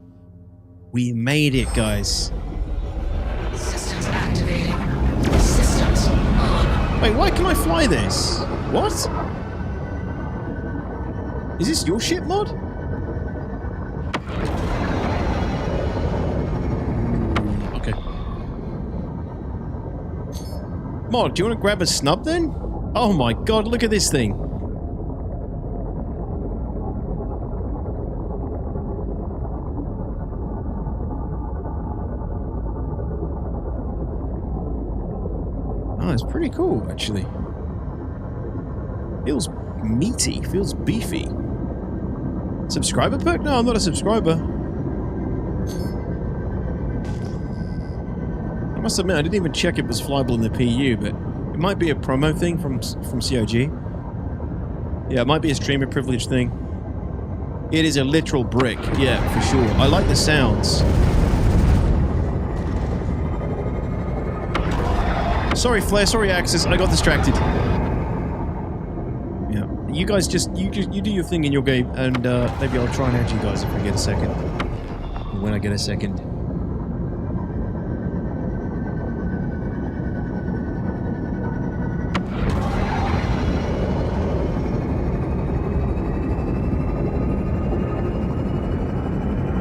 We made it, guys. Systems activating. Systems on. Wait, why can I fly this? What? Is this your ship, mod? Okay. Mod, do you want to grab a snub then? Oh my god, look at this thing. Oh, it's pretty cool, actually. Feels meaty, feels beefy. Subscriber perk? No, I'm not a subscriber. I must admit, I didn't even check if it was flyable in the PU, but it might be a promo thing from COG. Yeah, it might be a streamer privilege thing. It is a literal brick, yeah, for sure. I like the sounds. Sorry, Flair. Sorry, Axis. I got distracted. you guys you do your thing in your game, and maybe I'll try and add you guys if I get a second. Or when I get a second.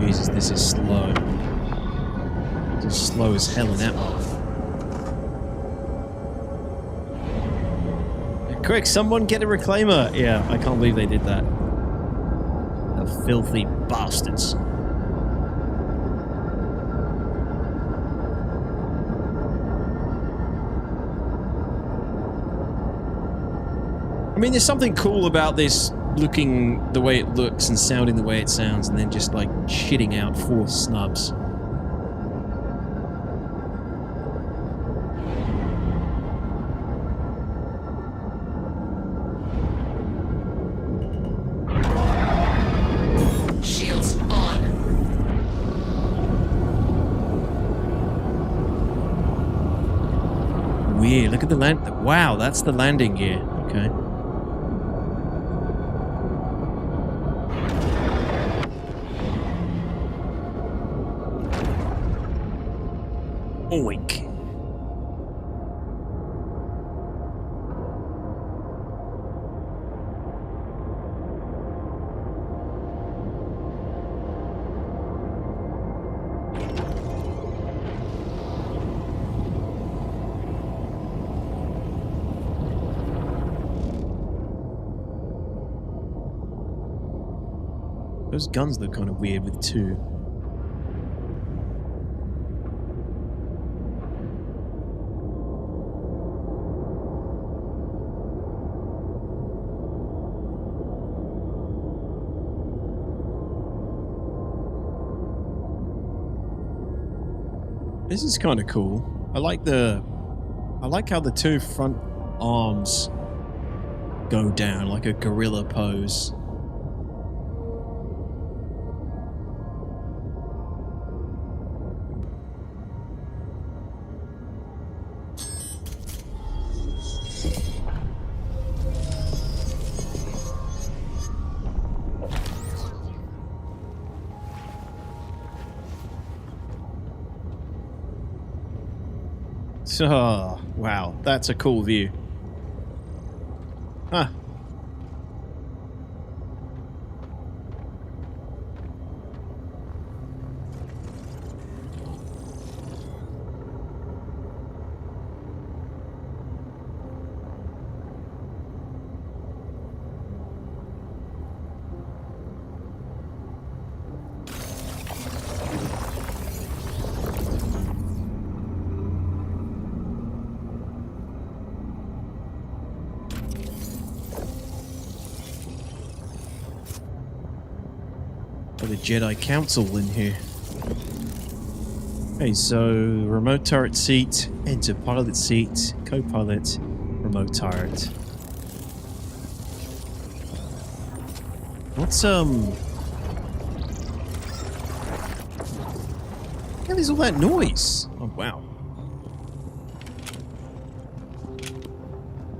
Jesus, this is slow. This is slow as hell in that one. Quick, someone get a reclaimer! Yeah, I can't believe they did that. The filthy bastards. I mean, there's something cool about this looking the way it looks and sounding the way it sounds, and then just like shitting out 4 snubs. Shields on. Weird. Look at the land. Wow, that's the landing gear. Okay. Oink. Those guns look kind of weird with 2. This is kind of cool. I like how the 2 front arms go down like a gorilla pose. Oh, wow, that's a cool view. Huh. The Jedi Council in here. Okay, so remote turret seat, enter pilot seat, co-pilot, remote turret. What's what is all that noise? Oh wow.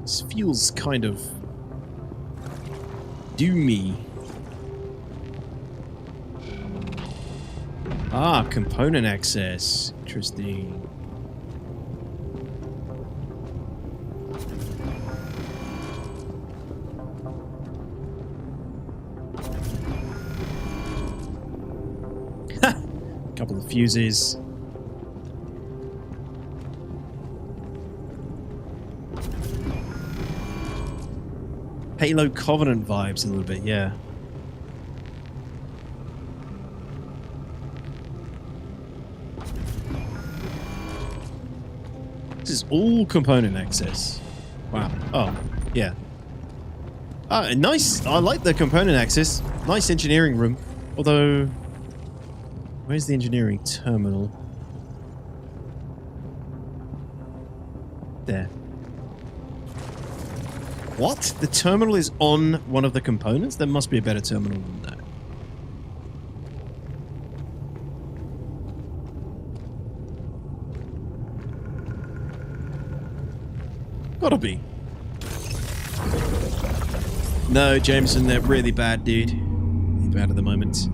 This feels kind of doomy. Ah, component access. Interesting. Couple of fuses. Halo Covenant vibes a little bit, yeah. This is all component access. Wow. Oh, yeah. Ah, nice. I like the component access. Nice engineering room. Although, where's the engineering terminal? There. What? The terminal is on one of the components? There must be a better terminal than that. Gotta be. No, Jameson, they're really bad, dude. Really bad at the moment.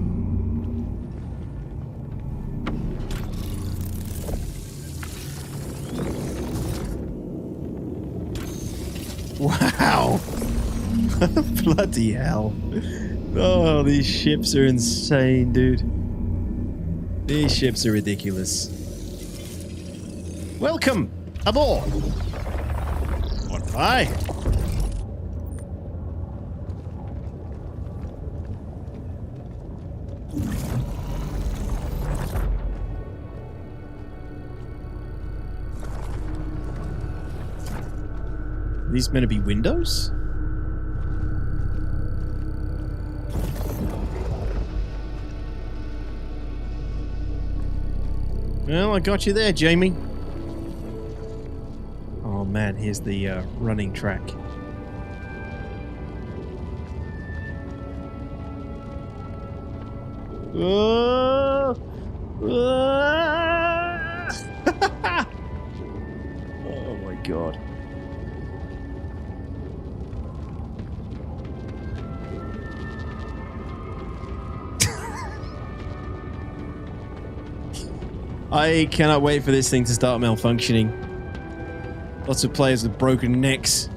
Wow. Bloody hell. Oh, these ships are insane, dude. These ships are ridiculous. Welcome aboard. What fly? Are these meant to be windows? Well, I got you there, Jamie. Oh man, here's the running track. Oh my god. I cannot wait for this thing to start malfunctioning. Lots of players with broken necks.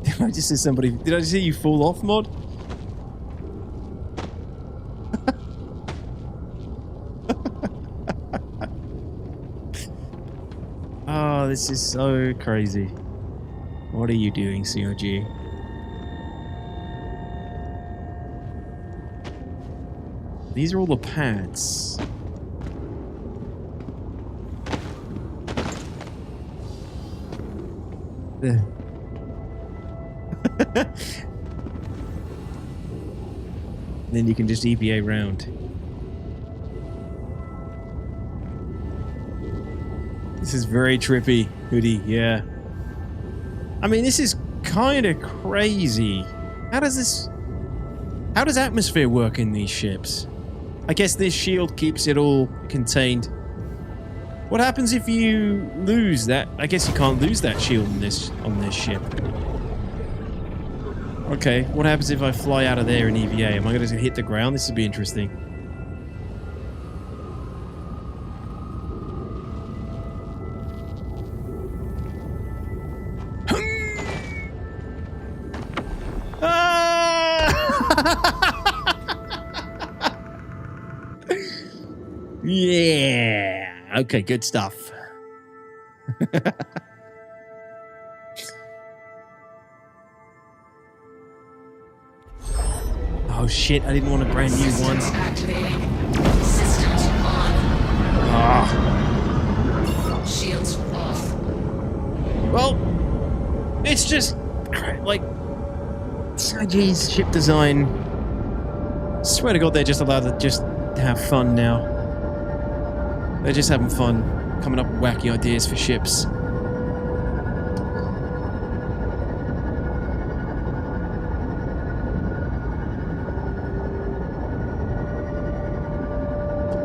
Did I just see somebody... Did I just see you fall off, Mod? Oh, this is so crazy. What are you doing, COG? These are all the pads. Then you can just EVA round. This is very trippy, Hoodie, yeah. I mean, this is kind of crazy. How does atmosphere work in these ships? I guess this shield keeps it all contained. What happens if you lose that? I guess you can't lose that shield on this ship. Okay, what happens if I fly out of there in EVA? Am I going to hit the ground? This would be interesting. Yeah. Okay, good stuff. Oh shit, I didn't want a brand new one. Systems on. Ah. Shields off. Well, it's just like CIG's ship design. Swear to God, they're just allowed to just have fun now. They're just having fun, coming up with wacky ideas for ships.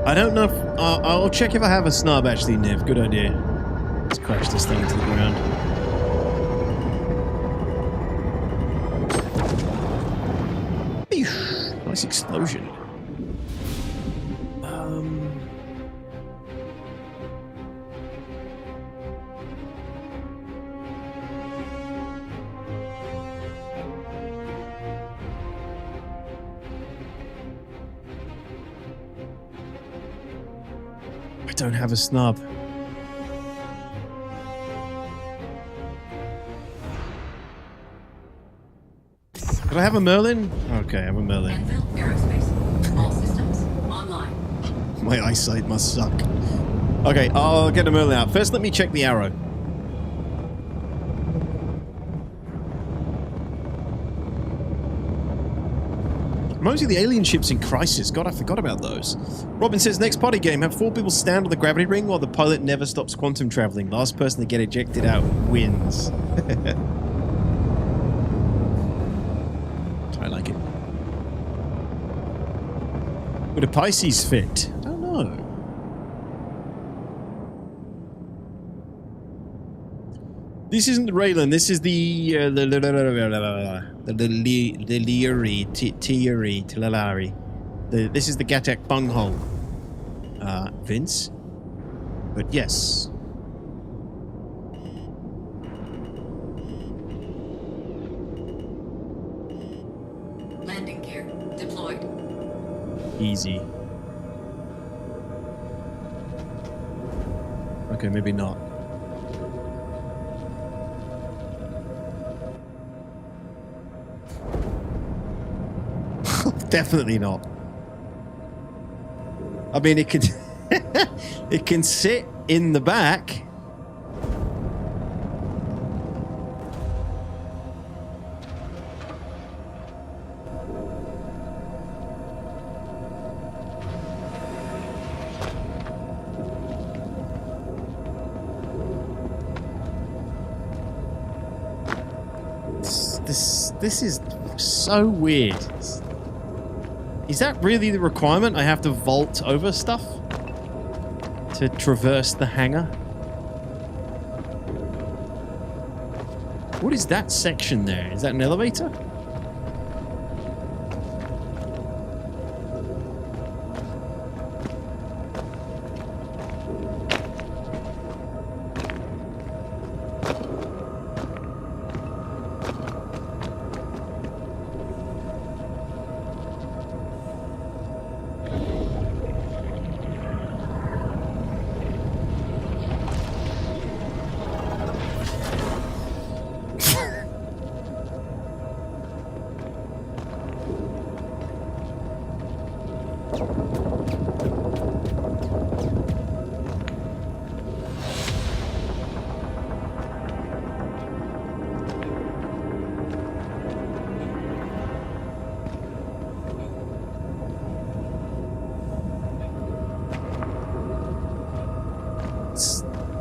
I don't know if... I'll check if I have a snub, actually, Niv. Good idea. Let's crash this thing into the ground. Eesh, nice explosion. I don't have a snub. Did I have a Merlin? Okay, I have a Merlin. Aerospace. All systems online. My eyesight must suck. Okay, I'll get a Merlin out. First, let me check the arrow. Mostly the alien ships in Crisis. God, I forgot about those. Robin says, next party game, have 4 people stand on the gravity ring while the pilot never stops quantum traveling. Last person to get ejected out wins. I like it. Would a Pisces fit? I don't know. This isn't the Railen. This is the Tilari. This is the Gatac bunghole. Vince. But yes. Landing gear deployed. Easy. Okay, maybe not. Definitely not. I mean, it can it can sit in the back. This is so weird. Is that really the requirement? I have to vault over stuff to traverse the hangar? What is that section there? Is that an elevator?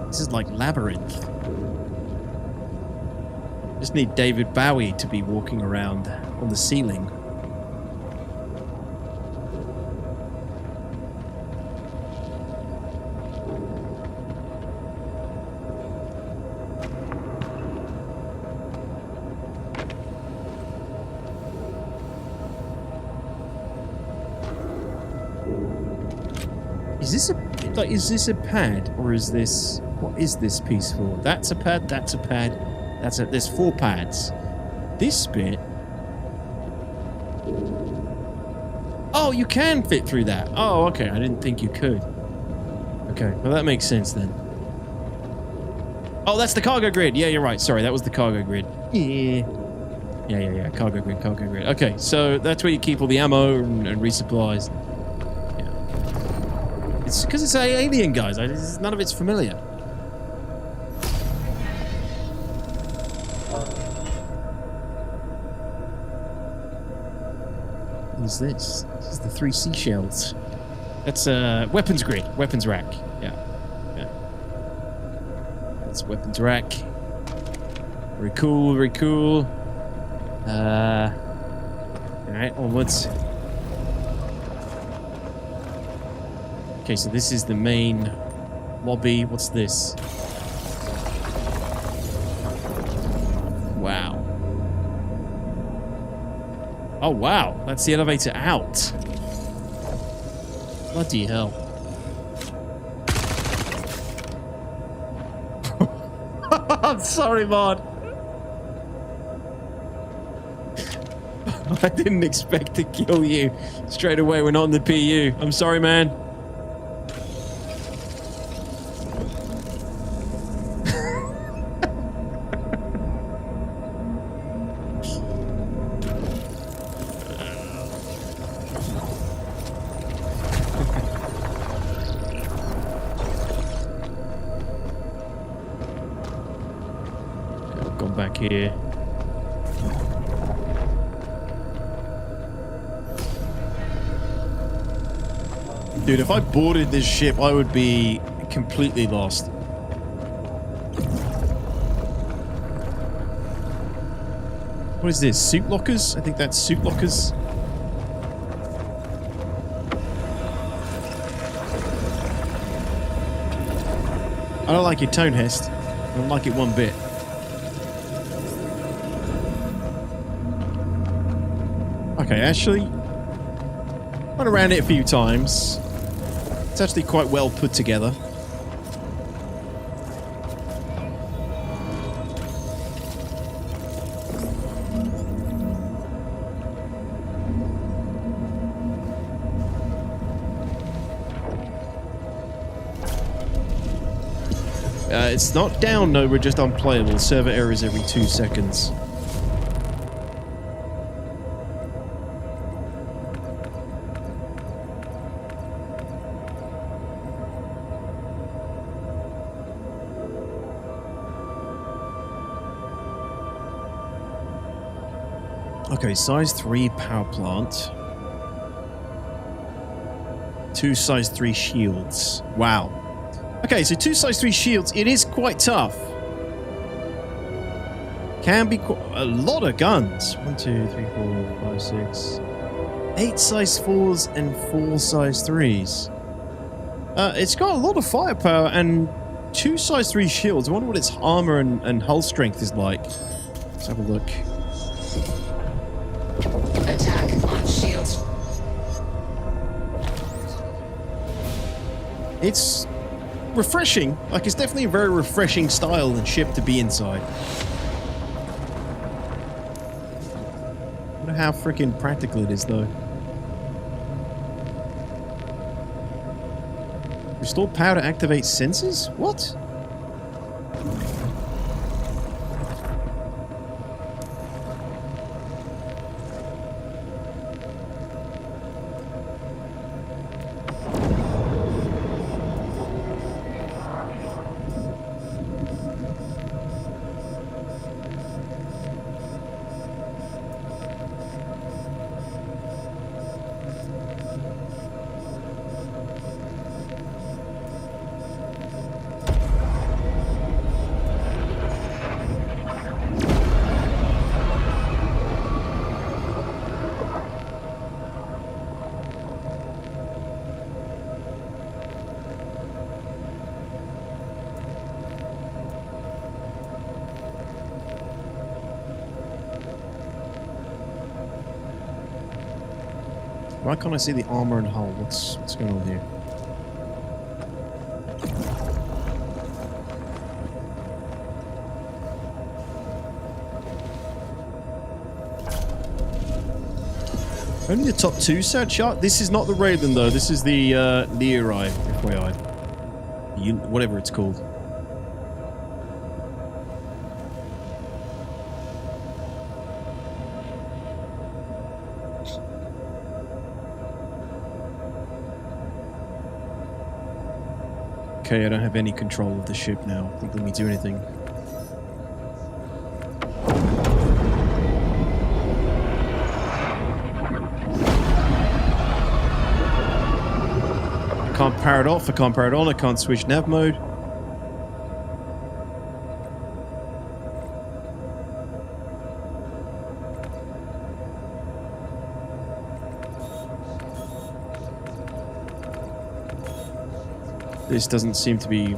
This is like Labyrinth. Just need David Bowie to be walking around on the ceiling. Is this a pad, or is this... What is this piece for? That's a pad, that's a pad, there's 4 pads. This bit... Oh, you can fit through that. Oh, okay, I didn't think you could. Okay, well that makes sense then. Oh, that's the cargo grid. Yeah, you're right. Sorry, that was the cargo grid. Yeah. Yeah. Cargo grid. Okay, so that's where you keep all the ammo and resupplies. It's because it's alien, guys. None of it's familiar. What is this? This is the 3 seashells. That's a weapons grid. Weapons rack. Yeah. That's weapons rack. Very cool. Alright, onwards. Okay, so this is the main lobby. What's this? Wow. Oh, wow. That's the elevator out. Bloody hell. I'm sorry, Mod. I didn't expect to kill you straight away. We're not in the PU. I'm sorry, man. Here. Dude, if I boarded this ship, I would be completely lost. What is this? Suit lockers? I think that's suit lockers. I don't like your tone, Hest. I don't like it one bit. Okay, actually, went around it a few times. It's actually quite well put together. It's not down, no, we're just unplayable. Server errors every 2 seconds. Okay, size 3 power plant. 2 size 3 shields. Wow. Okay, so 2 size 3 shields. It is quite tough. Can be a lot of guns. 1, 2, 3, 4, 5, 6. 8 size 4s and 4 size 3s. It's got a lot of firepower and 2 size 3 shields. I wonder what its armor and hull strength is like. Let's have a look. Attack on shields. It's refreshing. Like, it's definitely a very refreshing style and ship to be inside. I wonder how freaking practical it is, though. Restore power to activate sensors? What? Why can't I see the armor and hull? What's going on here? Only the top 2 set shot? This is not the Railen though, this is the Leori, FYI. Whatever it's called. Okay, I don't have any control of the ship now. I think let me do anything. I can't power it off, I can't power it on, I can't switch nav mode. This doesn't seem to be...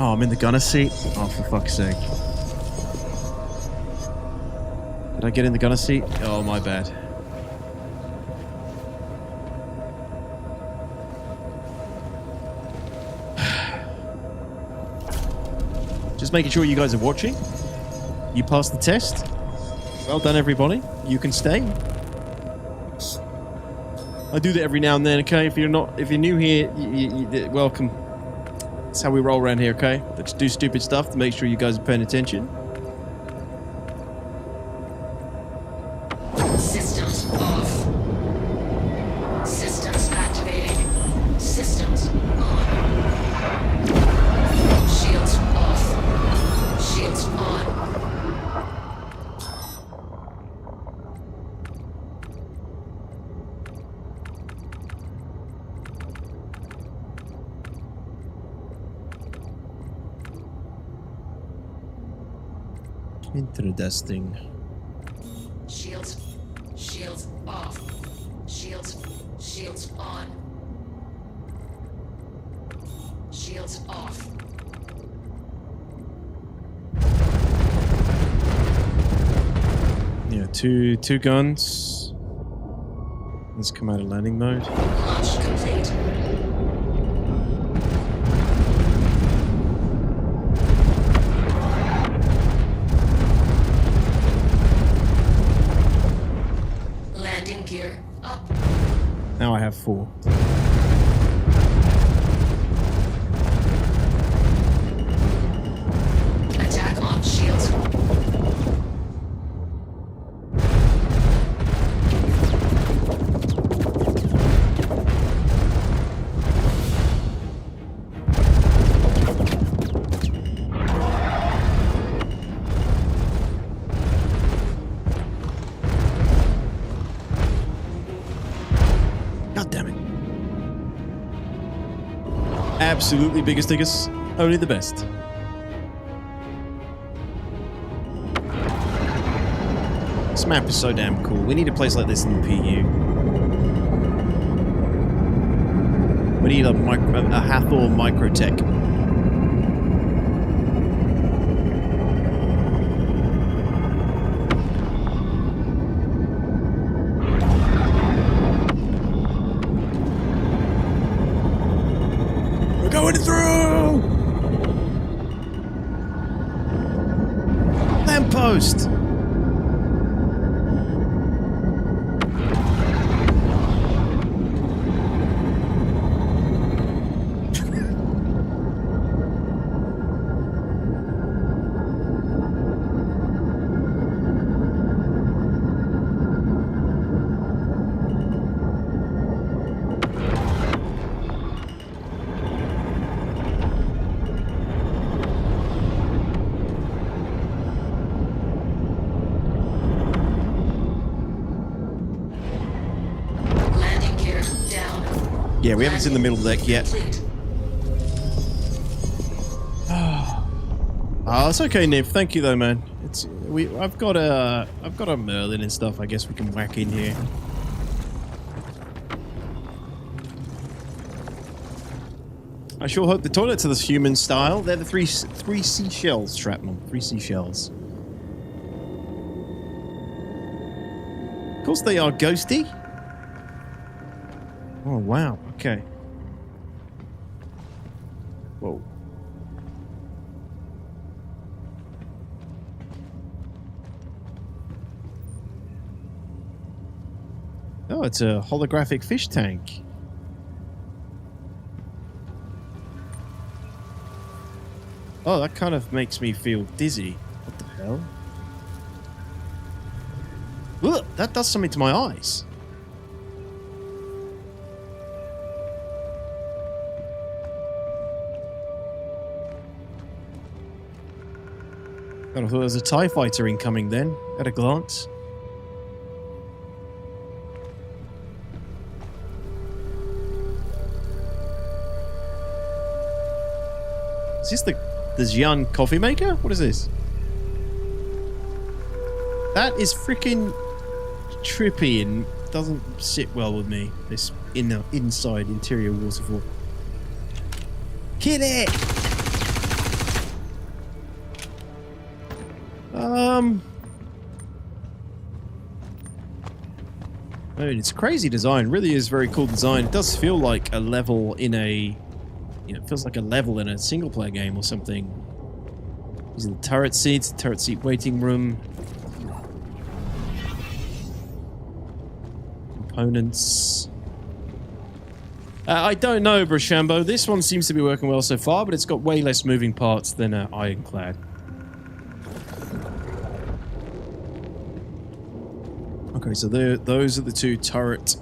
Oh, I'm in the gunner seat? Oh, for fuck's sake. Did I get in the gunner seat? Oh, my bad. Just making sure you guys are watching. You passed the test. Well done, everybody. You can stay. I do that every now and then, okay? If you're new here, welcome. That's how we roll around here, okay? Let's do stupid stuff to make sure you guys are paying attention. Systems off. Systems activating. Systems on. Shields off. Shields on. Interesting. Shields. Shields off. Shields. Shields on. Shields off. Yeah, two guns. Let's come out of landing mode. Launch complete. Landing gear up. Now I have 4. Attack on shields. God damn it. Absolutely biggest diggers. Only the best. This map is so damn cool. We need a place like this in the PU. We need a Hathor Microtech. We're going through! Lamppost! Yeah, we haven't seen the middle deck yet. Oh, it's okay, Niv. Thank you though, man. I've got a Merlin and stuff. I guess we can whack in here. I sure hope the toilets are this human style. They're the three seashells, Shrapnel. 3 seashells. Of course they are ghosty. Oh, wow. Okay. Whoa. Oh, it's a holographic fish tank. Oh, that kind of makes me feel dizzy. What the hell? Look, that does something to my eyes. I thought there was a TIE fighter incoming then, at a glance. Is this the Xi'an coffee maker? What is this? That is freaking trippy and doesn't sit well with me. This inside interior waterfall. Kill it! I mean, it's crazy design. Really is very cool design. It does feel like a level in a... it feels like a level in a single-player game or something. These are the turret seats, turret seat waiting room. Components. I don't know, Brashambo. This one seems to be working well so far, but it's got way less moving parts than Ironclad. Okay, so those are the 2 turret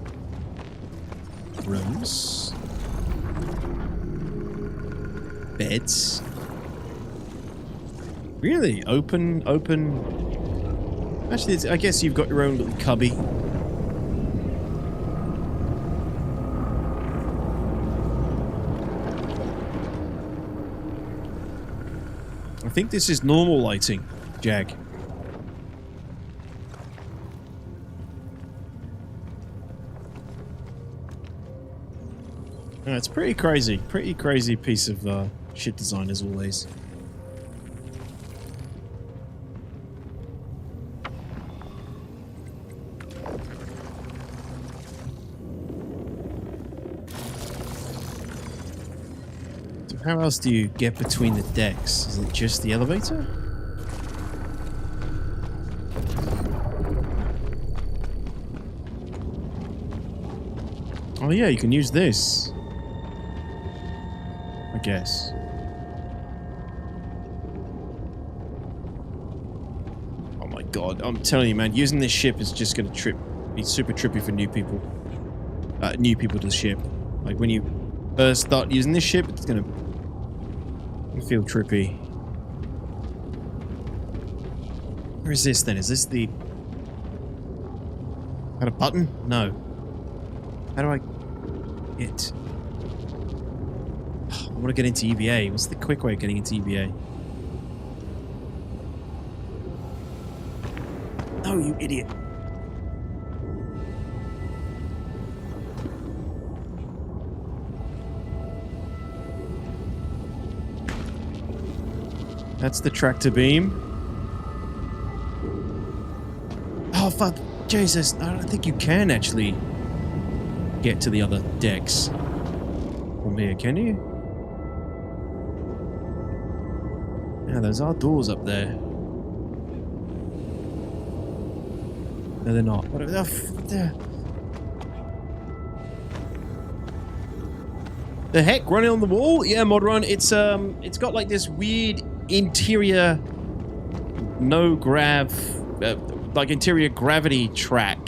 rooms. Beds. Really? Open. Actually, I guess you've got your own little cubby. I think this is normal lighting, Jag. It's pretty crazy piece of ship design as always. So how else do you get between the decks? Is it just the elevator? Oh yeah, you can use this. I guess. Oh my god, I'm telling you, man, using this ship is just gonna be super trippy for new people. New people to the ship. Like when you first start using this ship, it's gonna feel trippy. Where is this then? Is this the... Got a button? No. How do I get... I want to get into EVA. What's the quick way of getting into EVA? Oh, you idiot. That's the tractor beam. Oh, fuck. Jesus. I don't think you can actually get to the other decks from here, can you? Yeah, those are doors up there. No, they're not. What are they? The heck, running on the wall? Yeah, mod run. It's got like this weird interior like interior gravity track.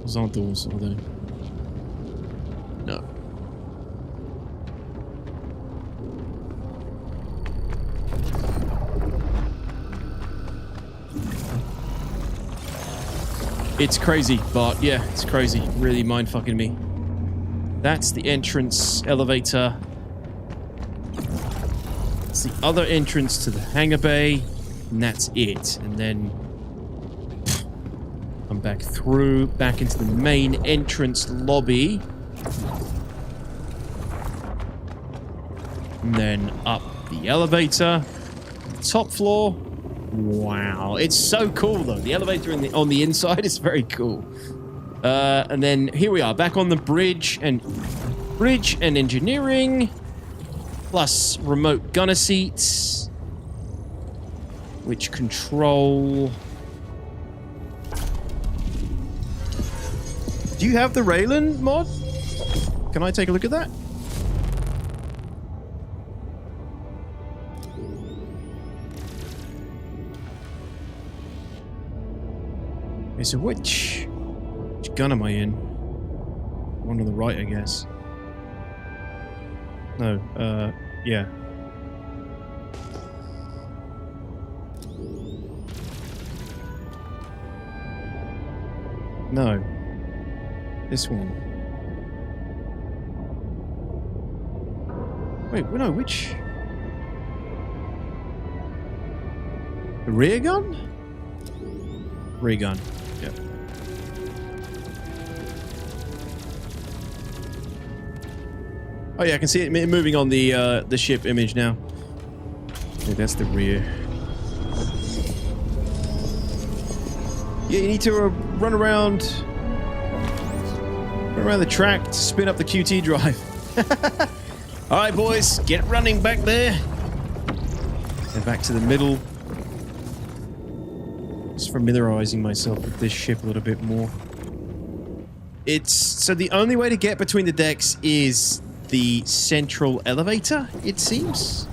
Those aren't doors, are they? No. It's crazy, but yeah, it's crazy. Really mind-fucking me. That's the entrance elevator. It's the other entrance to the hangar bay, and that's it. And then come back through, back into the main entrance lobby. And then up the elevator. Top floor. Wow, it's so cool though. The elevator on the inside is very cool. And then here we are, back on the bridge and engineering, plus remote gunner seats, which control. Do you have the Railen mod? Can I take a look at that? Okay, so which gun am I in? One on the right, I guess. No, yeah. No. This one. Wait, no, which? The rear gun? Rear gun. Yep. Oh yeah, I can see it moving on the ship image now. Okay, that's the rear. Yeah, you need to run around the track to spin up the QT drive. All right, boys, get running back there. And back to the middle. Just familiarizing myself with this ship a little bit more. So the only way to get between the decks is the central elevator, it seems.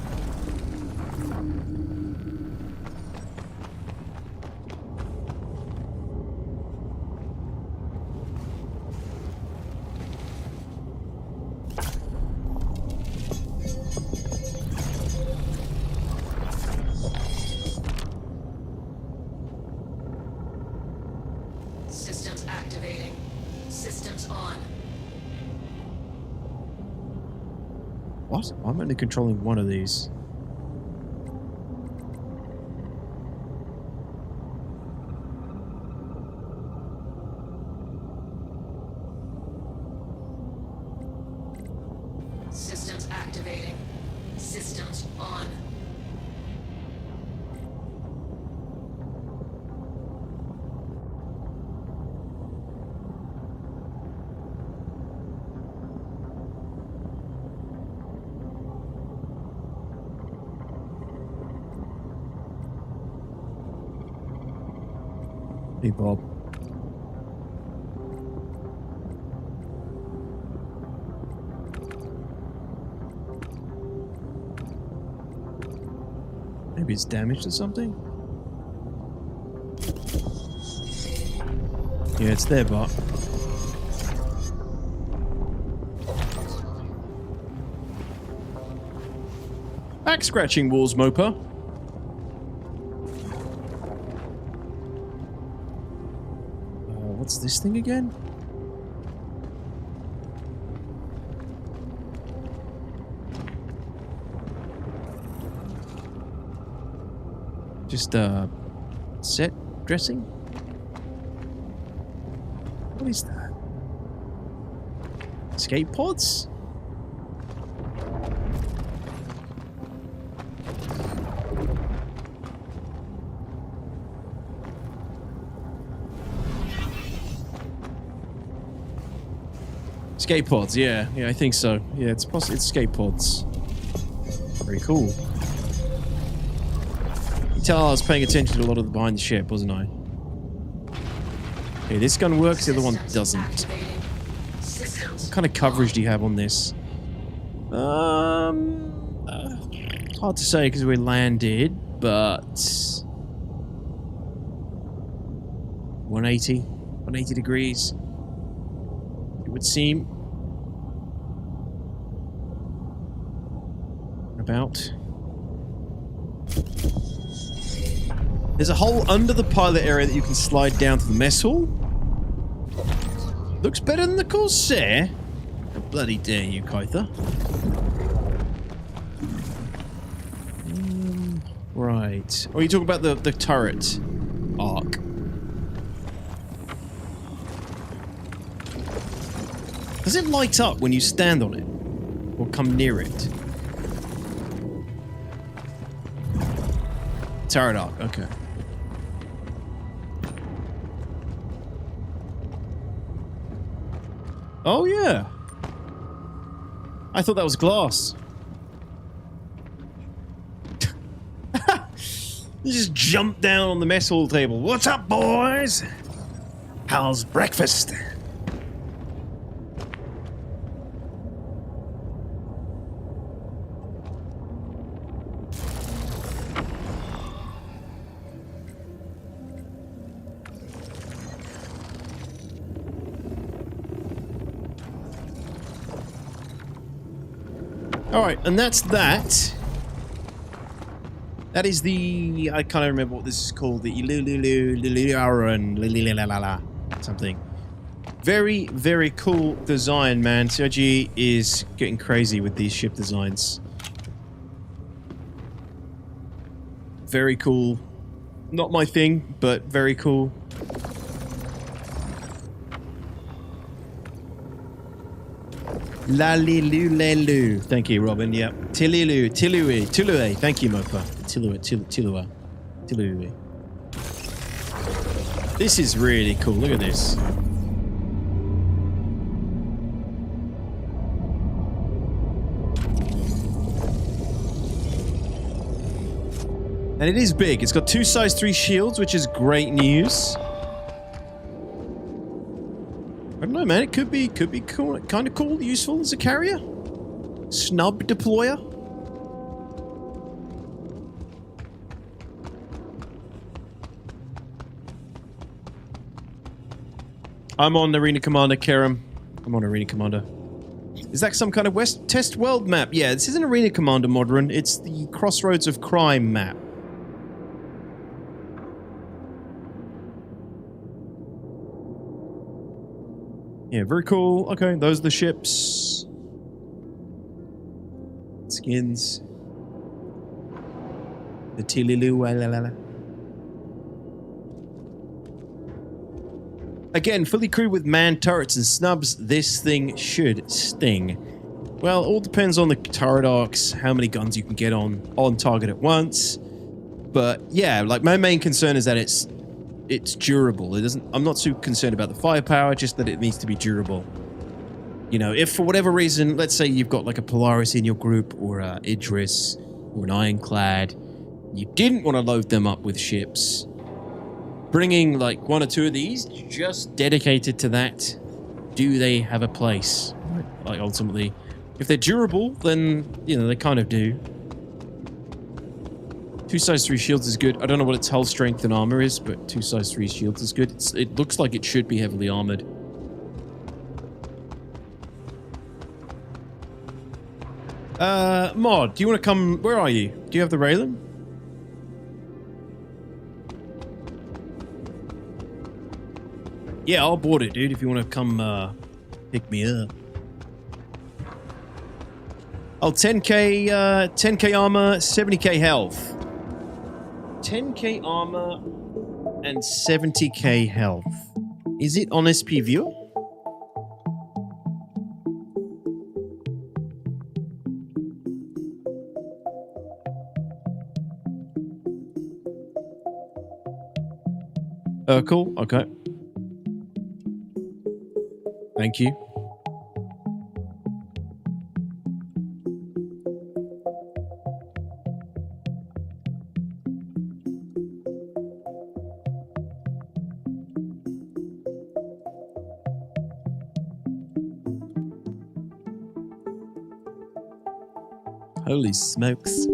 Systems on. What? I'm only controlling one of these. Systems activating. Systems on. Hey, Bob. Maybe it's damaged or something? Yeah, it's there, Bob. Back scratching walls, Mopa. What's this thing again? Just set dressing? What is that? Escape pods? Escape pods, yeah, I think so. Yeah, it's possible. It's escape pods. Very cool. You tell I was paying attention to a lot of the behind the ship, wasn't I? Okay, this gun works, the other one doesn't. What kind of coverage do you have on this? Hard to say because we landed, but 180 degrees. It would seem. About. There's a hole under the pilot area that you can slide down to the mess hall. Looks better than the Corsair. How bloody dare you, Kyther. Right. Oh, you talking about the turret arc. Does it light up when you stand on it? Or come near it? Turret arc, okay. Oh, yeah. I thought that was glass. You just jump down on the mess hall table. What's up, boys? How's breakfast? Alright, and that's that. That is the... I can't remember what this is called. The something. Very, very cool design, man. CIG is getting crazy with these ship designs. Very cool. Not my thing, but very cool. La-li-lu-le-lu. Thank you, Robin. Yep. Tililu. Tilue. Tilue. Thank you, Mopa. Tilua. Tilua. Tilue. This is really cool. Look at this. And it is big. It's got 2 size 3 shields, which is great news. I don't know, man. It could be cool, kind of cool, useful as a carrier. Snub deployer. I'm on Arena Commander, Kerem. I'm on Arena Commander. Is that some kind of test world map? Yeah, this isn't Arena Commander, Modron. It's the Crossroads of Crime map. Yeah, very cool. Okay, those are the ships. Skins. The Tyuliriruriuen. Again, fully crewed with manned turrets and snubs, this thing should sting. Well, all depends on the turret arcs, how many guns you can get on target at once. But yeah, like my main concern is that it's durable. It doesn't. I'm not too concerned about the firepower, just that it needs to be durable. You know, if for whatever reason, let's say you've got like a Polaris in your group, or a Idris, or an Ironclad, you didn't want to load them up with ships. Bringing like one or two of these just dedicated to that, do they have a place? Like ultimately, if they're durable, then you know they kind of do. 2 size 3 shields is good. I don't know what its hull strength and armor is, but 2 size 3 shields is good. It looks like it should be heavily armored. Mod, do you want to come? Where are you? Do you have the Railen? Yeah, I'll board it, dude, if you want to come pick me up. Oh, 10k armor, 70k health. 10k armor and 70k health. Is it on SP Viewer? Cool. Okay. Thank you. Holy smokes.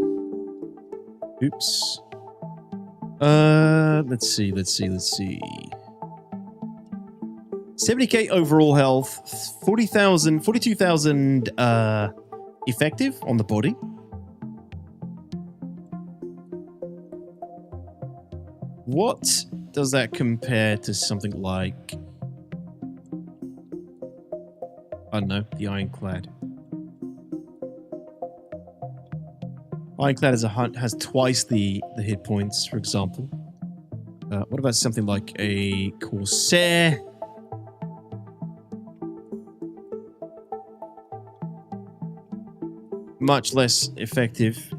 Oops. Let's see. 70k overall health, 42,000 effective on the body. What does that compare to something like, I don't know, the Ironclad? Ironclad has twice the hit points, for example. What about something like a Corsair? Much less effective.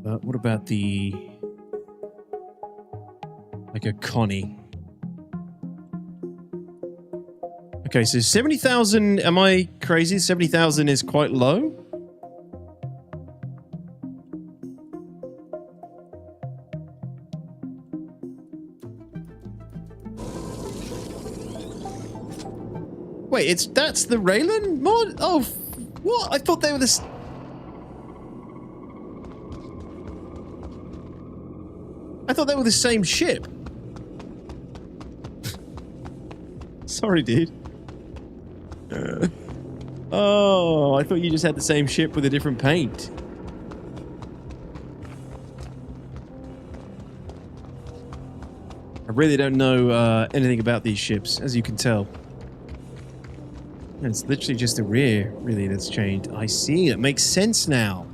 What about like a Connie? Okay, so 70,000, am I crazy? 70,000 is quite low? Wait, that's the Railen mod? Oh, what? I thought they were this. I thought they were the same ship. Sorry, dude. Oh, I thought you just had the same ship with a different paint. I really don't know anything about these ships, as you can tell. And it's literally just the rear, really, that's changed. I see. It makes sense now.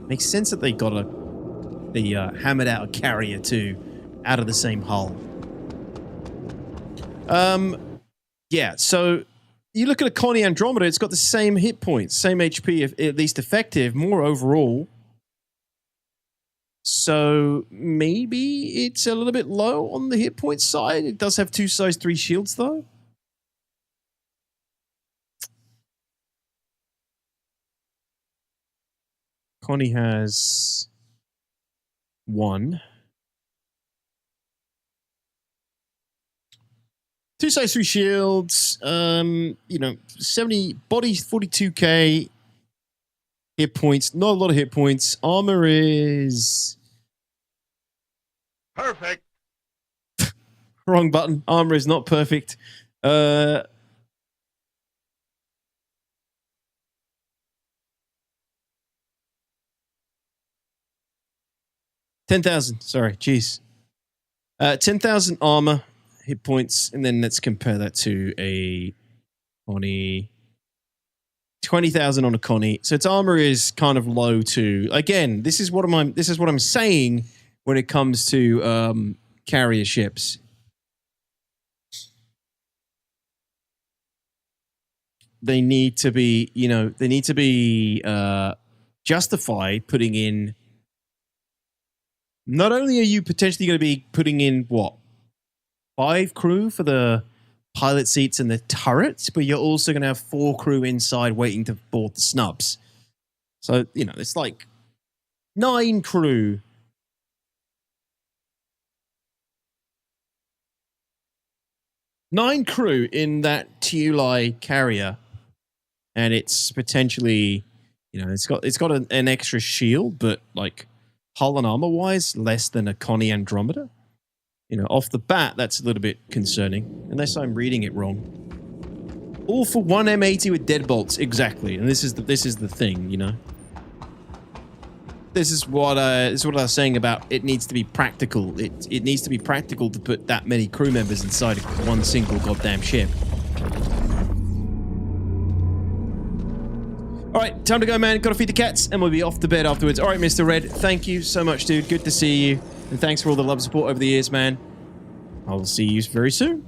Makes sense that they got they hammered out a carrier too, out of the same hull. Yeah. So you look at a Connie Andromeda. It's got the same hit points, same HP, at least effective, more overall. So maybe it's a little bit low on the hit point side. It does have 2 size 3 shields though. Connie has 1. 2 size 3 shields. You know, 70 body, 42k hit points. Not a lot of hit points. Armor is perfect. Wrong button. Armor is not perfect. 10,000. Sorry, jeez. 10,000 armor, hit points, and then let's compare that to a Connie. 20,000 on a Connie. So its armor is kind of low too. Again, this is what I'm saying when it comes to carrier ships. They need to be, justified putting in. Not only are you potentially going to be putting in, 5 crew for the pilot seats and the turrets, but you're also going to have 4 crew inside waiting to board the snubs. So, it's like 9 crew. 9 crew in that Tyuliriruriuriuen carrier. And it's potentially, it's got an extra shield, but like hull and armor wise, less than a Connie Andromeda. Off the bat, that's a little bit concerning, unless I'm reading it wrong. All for 1 M80 with deadbolts, exactly. And this is the thing, This is what I was saying about it needs to be practical. It needs to be practical to put that many crew members inside one single goddamn ship. All right, time to go, man. Got to feed the cats, and we'll be off to bed afterwards. All right, Mr. Red, thank you so much, dude. Good to see you. And thanks for all the love and support over the years, man. I'll see you very soon.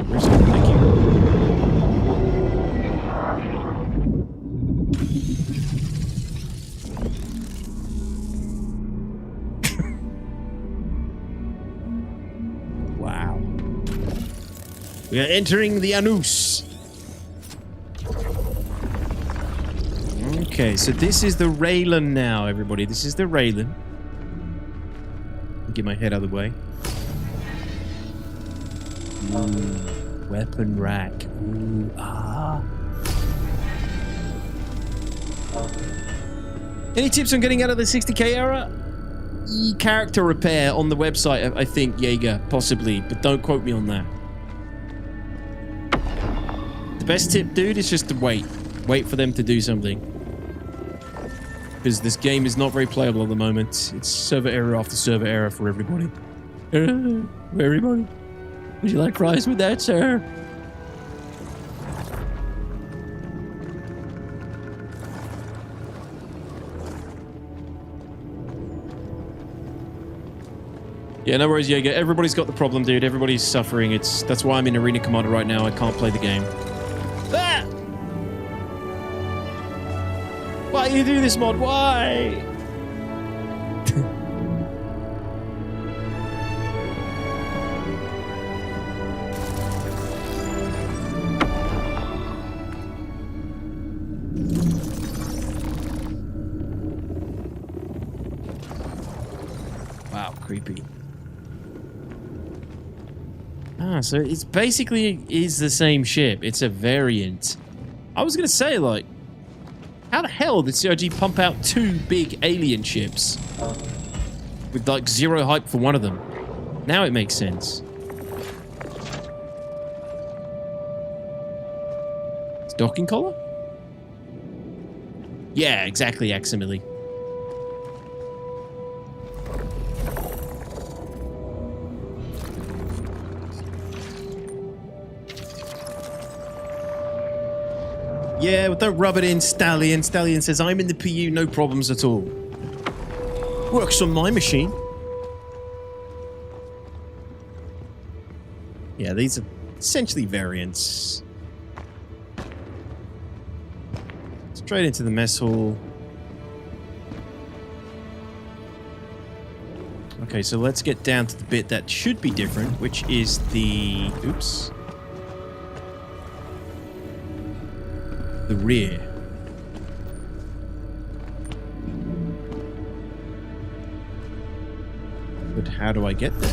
Very soon. Thank you. Wow. We are entering the Anus. Okay, so this is the Railen now, everybody. This is the Railen. Get my head out of the way. Ooh, weapon rack. Ooh, Any tips on getting out of the 60k era? Character repair on the website, I think, Jaeger, possibly, but don't quote me on that. The best tip, dude, is just to wait. Wait for them to do something. Because this game is not very playable at the moment. It's server error after server error for everybody. Everybody. Would you like fries with that, sir? Yeah, no worries, Jaeger. Everybody's got the problem, dude. Everybody's suffering. That's why I'm in Arena Commander right now. I can't play the game. Ah! Why do you do this, mod? Why? Wow, creepy. So it's basically is the same ship. It's a variant. I was gonna say, like, how the hell did CIG pump out 2 big alien ships with like 0 hype for one of them? Now it makes sense. It's docking collar? Yeah, exactly, Aximili. Yeah, well, don't rub it in, Stallion. Stallion says, I'm in the PU, no problems at all. Works on my machine. Yeah, these are essentially variants. Straight into the mess hall. Okay, so let's get down to the bit that should be different, which is the... Oops. The rear. But how do I get there?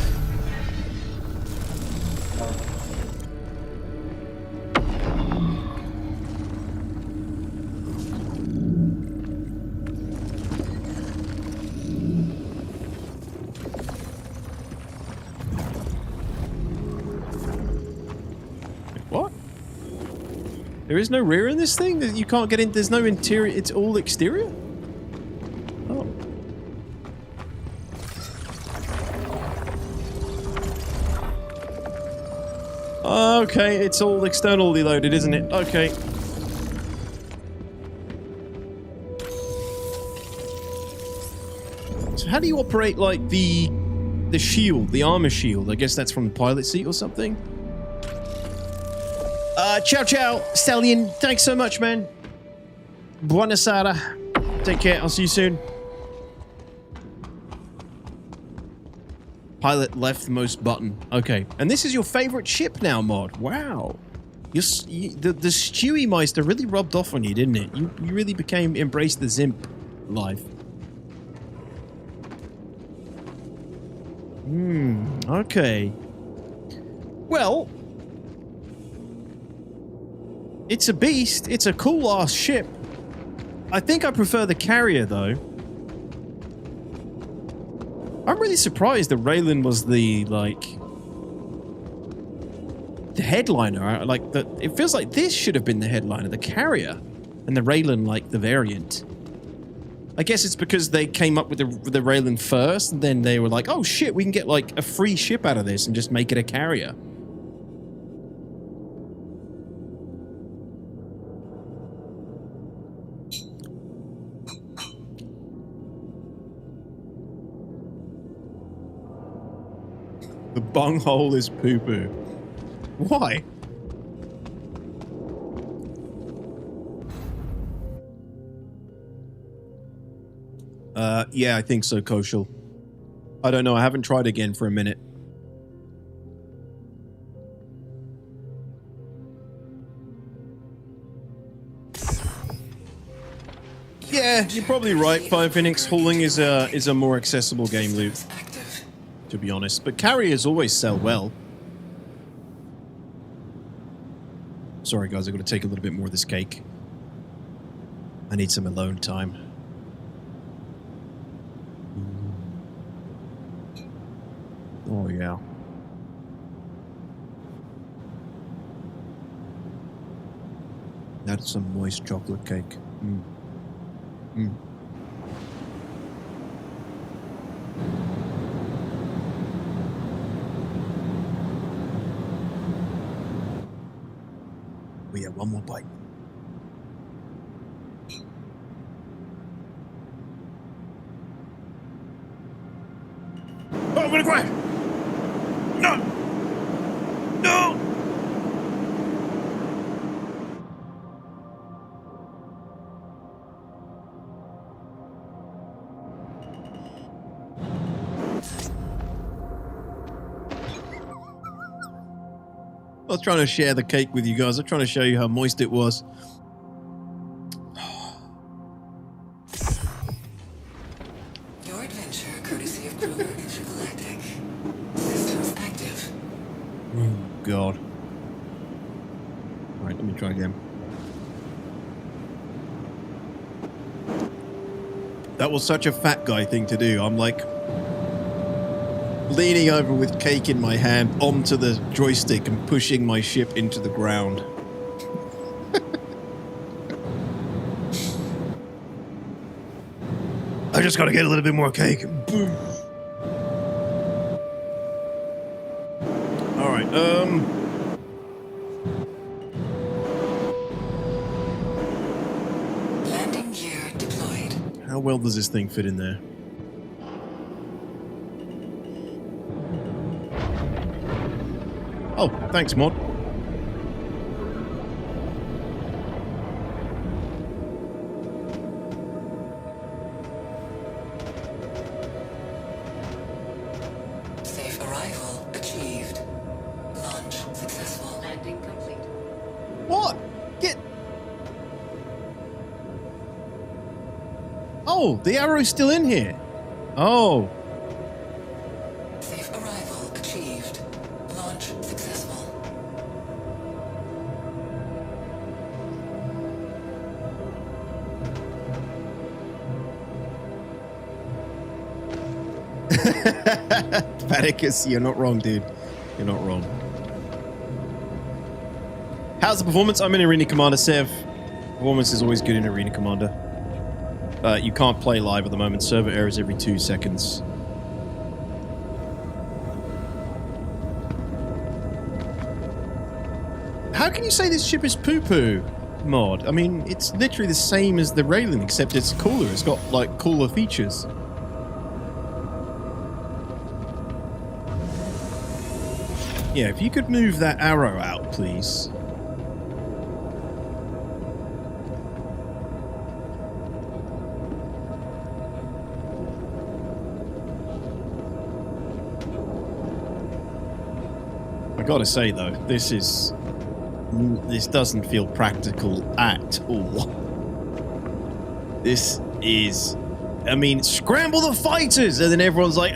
What? There is no rear in this thing? You can't get in? There's no interior? It's all exterior? Oh. Okay, it's all externally loaded, isn't it? Okay. So how do you operate, like, the shield, the armor shield? I guess that's from the pilot seat or something? Ciao, ciao, Stallion. Thanks so much, man. Buonasera. Take care. I'll see you soon. Pilot leftmost button. Okay. And this is your favorite ship now, Mod. Wow. The Stewie Meister really rubbed off on you, didn't it? You really embraced the Zimp life. Okay. Well, it's a beast. It's a cool-ass ship. I think I prefer the carrier, though. I'm really surprised that Railen was the headliner. It feels like this should have been the headliner, the carrier, and the Railen, like, the variant. I guess it's because they came up with the Railen first, and then they were like, oh shit, we can get, like, a free ship out of this and just make it a carrier. The bunghole is poo-poo. Why? Yeah, I think so, Koshal. I don't know, I haven't tried again for a minute. Yeah, you're probably right, Fire Phoenix. Hauling is a more accessible game loop, to be honest. But carriers always sell well. Sorry, guys, I've got to take a little bit more of this cake. I need some alone time. Oh, yeah. That's some moist chocolate cake. We have one more bite. Oh, I'm gonna cry! No! No! I was trying to share the cake with you guys. I'm trying to show you how moist it was. Your adventure, courtesy of Kruger Intergalactic. Systems active. Oh, God. Alright, let me try again. That was such a fat guy thing to do. I'm like leaning over with cake in my hand onto the joystick and pushing my ship into the ground. I just gotta get a little bit more cake. Boom. Alright, Landing gear deployed. how well does this thing fit in there? Oh, thanks, Mod. Safe arrival achieved. Launch successful. Landing complete. What? Get... Oh, the arrow's still in here. Oh. Safe arrival achieved. Launch successful. Vaticus, you're not wrong, dude. You're not wrong. How's the performance? I'm in Arena Commander, Sev. Performance is always good in Arena Commander. You can't play live at the moment. Server errors every 2 seconds. How can you say this ship is poo-poo, mod? I mean, it's literally the same as the Railen, except it's cooler. It's got, like, cooler features. Yeah, if you could move that arrow out, please. I gotta say though, this doesn't feel practical at all. This is, I mean, scramble the fighters, and then everyone's like,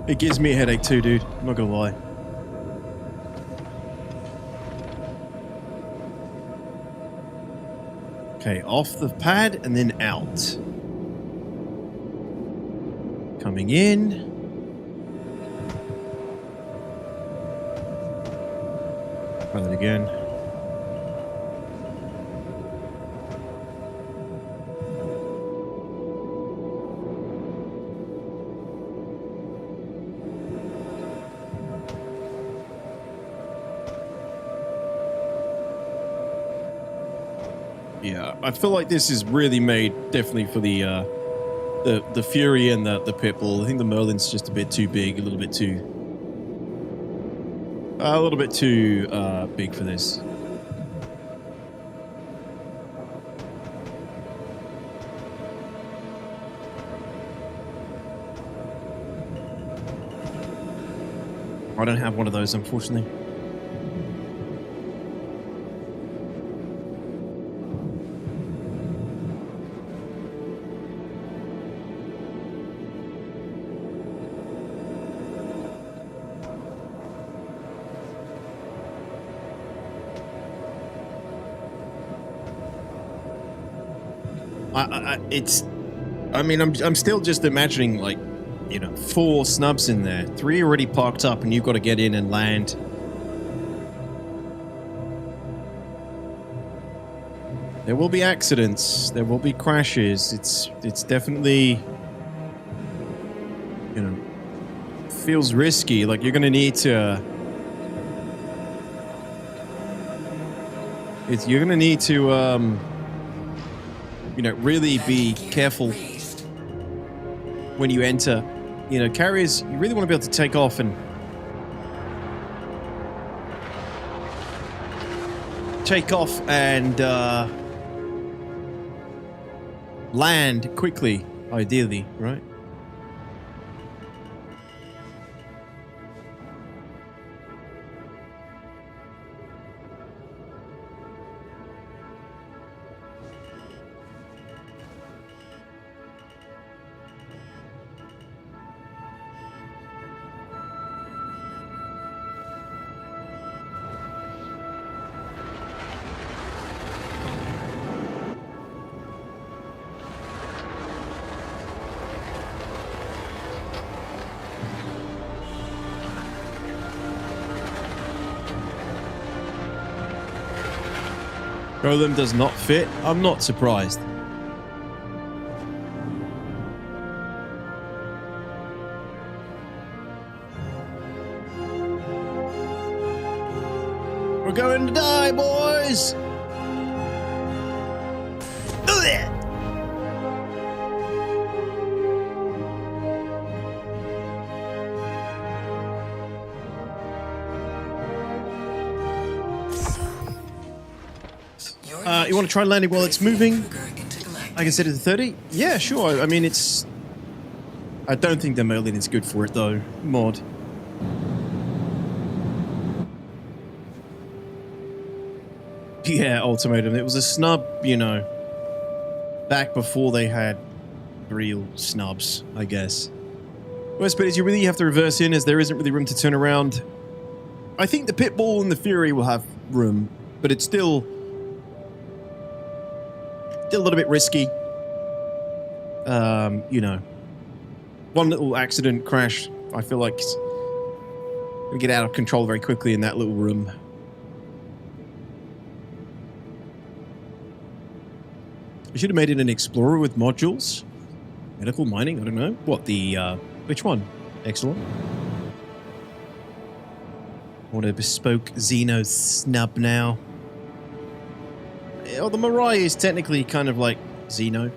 It gives me a headache too, dude. I'm not gonna lie. Okay, off the pad and then out. Coming in. Try that again. Yeah, I feel like this is really made definitely for the Fury and the Pitbull. I think the Merlin's just a bit too big, a little bit too big for this. I don't have one of those, unfortunately. I'm still just imagining, like, you know, 4 snubs in there, 3 already parked up, and you've got to get in and land. There will be accidents. There will be crashes. It's definitely, you know, feels risky. Like, you're going to need to. You're going to need to. You know, really be careful when you enter. You know, carriers, you really want to be able to take off and land quickly, ideally, right? Golem does not fit. I'm not surprised. We're going to die, boys! You want to try landing while it's moving? I can set it to 30? Yeah, sure. I mean, it's... I don't think the Merlin is good for it, though. Mod. Yeah, Ultimatum. It was a snub, you know, back before they had real snubs, I guess. Worst bit is you really have to reverse in, as there isn't really room to turn around. I think the Pitbull and the Fury will have room, but it's still a little bit risky. You know, one little accident crash, I feel like we get out of control very quickly in that little room. I should have made it an Explorer with modules. Medical mining, I don't know. What, the, which one? Excellent. I want a bespoke Xeno snub now. Oh, the Mirai is technically kind of like Xeno.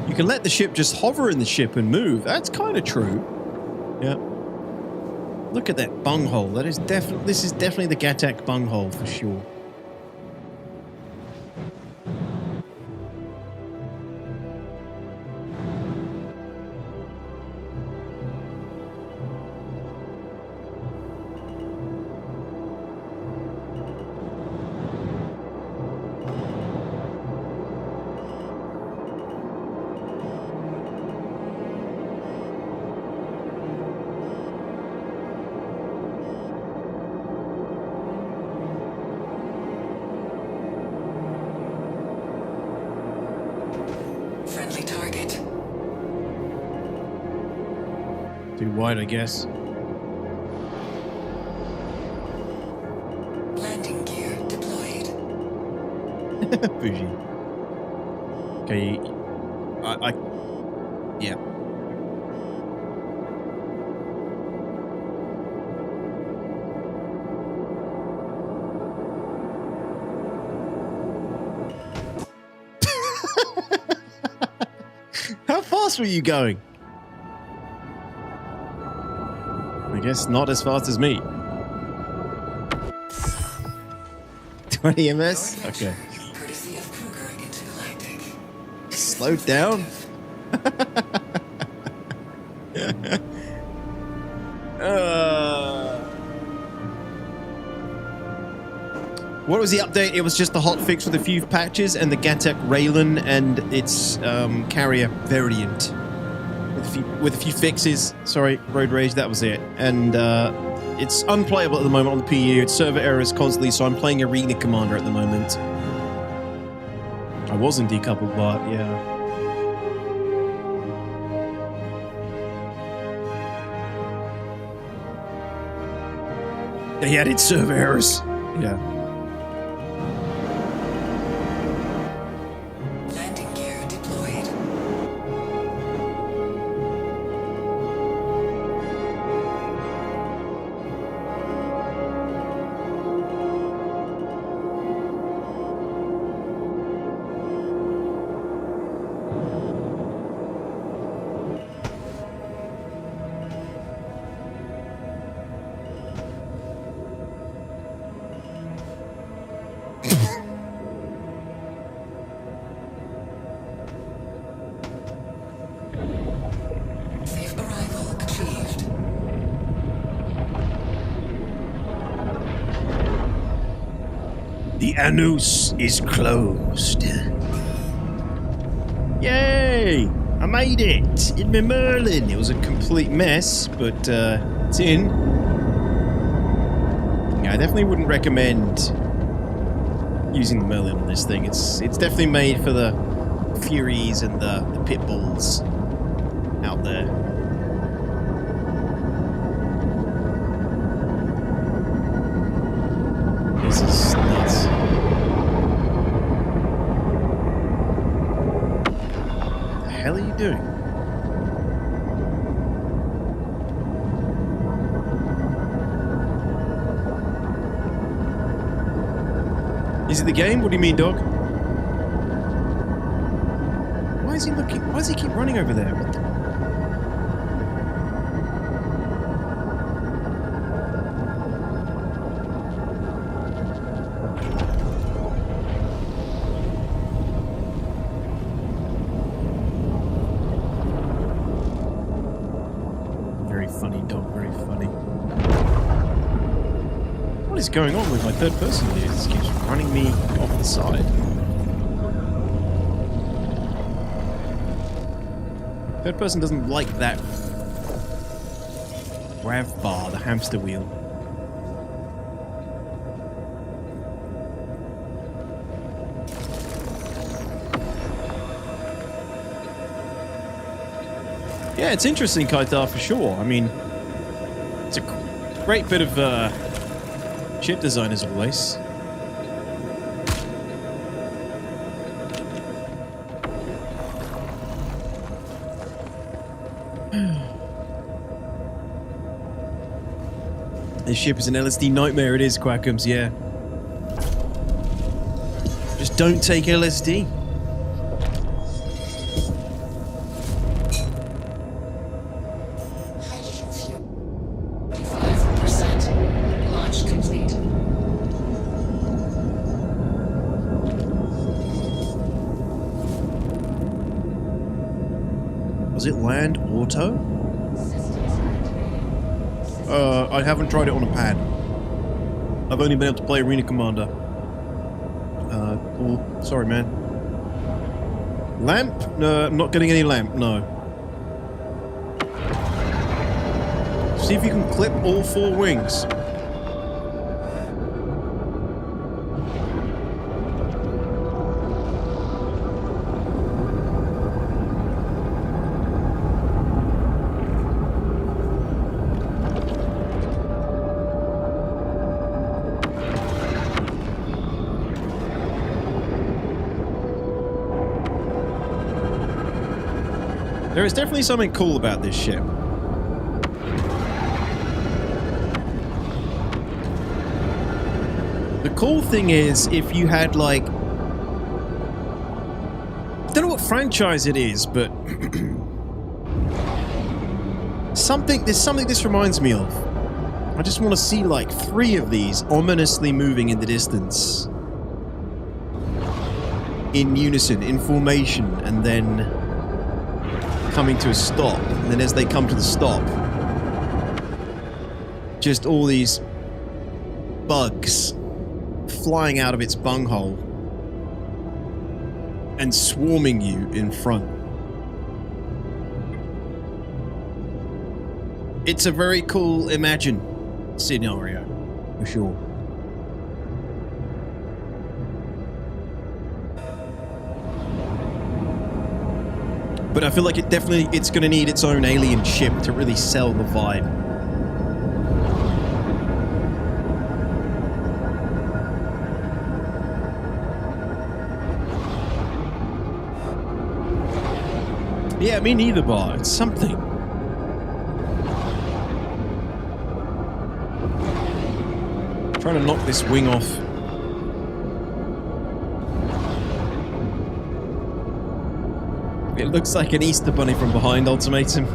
You can let the ship just hover in the ship and move. That's kind of true. Yeah. Look at that bunghole. That is definitely. This is definitely the Gatac bunghole for sure. Friendly target. Too wide, I guess. Landing gear deployed. Bougie. Okay. Yeah. How fast were you going? I guess not as fast as me. 20 ms? Okay. Slow down. What was the update? It was just the hotfix with a few patches and the Gatac Railen and its carrier variant with a few fixes. Sorry, Road Rage, that was it. And it's unplayable at the moment on the PU. It's server errors constantly, so I'm playing Arena Commander at the moment. I wasn't decoupled, but yeah. He added server errors. Yeah. Landing gear deployed. Safe arrival achieved. The anus is closed. Yay! I made it! In my Merlin! It was a complete mess, but it's in. Yeah, I definitely wouldn't recommend using the Merlin on this thing. It's definitely made for the Furies and the Pitbulls out there. This is nuts. What the hell are you doing? Is it the game? What do you mean, dog? Why is he looking? Why does he keep running over there? What the? Very funny, dog. Very funny. What is going on with my third person here? This keeps running me off the side. Third person doesn't like that grav bar, the hamster wheel. Yeah, it's interesting, Kaitar, for sure. I mean, it's a great bit of chip design as always. This ship is an LSD nightmare. It is, Quackums, yeah. Just don't take LSD. Was it land auto? I haven't tried it on a pad. I've only been able to play Arena Commander. Oh, sorry, man. Lamp? No, I'm not getting any lamp, no. See if you can clip all 4 wings. There is definitely something cool about this ship. The cool thing is, if you had like... I don't know what franchise it is, but... there's something this reminds me of. I just want to see like 3 of these ominously moving in the distance. In unison, in formation, and then... coming to a stop, and then as they come to the stop, just all these bugs flying out of its bunghole and swarming you in front. It's a very cool Imagine scenario, for sure. But I feel like it's going to need its own alien ship to really sell the vibe. Yeah, me neither, Bar. It's something. Trying to knock this wing off. It looks like an Easter bunny from behind, Ultimatum.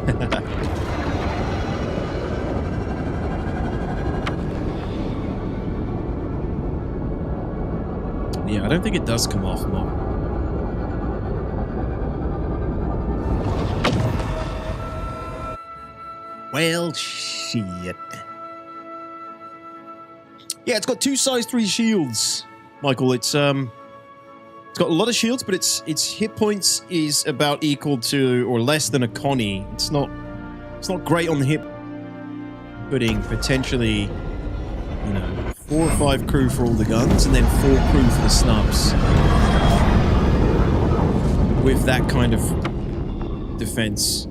Yeah, I don't think it does come off, no. Well, shit. Yeah, it's got 2 size 3 shields, Michael. It's got a lot of shields, but its hit points is about equal to or less than a Connie. It's not great on the hip, putting potentially, you know, 4 or 5 crew for all the guns, and then 4 crew for the snubs. With that kind of defense,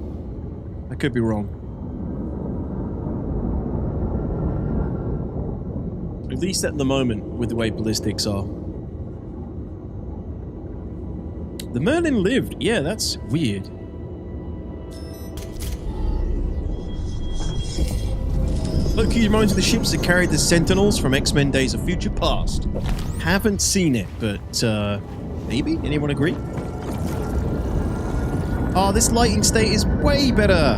I could be wrong. At least at the moment, with the way ballistics are. The Merlin lived. Yeah, that's weird. Loki reminds me of the ships that carried the Sentinels from X-Men Days of Future Past. Haven't seen it, but maybe? Anyone agree? Oh, this lighting state is way better.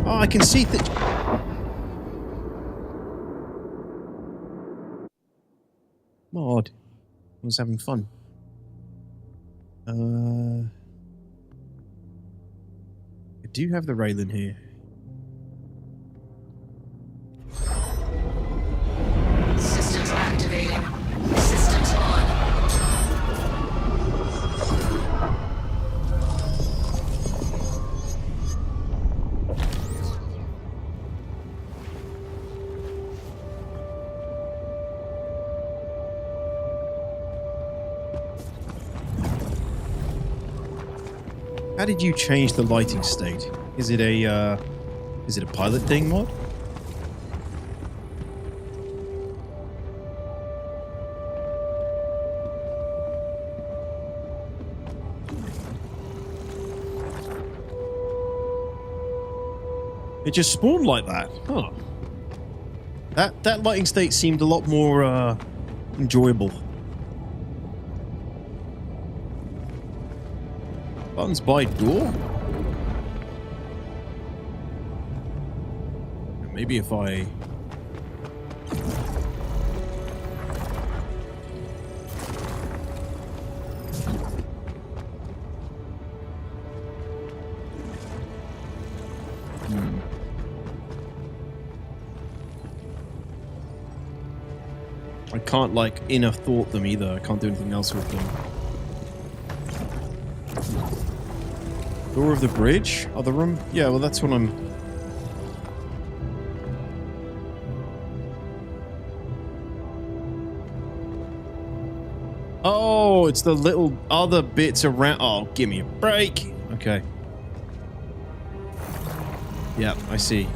Oh, I can see that. Mod. I was having fun. I do have the Railen here. Systems activating. Systems on. How did you change the lighting state? Is it a pilot thing mod? It just spawned like that. Huh. That lighting state seemed a lot more enjoyable. Buttons by door? Maybe if I... I can't, like, inner thought them either. I can't do anything else with them. Door of the bridge? Other room? Yeah, well, that's what I'm... Oh, it's the little other bits around... Oh, give me a break. Okay. Yeah, I see.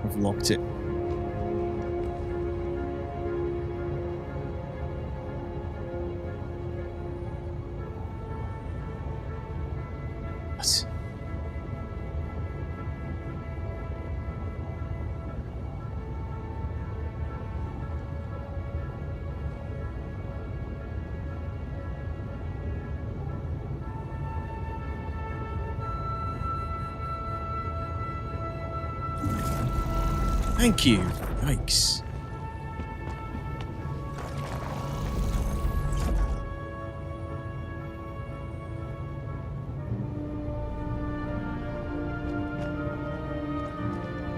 I've locked it. What? Thank you. Yikes.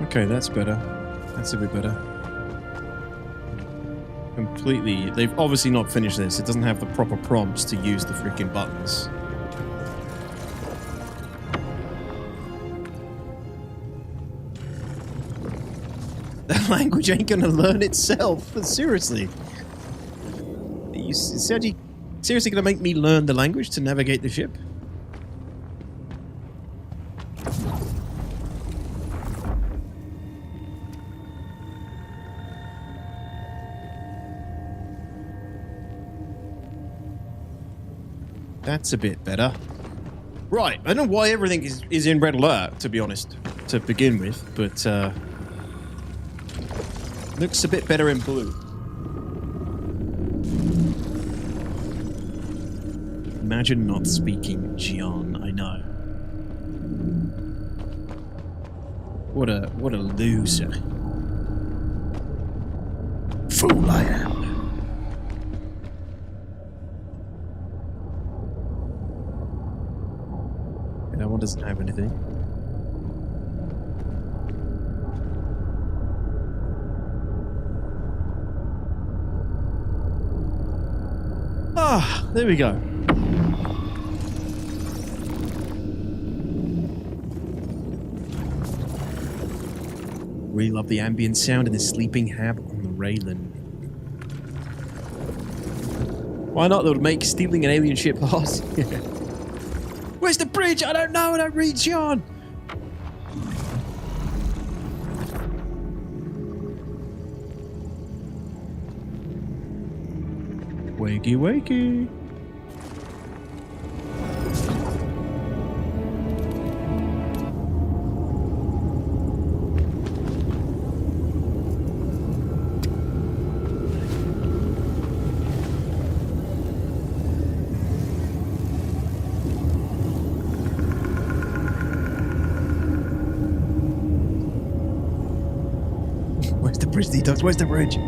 Okay, that's better. That's a bit better. Completely. They've obviously not finished this. It doesn't have the proper prompts to use the freaking buttons. That language ain't gonna learn itself. Seriously. You seriously gonna make me learn the language to navigate the ship? That's a bit better. Right, I don't know why everything is in red alert, to be honest, to begin with, but looks a bit better in blue. Imagine not speaking Gian, I know. What a loser. Fool I am. That one doesn't have anything. Ah, there we go. Really love the ambient sound in the sleeping hab on the Railen. Why not? That would make stealing an alien ship hard. Where's the bridge? I don't know. I don't read John. Wakey, wakey. Where's the bridge, Detox? Where's the bridge?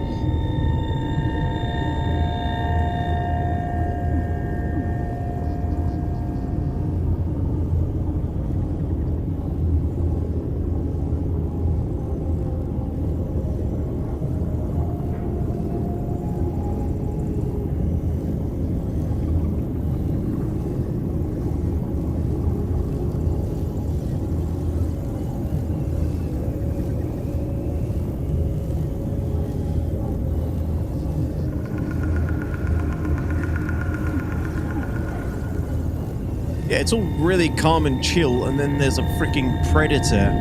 Yeah, it's all really calm and chill, and then there's a freaking predator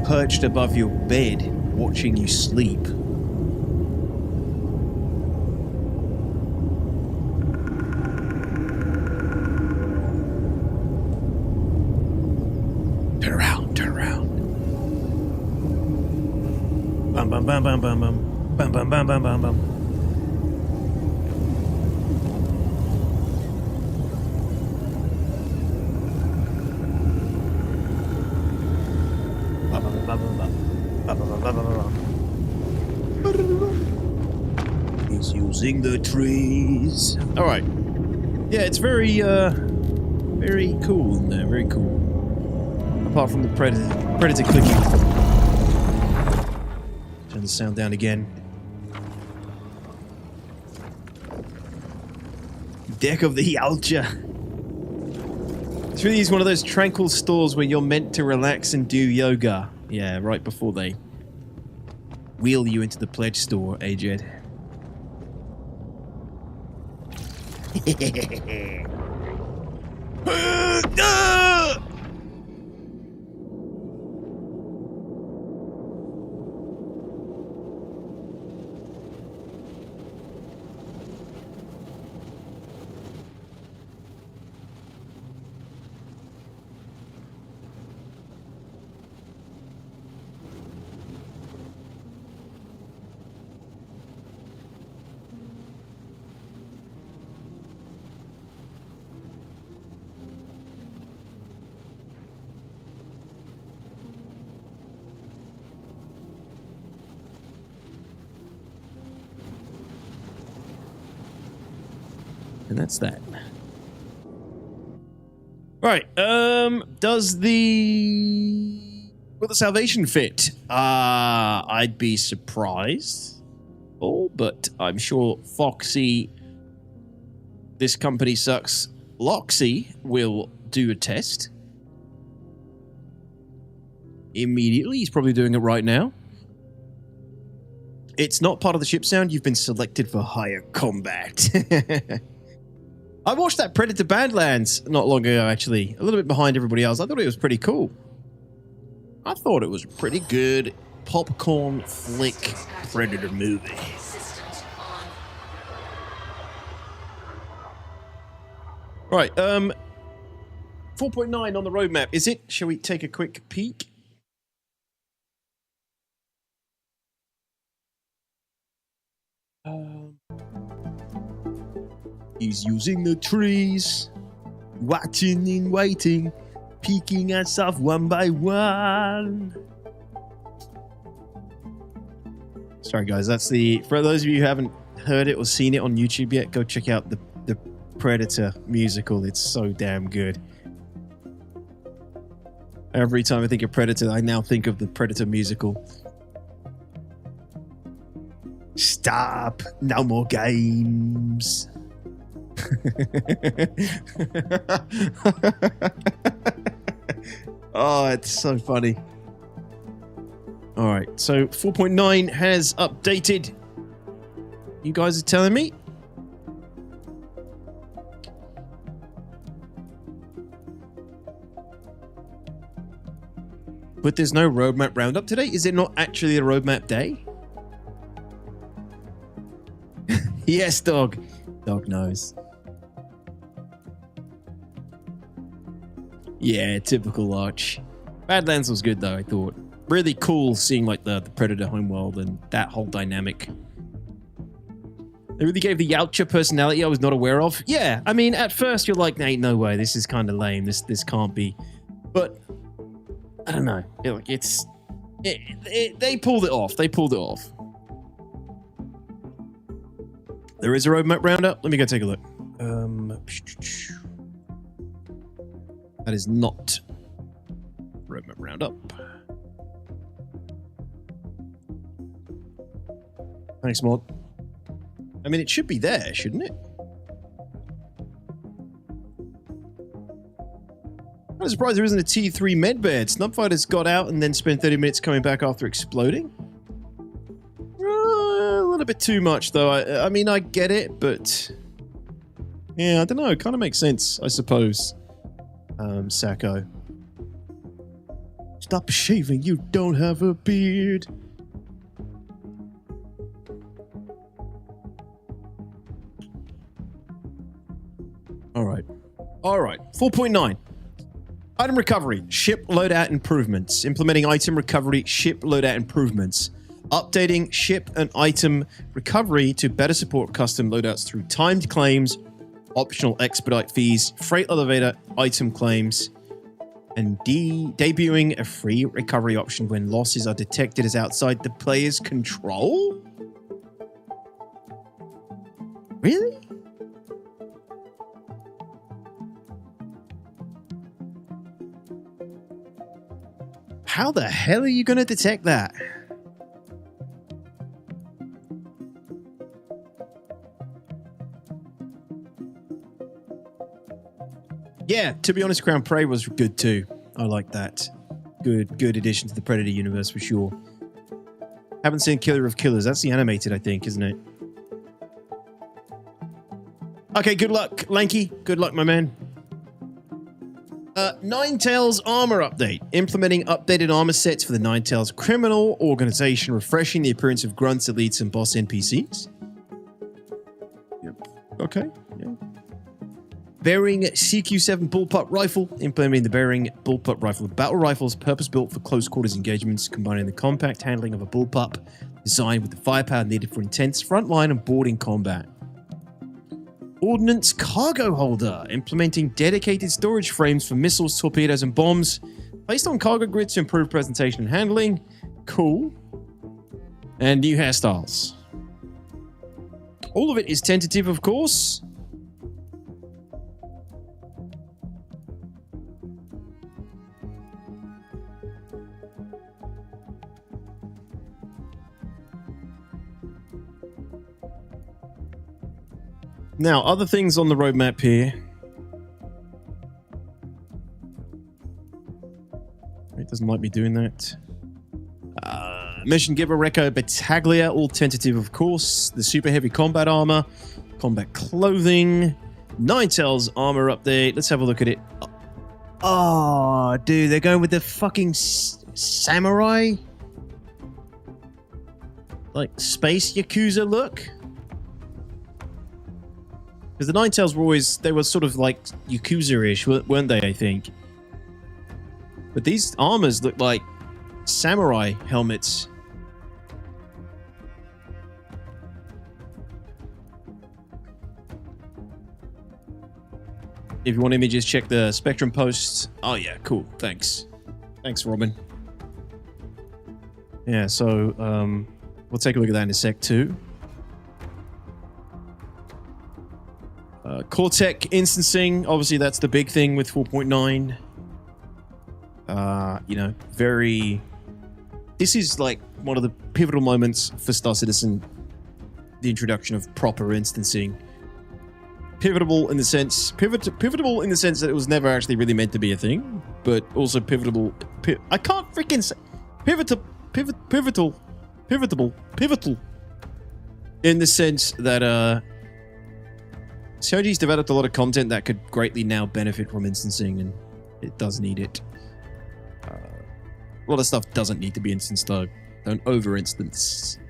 perched above your bed, watching you sleep. Turn around, turn around. Bum bum bum bum bum bum. Bum bum bum bum bum bum. He's using the trees. All right. Yeah, it's very cool in there. Very cool. Apart from the predator clicking. Turn the sound down again. Deck of the Alcha. It's really one of those tranquil stores where you're meant to relax and do yoga. Yeah, right before they wheel you into the pledge store, Ajed. And that's that. Right, does will the salvation fit? I'd be surprised. Oh, but I'm sure Foxy, this company sucks, Loxy will do a test. Immediately, he's probably doing it right now. It's not part of the ship sound, you've been selected for higher combat. I watched that Predator Badlands not long ago, actually. A little bit behind everybody else. I thought it was pretty cool. I thought it was a pretty good popcorn flick Predator movie. Right, 4.9 on the roadmap. Is it? Shall we take a quick peek? He's using the trees, watching and waiting, peeking us off one by one. Sorry guys, that's for those of you who haven't heard it or seen it on YouTube yet, go check out the Predator musical. It's so damn good. Every time I think of Predator, I now think of the Predator musical. Stop, no more games. Oh, it's so funny. All right, so 4.9 has updated. You guys are telling me? But there's no roadmap roundup today? Is it not actually a roadmap day? Yes, dog. Dog knows. Yeah, typical Arch. Badlands was good though, I thought. Really cool seeing like the Predator homeworld and that whole dynamic. They really gave the Yautja personality I was not aware of. Yeah, I mean, at first you're like, ain't no way, this is kind of lame, this can't be. But, I don't know, they pulled it off, There is a roadmap roundup. Let me go take a look. That is not roadmap roundup. Thanks, Mod. I mean, it should be there, shouldn't it? I'm surprised there isn't a T3 medbed. Snubfighter's got out and then spent 30 minutes coming back after exploding. A little bit too much, though. I mean, I get it, but Yeah, I don't know. It kind of makes sense, I suppose. Sacco. Stop shaving. You don't have a beard. All right. 4.9. Item recovery. Ship loadout improvements. Implementing item recovery. Ship loadout improvements. Updating ship and item recovery to better support custom loadouts through timed claims, optional expedite fees, freight elevator item claims, and debuting a free recovery option when losses are detected as outside the player's control? Really? How the hell are you going to detect that? Yeah, to be honest, Crown Prey was good too. I like that. Good addition to the Predator universe for sure. Haven't seen Killer of Killers. That's the animated, I think, isn't it? Okay, good luck, Lanky. Good luck, my man. Ninetales armor update. Implementing updated armor sets for the Ninetales criminal organization, refreshing the appearance of grunts, elites, and boss NPCs. Yep. Okay. Yeah. Bearing CQ7 bullpup rifle. Implementing the Bearing bullpup rifle. The battle rifle is purpose-built for close quarters engagements, combining the compact handling of a bullpup designed with the firepower needed for intense frontline and boarding combat. Ordnance cargo holder, implementing dedicated storage frames for missiles, torpedoes, and bombs, placed on cargo grids to improve presentation and handling. Cool. And new hairstyles. All of it is tentative, of course. Now, other things on the roadmap here. It doesn't like me doing that. Mission Giver Recco Battaglia, all tentative, of course. The super heavy combat armor, combat clothing, Ninetales armor update. Let's have a look at it. Oh, dude, they're going with the fucking samurai, like space Yakuza look. Because the Ninetales were always, they were sort of like Yakuza-ish, weren't they, I think? But these armors look like samurai helmets. If you want images, check the Spectrum post. Oh yeah, cool, thanks. Thanks, Robin. Yeah, so, we'll take a look at that in a sec, too. Cortec instancing, obviously that's the big thing with 4.9. You know, this is like one of the pivotal moments for Star Citizen, the introduction of proper instancing. Pivotal in the sense that it was never actually really meant to be a thing, but also pivotal. I can't freaking say pivotal in the sense that CIG's developed a lot of content that could greatly now benefit from instancing, and it does need it. A lot of stuff doesn't need to be instanced, though. Don't over-instance.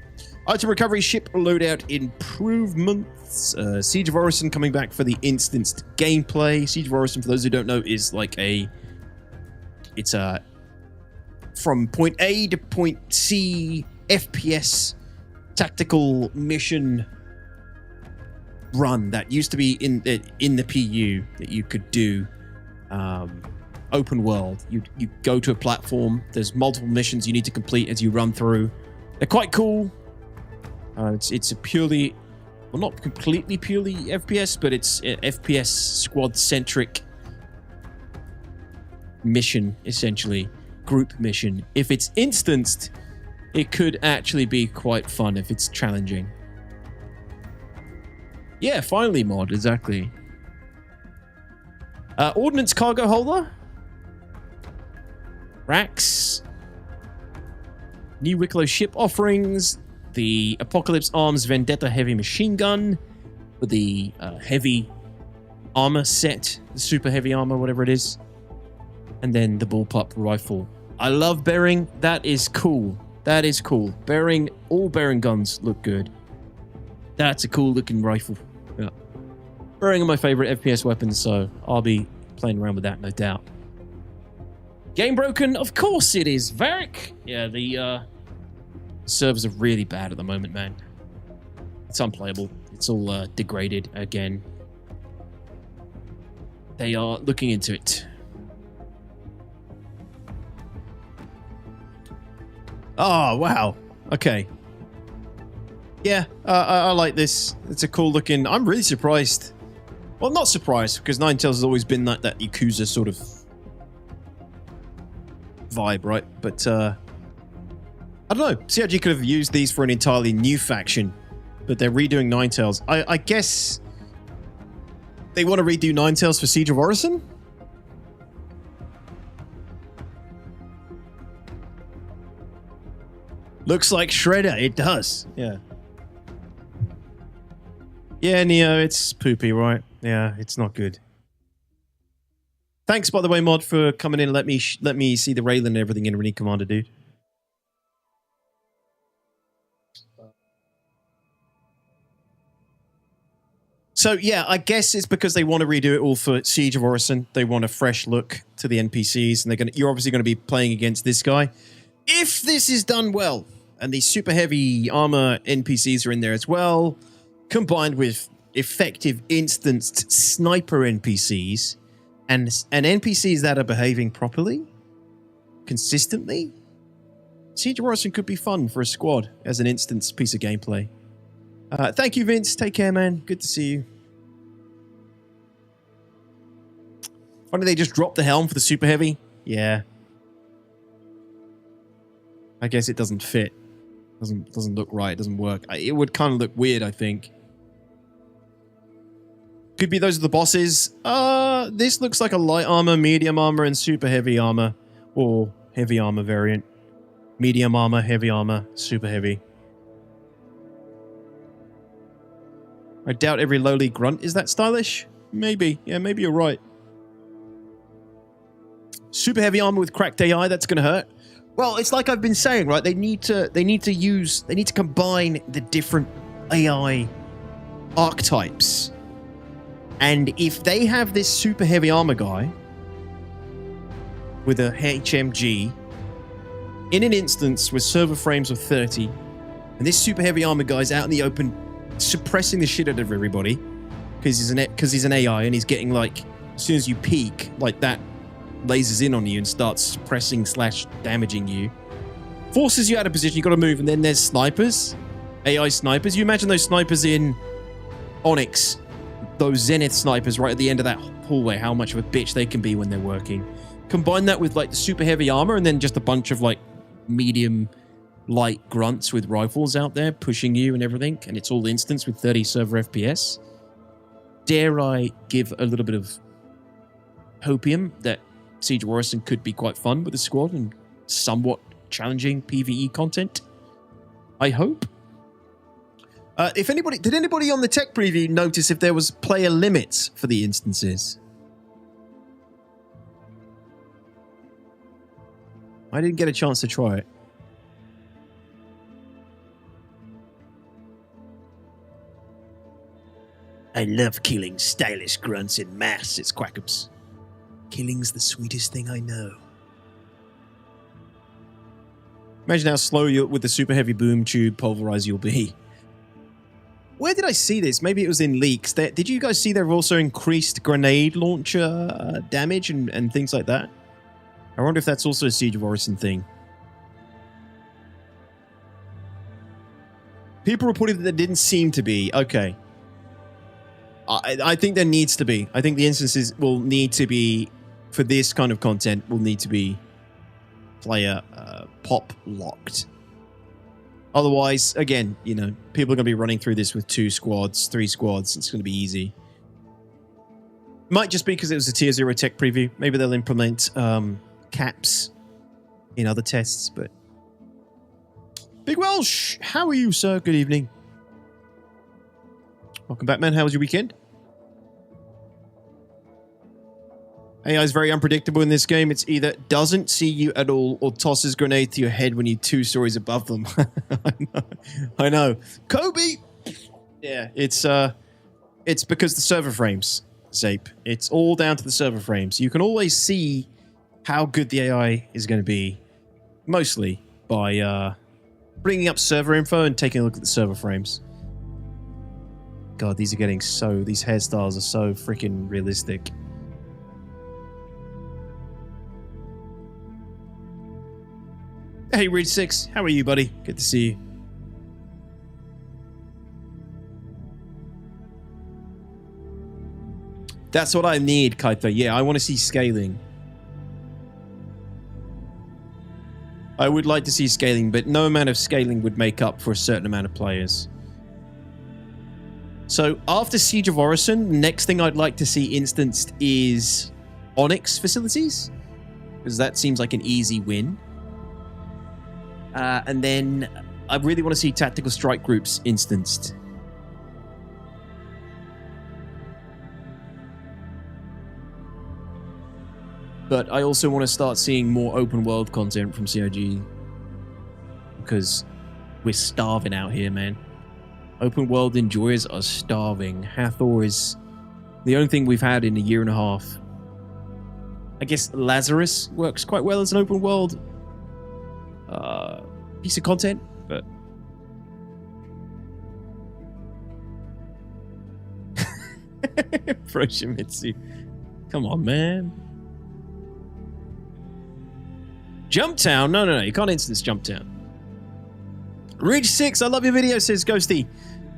Item recovery, ship loadout improvements. Siege of Orison coming back for the instanced gameplay. Siege of Orison, for those who don't know, is like it's a from point A to point C FPS tactical mission run that used to be in the PU that you could do. Open world. You go to a platform. There's multiple missions you need to complete as you run through. They're quite cool. It's a purely, well, not completely purely FPS, but it's a FPS squad-centric mission, essentially. Group mission. If it's instanced, it could actually be quite fun if it's challenging. Yeah, finally mod, exactly. Ordnance cargo holder. Racks. New Wicklow ship offerings. The Apocalypse Arms Vendetta heavy machine gun with the heavy armor set, the super heavy armor, whatever it is. And then the bullpup rifle. I love bearing. That is cool. That is cool. Bearing, all bearing guns look good. That's a cool looking rifle. Yeah. Bearing are my favorite FPS weapons, so I'll be playing around with that, no doubt. Game broken? Of course it is, Varric. Yeah, the servers are really bad at the moment, man. It's unplayable. It's all degraded again. They are looking into it. Oh, wow. Okay. Yeah, I like this. It's a cool looking... I'm really surprised. Well, not surprised, because Ninetales has always been that Yakuza sort of vibe, right? But, I don't know. CRG could have used these for an entirely new faction, but they're redoing Ninetales. I guess they want to redo Ninetales for Siege of Orison? Looks like Shredder. It does. Yeah. Yeah, Neo, it's poopy, right? Yeah, it's not good. Thanks, by the way, Mod, for coming in and let me see the Railen and everything in Renee Commander, dude. So, yeah, I guess it's because they want to redo it all for Siege of Orison. They want a fresh look to the NPCs, and you're obviously going to be playing against this guy. If this is done well, and the super heavy armor NPCs are in there as well, combined with effective instanced sniper NPCs and NPCs that are behaving properly, consistently, Siege of Orison could be fun for a squad as an instance piece of gameplay. Thank you, Vince. Take care, man. Good to see you. Why did they just drop the helm for the super heavy? Yeah. I guess it doesn't fit. Doesn't look right. It doesn't work. It would kind of look weird, I think. Could be those are the bosses. This looks like a light armor, medium armor, and super heavy armor. Or heavy armor variant. Medium armor, heavy armor, super heavy. I doubt every lowly grunt is that stylish. Maybe. Yeah, maybe you're right. Super heavy armor with cracked AI, that's gonna hurt. Well, it's like I've been saying, right? They need to combine the different AI archetypes. And if they have this super heavy armor guy with a HMG in an instance with server frames of 30, and this super heavy armor guy's out in the open suppressing the shit out of everybody because he's an AI and he's getting, like, as soon as you peek, like, that lasers in on you and starts suppressing / damaging you, forces you out of position, you got to move. And then there's snipers, AI snipers. You imagine those snipers in Onyx, those Zenith snipers right at the end of that hallway, how much of a bitch they can be when they're working. Combine that with, like, the super heavy armor and then just a bunch of, like, medium light grunts with rifles out there pushing you and everything, and it's all instance with 30 server FPS. Dare I give a little bit of hopium that Siege of Orison could be quite fun with the squad and somewhat challenging PvE content? I hope. Did anybody on the tech preview notice if there was player limits for the instances? I didn't get a chance to try it. I love killing stylish grunts in mass, it's Quackums. Killing's the sweetest thing I know. Imagine how slow you with the super heavy boom tube pulverizer you'll be. Where did I see this? Maybe it was in leaks. Did you guys see they've also increased grenade launcher damage and things like that? I wonder if that's also a Siege of Orison thing. People reported that there didn't seem to be. Okay. I think there needs to be. I think the instances will need to be, for this kind of content, will need to be player pop locked. Otherwise, again, you know, people are going to be running through this with 2 squads, 3 squads. It's going to be easy. Might just be because it was a tier 0 tech preview. Maybe they'll implement caps in other tests, but... Big Welsh, how are you, sir? Good evening. Welcome back, man. How was your weekend? AI is very unpredictable in this game. It's either doesn't see you at all or tosses grenade to your head when you're 2 stories above them. I know. Kobe! Yeah, it's because the server frames, Zape. It's all down to the server frames. You can always see how good the AI is going to be, mostly by bringing up server info and taking a look at the server frames. God, these hairstyles are so freaking realistic. Hey, Ridge6, how are you, buddy? Good to see you. That's what I need, Kuiper. Yeah, I want to see scaling. I would like to see scaling, but no amount of scaling would make up for a certain amount of players. So, after Siege of Orison, the next thing I'd like to see instanced is Onyx facilities, because that seems like an easy win. And then I really want to see tactical strike groups instanced. But I also want to start seeing more open world content from CIG, because we're starving out here, man. Open world enjoyers are starving. Hathor is the only thing we've had in a year and a half. I guess Lazarus works quite well as an open world piece of content, but Froshimitsu. Come on, man. Jumptown? No. You can't instance Jumptown. Ridge6, I love your video, says Ghosty.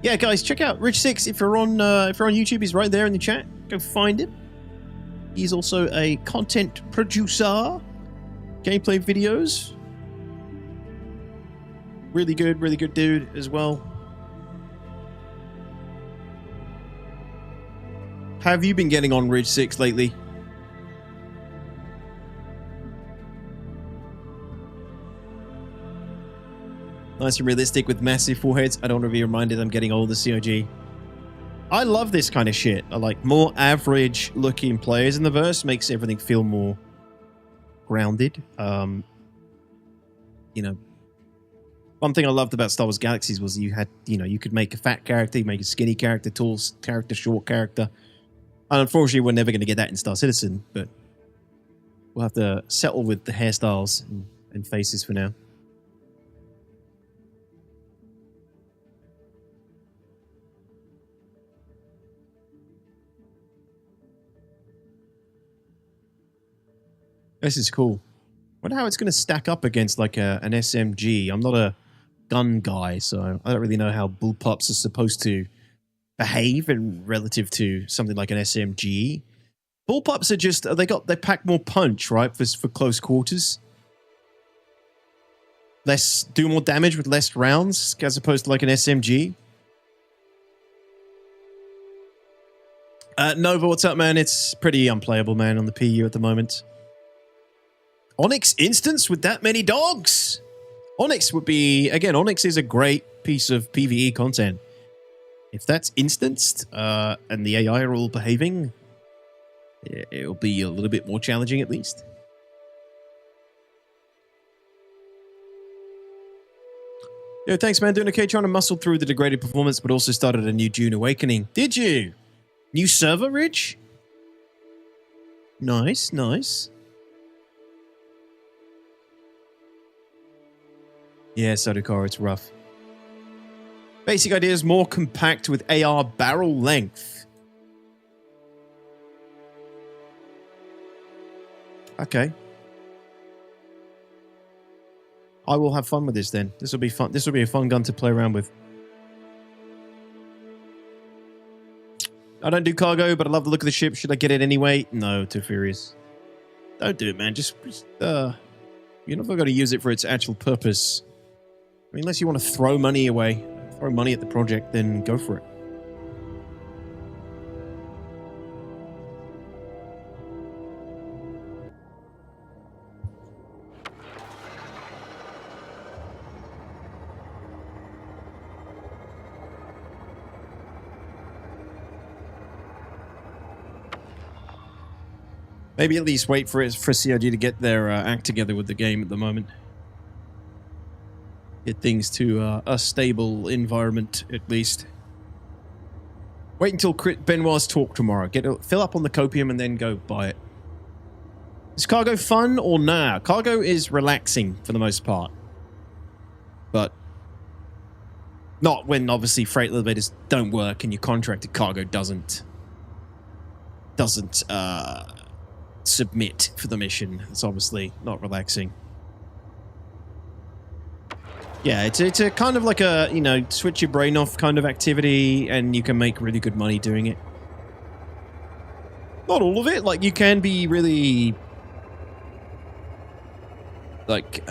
Yeah, guys, check out Ridge6 if you're on YouTube. He's right there in the chat. Go find him. He's also a content producer. Gameplay videos. Really good dude as well. How have you been getting on Ridge6 lately? Nice and realistic with massive foreheads. I don't want to be reminded I'm getting older, COG. I love this kind of shit. I like more average looking players in the verse. Makes everything feel more grounded. You know, one thing I loved about Star Wars Galaxies was you had, you could make a fat character, you make a skinny character, tall character, short character. And unfortunately, we're never going to get that in Star Citizen, but we'll have to settle with the hairstyles and faces for now. This is cool. Wonder how it's going to stack up against like an SMG. I'm not a gun guy, so I don't really know how bullpups are supposed to behave in relative to something like an SMG. Bullpups are just they pack more punch, right, for close quarters. Do more damage with less rounds as opposed to like an SMG. Nova, what's up, man? It's pretty unplayable, man, on the PU at the moment. Onyx instance with that many dogs? Onyx would be... Again, Onyx is a great piece of PvE content. If that's instanced, and the AI are all behaving, it'll be a little bit more challenging at least. Yo, thanks, man. Doing okay, trying to muscle through the degraded performance, but also started a new Dune Awakening. Did you? New server, Ridge? Nice, nice. Yeah, Sodokar, it's rough. Basic idea is more compact with AR barrel length. Okay. I will have fun with this then. This will be fun. This will be a fun gun to play around with. I don't do cargo, but I love the look of the ship. Should I get it anyway? No, too furious. Don't do it, man. Just you're not going to use it for its actual purpose. I mean, unless you want to throw money away, throw money at the project, then go for it. Maybe at least wait for COG to get their act together with the game at the moment. Get things to a stable environment at least. Wait until Benoit's talk tomorrow. Fill up on the copium and then go buy it. Is cargo fun or nah? Cargo is relaxing for the most part. But not when obviously freight elevators don't work and your contracted cargo doesn't submit for the mission. It's obviously not relaxing. Yeah, it's a kind of like a, you know, switch your brain off kind of activity, and you can make really good money doing it. Not all of it. Like, you can be really, like,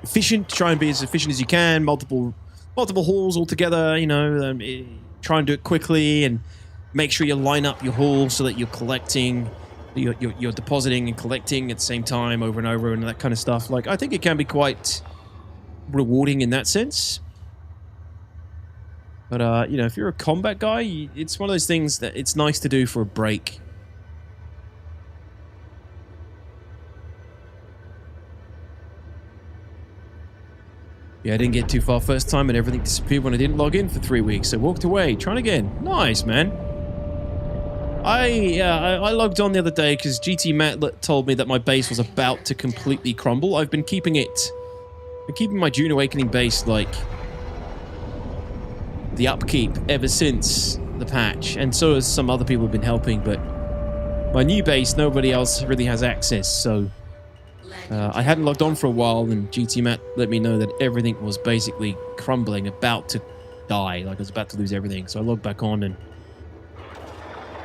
efficient. Try and be as efficient as you can. Multiple hauls all together, you know. Try and do it quickly and make sure you line up your haul so that you're collecting, you're depositing and collecting at the same time over and over and that kind of stuff. Like, I think it can be quite rewarding in that sense. But, you know, if you're a combat guy, it's one of those things that it's nice to do for a break. Yeah, I didn't get too far first time and everything disappeared when I didn't log in for 3 weeks. I walked away. Trying again. Nice, man. I logged on the other day because GT Matt told me that my base was about to completely crumble. I've been keeping my June Awakening base, like, the upkeep ever since the patch. And so has some other people have been helping, but my new base, nobody else really has access, so I hadn't logged on for a while, and GT Matt let me know that everything was basically crumbling, about to die, like I was about to lose everything. So I logged back on and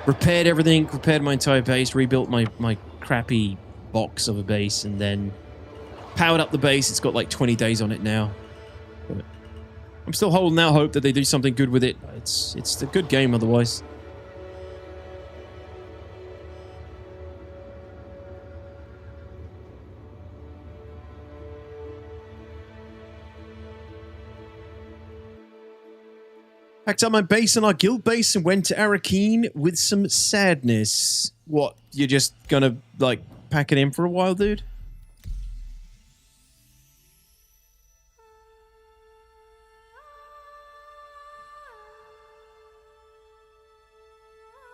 repaired everything, repaired my entire base, rebuilt my crappy box of a base, and then powered up the base. It's got like 20 days on it now. But I'm still holding out hope that they do something good with it. It's a good game otherwise. Packed up my base and our guild base and went to Arakeen with some sadness. What, you're just gonna, like, pack it in for a while, dude?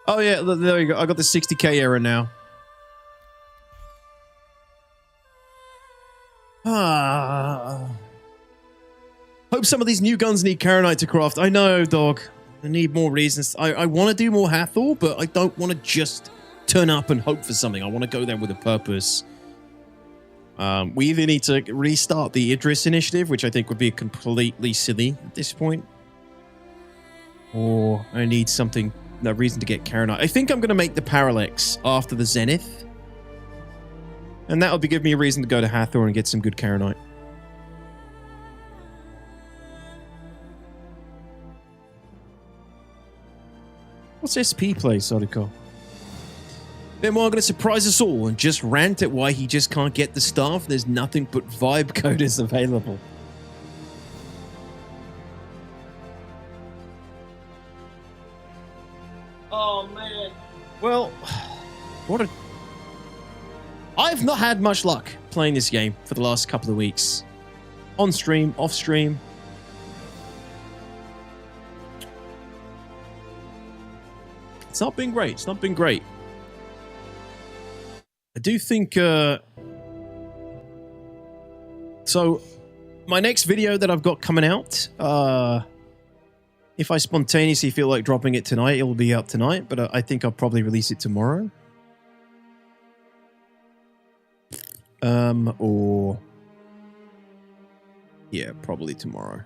Oh yeah, there you go. I got the 60k error now. Hope some of these new guns need Karenite to craft. I know, dog. I need more reasons. I want to do more Hathor, but I don't want to just turn up and hope for something. I want to go there with a purpose. We either need to restart the Idris initiative, which I think would be completely silly at this point, or I need something, no reason to get Karenite. I think I'm going to make the Parallax after the Zenith, and that will give me a reason to go to Hathor and get some good Karenite. What's SP play, Sodico? Then we're going to surprise us all and just rant at why he just can't get the staff. There's nothing but vibe coders available. Oh, man. Well, I've not had much luck playing this game for the last couple of weeks. On stream, off stream. It's not been great. It's not been great. I do think... So, my next video that I've got coming out, if I spontaneously feel like dropping it tonight, it will be out tonight, but I think I'll probably release it tomorrow. Or... Yeah, probably tomorrow.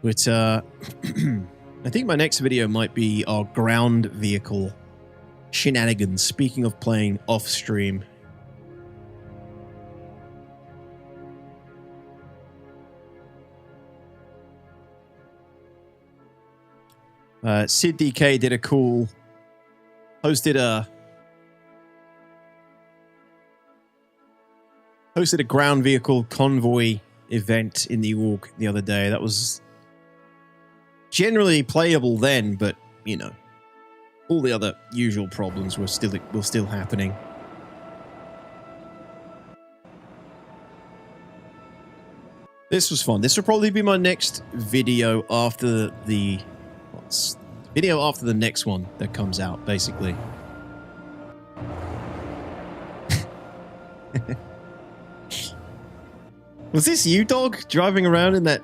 But, I think my next video might be our ground vehicle shenanigans, speaking of playing off stream. Sid DK did a cool, hosted a ground vehicle convoy event in the org the other day. That was generally playable then, but, you know, all the other usual problems were still happening. This was fun. This will probably be my next video after the next one that comes out, basically. Was this you, dog, driving around in that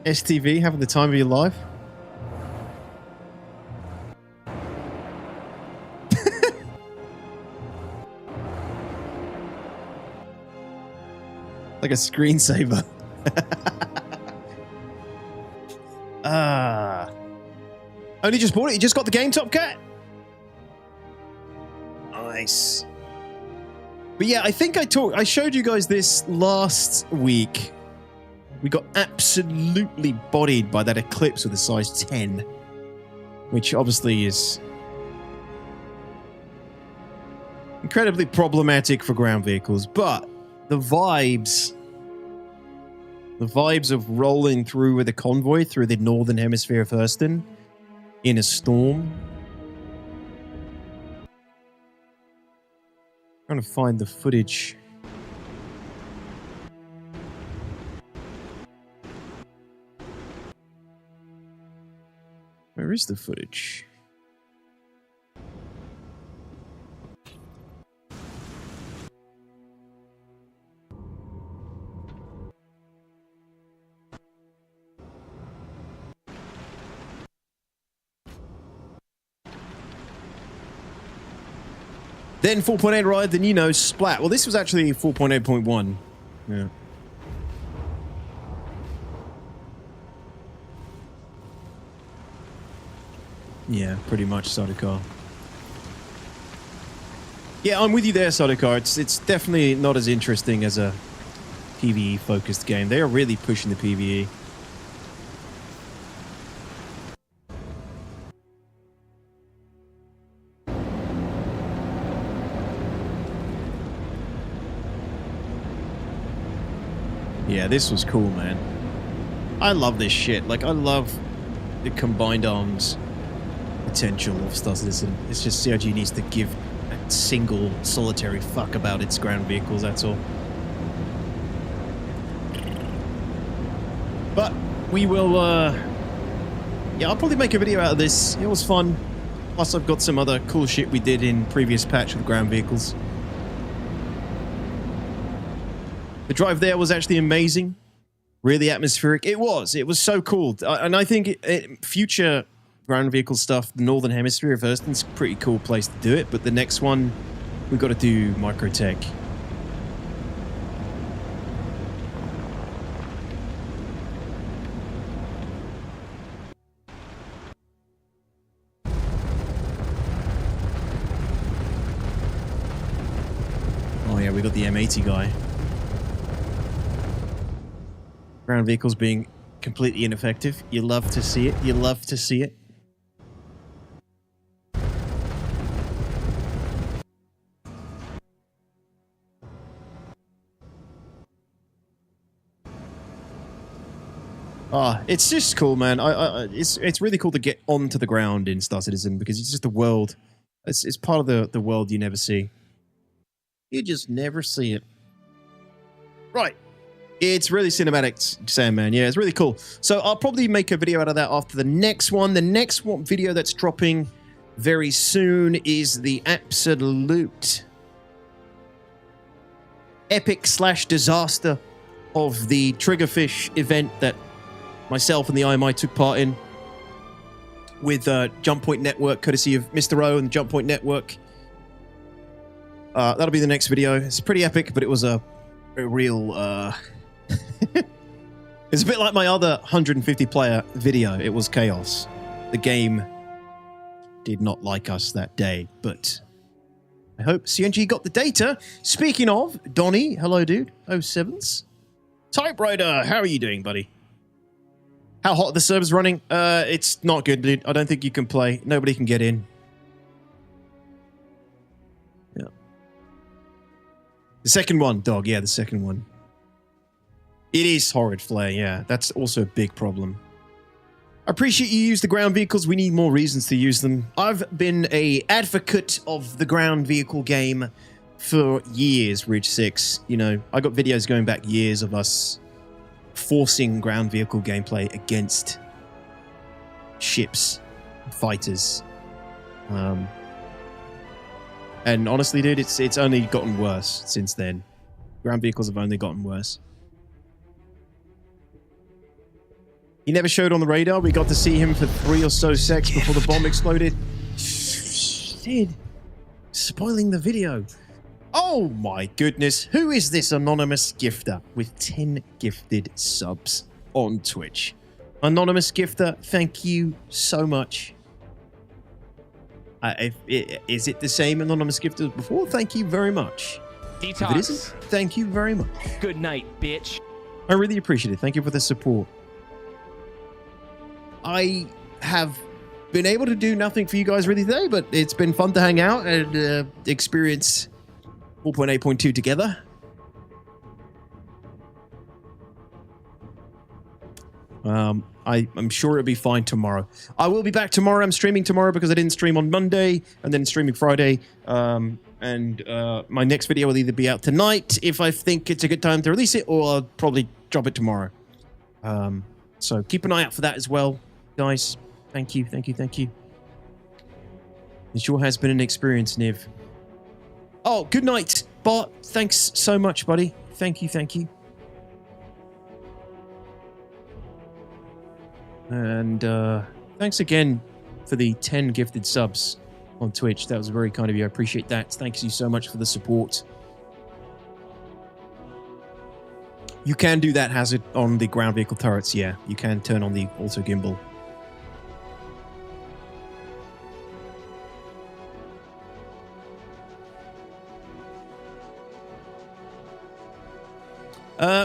STV, having the time of your life? Like a screensaver. Only just bought it? You just got the game, Top Cat? Nice. But yeah, I think I showed you guys this last week. We got absolutely bodied by that Eclipse with a size 10. Which obviously is incredibly problematic for ground vehicles, but the vibes of rolling through with a convoy through the northern hemisphere of Hurston in a storm. Trying to find the footage. Where is the footage? Then 4.8 arrived, then you know, splat. Well, this was actually 4.8.1. Yeah. Yeah, pretty much, Sodokar. Yeah, I'm with you there, Sodokar. It's definitely not as interesting as a PvE-focused game. They are really pushing the PvE. Yeah, this was cool, man. I love this shit. Like, I love the combined arms potential of Star Citizen. It's just CIG needs to give a single solitary fuck about its ground vehicles, that's all. But we will, yeah, I'll probably make a video out of this. It was fun. Plus, I've got some other cool shit we did in previous patch with ground vehicles. The drive there was actually amazing. Really atmospheric. It was so cool. And I think future ground vehicle stuff, the Northern Hemisphere of Hurston's a pretty cool place to do it. But the next one, we've got to do Microtech. Oh yeah, we got the M80 guy. Ground vehicles being completely ineffective. You love to see it. You love to see it. It's just cool, man. It's really cool to get onto the ground in Star Citizen because it's just a world. It's part of the world you never see. You just never see it. Right. It's really cinematic, Sam, man. Yeah, it's really cool. So I'll probably make a video out of that after the next one. The next one video that's dropping very soon is the absolute epic/disaster of the Triggerfish event that myself and the IMI took part in with Jump Point Network, courtesy of Mr. O and the Jump Point Network. That'll be the next video. It's pretty epic, but it was a real... It's a bit like my other 150 player video. It was chaos. The game did not like us that day, but I hope CNG got the data. Speaking of, Donnie, hello dude, 07s. Typewriter, how are you doing, buddy? How hot are the servers running? It's not good, dude. I don't think you can play. Nobody can get in. Yeah. The second one, dog. Yeah, the second one. It is horrid flare, yeah. That's also a big problem. I appreciate you use the ground vehicles. We need more reasons to use them. I've been a advocate of the ground vehicle game for years, Ridge 6. You know, I got videos going back years of us forcing ground vehicle gameplay against ships, fighters. And honestly, dude, it's only gotten worse since then. Ground vehicles have only gotten worse. He never showed on the radar. We got to see him for 3 or so seconds before the bomb exploded. Dude, spoiling the video. Oh my goodness. Who is this anonymous gifter with 10 gifted subs on Twitch? Anonymous gifter, thank you so much. Is it the same anonymous gifter as before? Thank you very much. Detox. If it isn't, thank you very much. Good night, bitch. I really appreciate it. Thank you for the support. I have been able to do nothing for you guys really today, but it's been fun to hang out and experience 4.8.2 together. I'm sure it'll be fine tomorrow. I will be back tomorrow. I'm streaming tomorrow because I didn't stream on Monday, and then streaming Friday. My next video will either be out tonight if I think it's a good time to release it, or I'll probably drop it tomorrow. So keep an eye out for that as well, guys. Thank you, thank you, thank you. It sure has been an experience, Niv. Oh, good night, Bart. Thanks so much, buddy. Thank you, thank you. And thanks again for the 10 gifted subs on Twitch. That was very kind of you. I appreciate that. Thanks you so much for the support. You can do that hazard on the ground vehicle turrets, yeah. You can turn on the auto gimbal.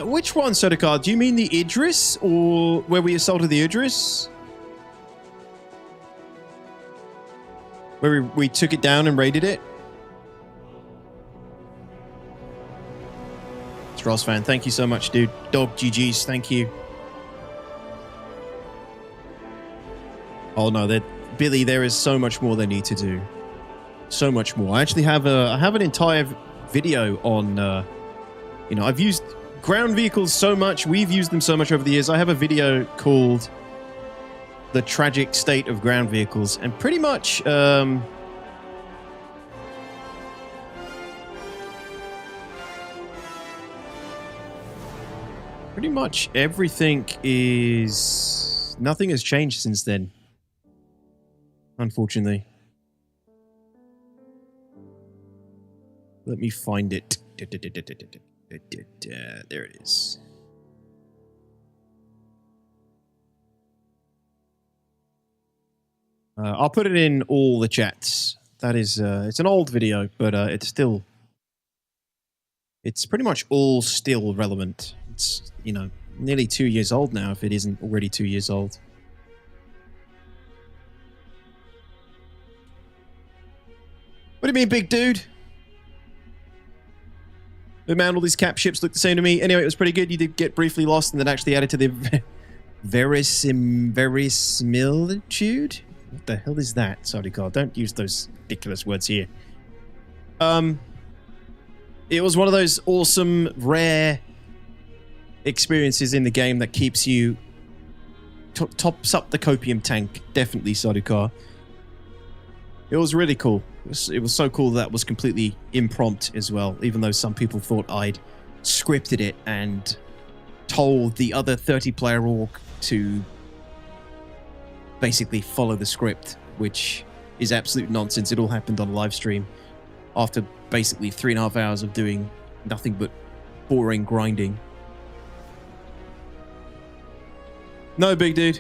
Which one, Sodakar? Do you mean the Idris, or where we assaulted the Idris? Where we took it down and raided it? Ross fan, thank you so much, dude. Dog GG's, thank you. Oh no, Billy, there is so much more they need to do. So much more. I actually have an entire video on I've used ground vehicles so much, we've used them so much over the years. I have a video called The Tragic State of Ground Vehicles, and pretty much everything is... Nothing has changed since then. Unfortunately. Let me find it. There it is. I'll put it in all the chats. That is... it's an old video, but it's still... It's pretty much all still relevant. It's, nearly 2 years old now, if it isn't already 2 years old. What do you mean, big dude? Oh man, all these cap ships look the same to me. Anyway, it was pretty good. You did get briefly lost and then actually added to the verisimilitude? What the hell is that? Sorry, God, don't use those ridiculous words here. It was one of those awesome, rare experiences in the game that keeps you... tops up the copium tank. Definitely, Sadukar. It was really cool. It was so cool that was completely impromptu as well, even though some people thought I'd scripted it and told the other 30-player org to basically follow the script, which is absolute nonsense. It all happened on a live stream after basically 3.5 hours of doing nothing but boring grinding. No, big dude.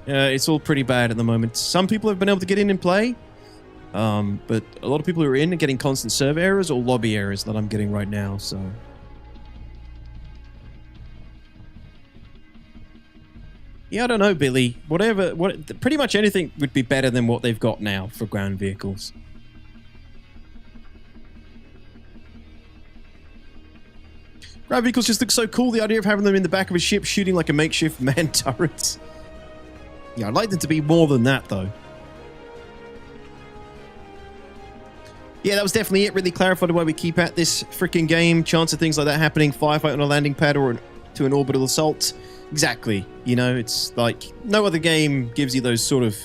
It's all pretty bad at the moment. Some people have been able to get in and play, but a lot of people who are in are getting constant server errors or lobby errors that I'm getting right now, so... Yeah, I don't know, Billy. Pretty much anything would be better than what they've got now for ground vehicles. Ground vehicles just look so cool. The idea of having them in the back of a ship shooting like a makeshift man turret. Yeah, I'd like them to be more than that, though. Yeah, that was definitely it. Really clarified the way we keep at this freaking game. Chance of things like that happening. Firefight on a landing pad or to an orbital assault. Exactly. You know, it's like no other game gives you those sort of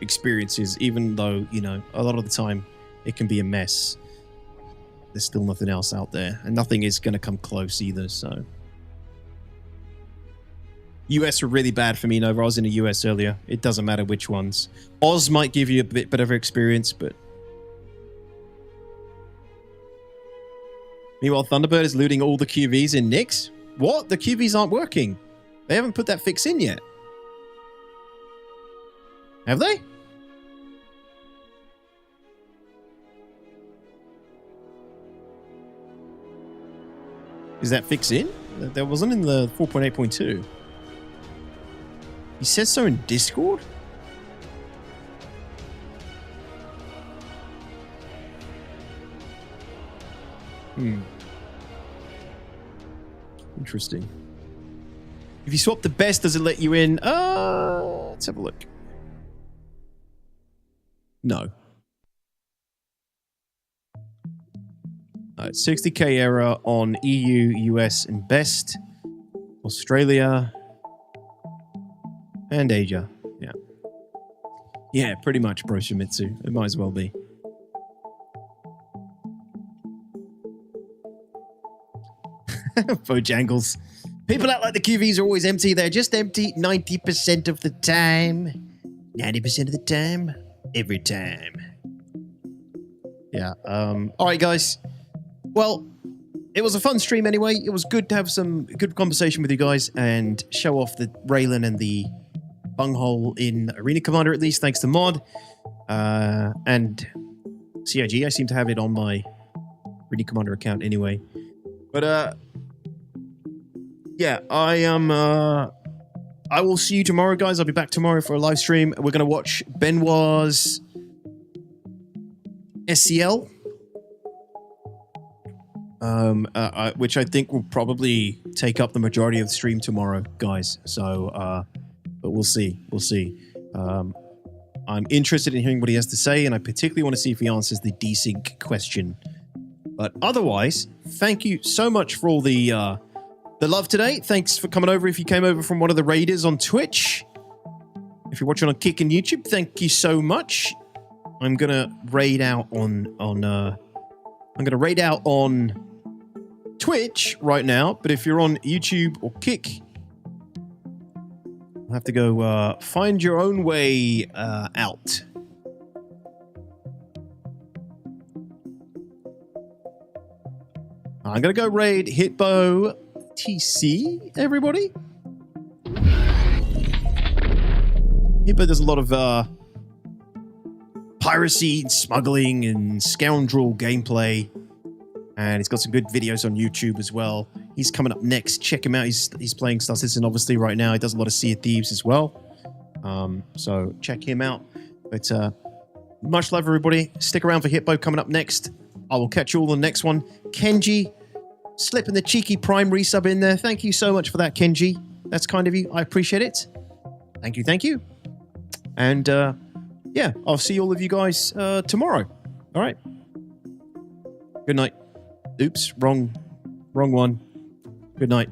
experiences, even though, you know, a lot of the time it can be a mess. There's still nothing else out there, and nothing is going to come close either, so. US were really bad for me, Nova. I was in the US earlier. It doesn't matter which ones. Oz might give you a bit better of experience, but... Meanwhile, Thunderbird is looting all the QVs in Nyx. What? The QVs aren't working. They haven't put that fix in yet. Have they? Is that fix in? That wasn't in the 4.8.2. He says so in Discord? Interesting. If you swap the best, does it let you in? Let's have a look. No. 60k error on EU, US, and best. Australia. And Asia. Yeah. Yeah, pretty much, Bro Shimizu. It might as well be. Bojangles. People act like the QVs are always empty. They're just empty 90% of the time. 90% of the time. Every time. Yeah. Alright, guys. Well, it was a fun stream anyway. It was good to have some good conversation with you guys and show off the Railen and the bunghole in Arena Commander, at least, thanks to Mod. And CIG, I seem to have it on my Arena Commander account anyway. But, yeah, I will see you tomorrow, guys. I'll be back tomorrow for a live stream. We're going to watch Benoit's SCL. Which I think will probably take up the majority of the stream tomorrow, guys. So, but we'll see. We'll see. I'm interested in hearing what he has to say, and I particularly want to see if he answers the desync question. But otherwise, thank you so much for all the love today. Thanks for coming over. If you came over from one of the raiders on Twitch, if you're watching on Kick and YouTube, thank you so much. I'm gonna raid out on Twitch right now, but if you're on YouTube or Kick, you'll have to go find your own way out. I'm gonna go raid Hitbo TC, everybody. Hitbo does a lot of piracy and smuggling and scoundrel gameplay. And he's got some good videos on YouTube as well. He's coming up next. Check him out. He's playing Star Citizen obviously right now. He does a lot of Sea of Thieves as well. So check him out. But much love, everybody. Stick around for Hitbo coming up next. I will catch you all on the next one. Kenji, slipping the cheeky Prime resub in there. Thank you so much for that, Kenji. That's kind of you. I appreciate it. Thank you, thank you. And yeah, I'll see all of you guys tomorrow. All right. Good night. Oops, wrong one. Good night.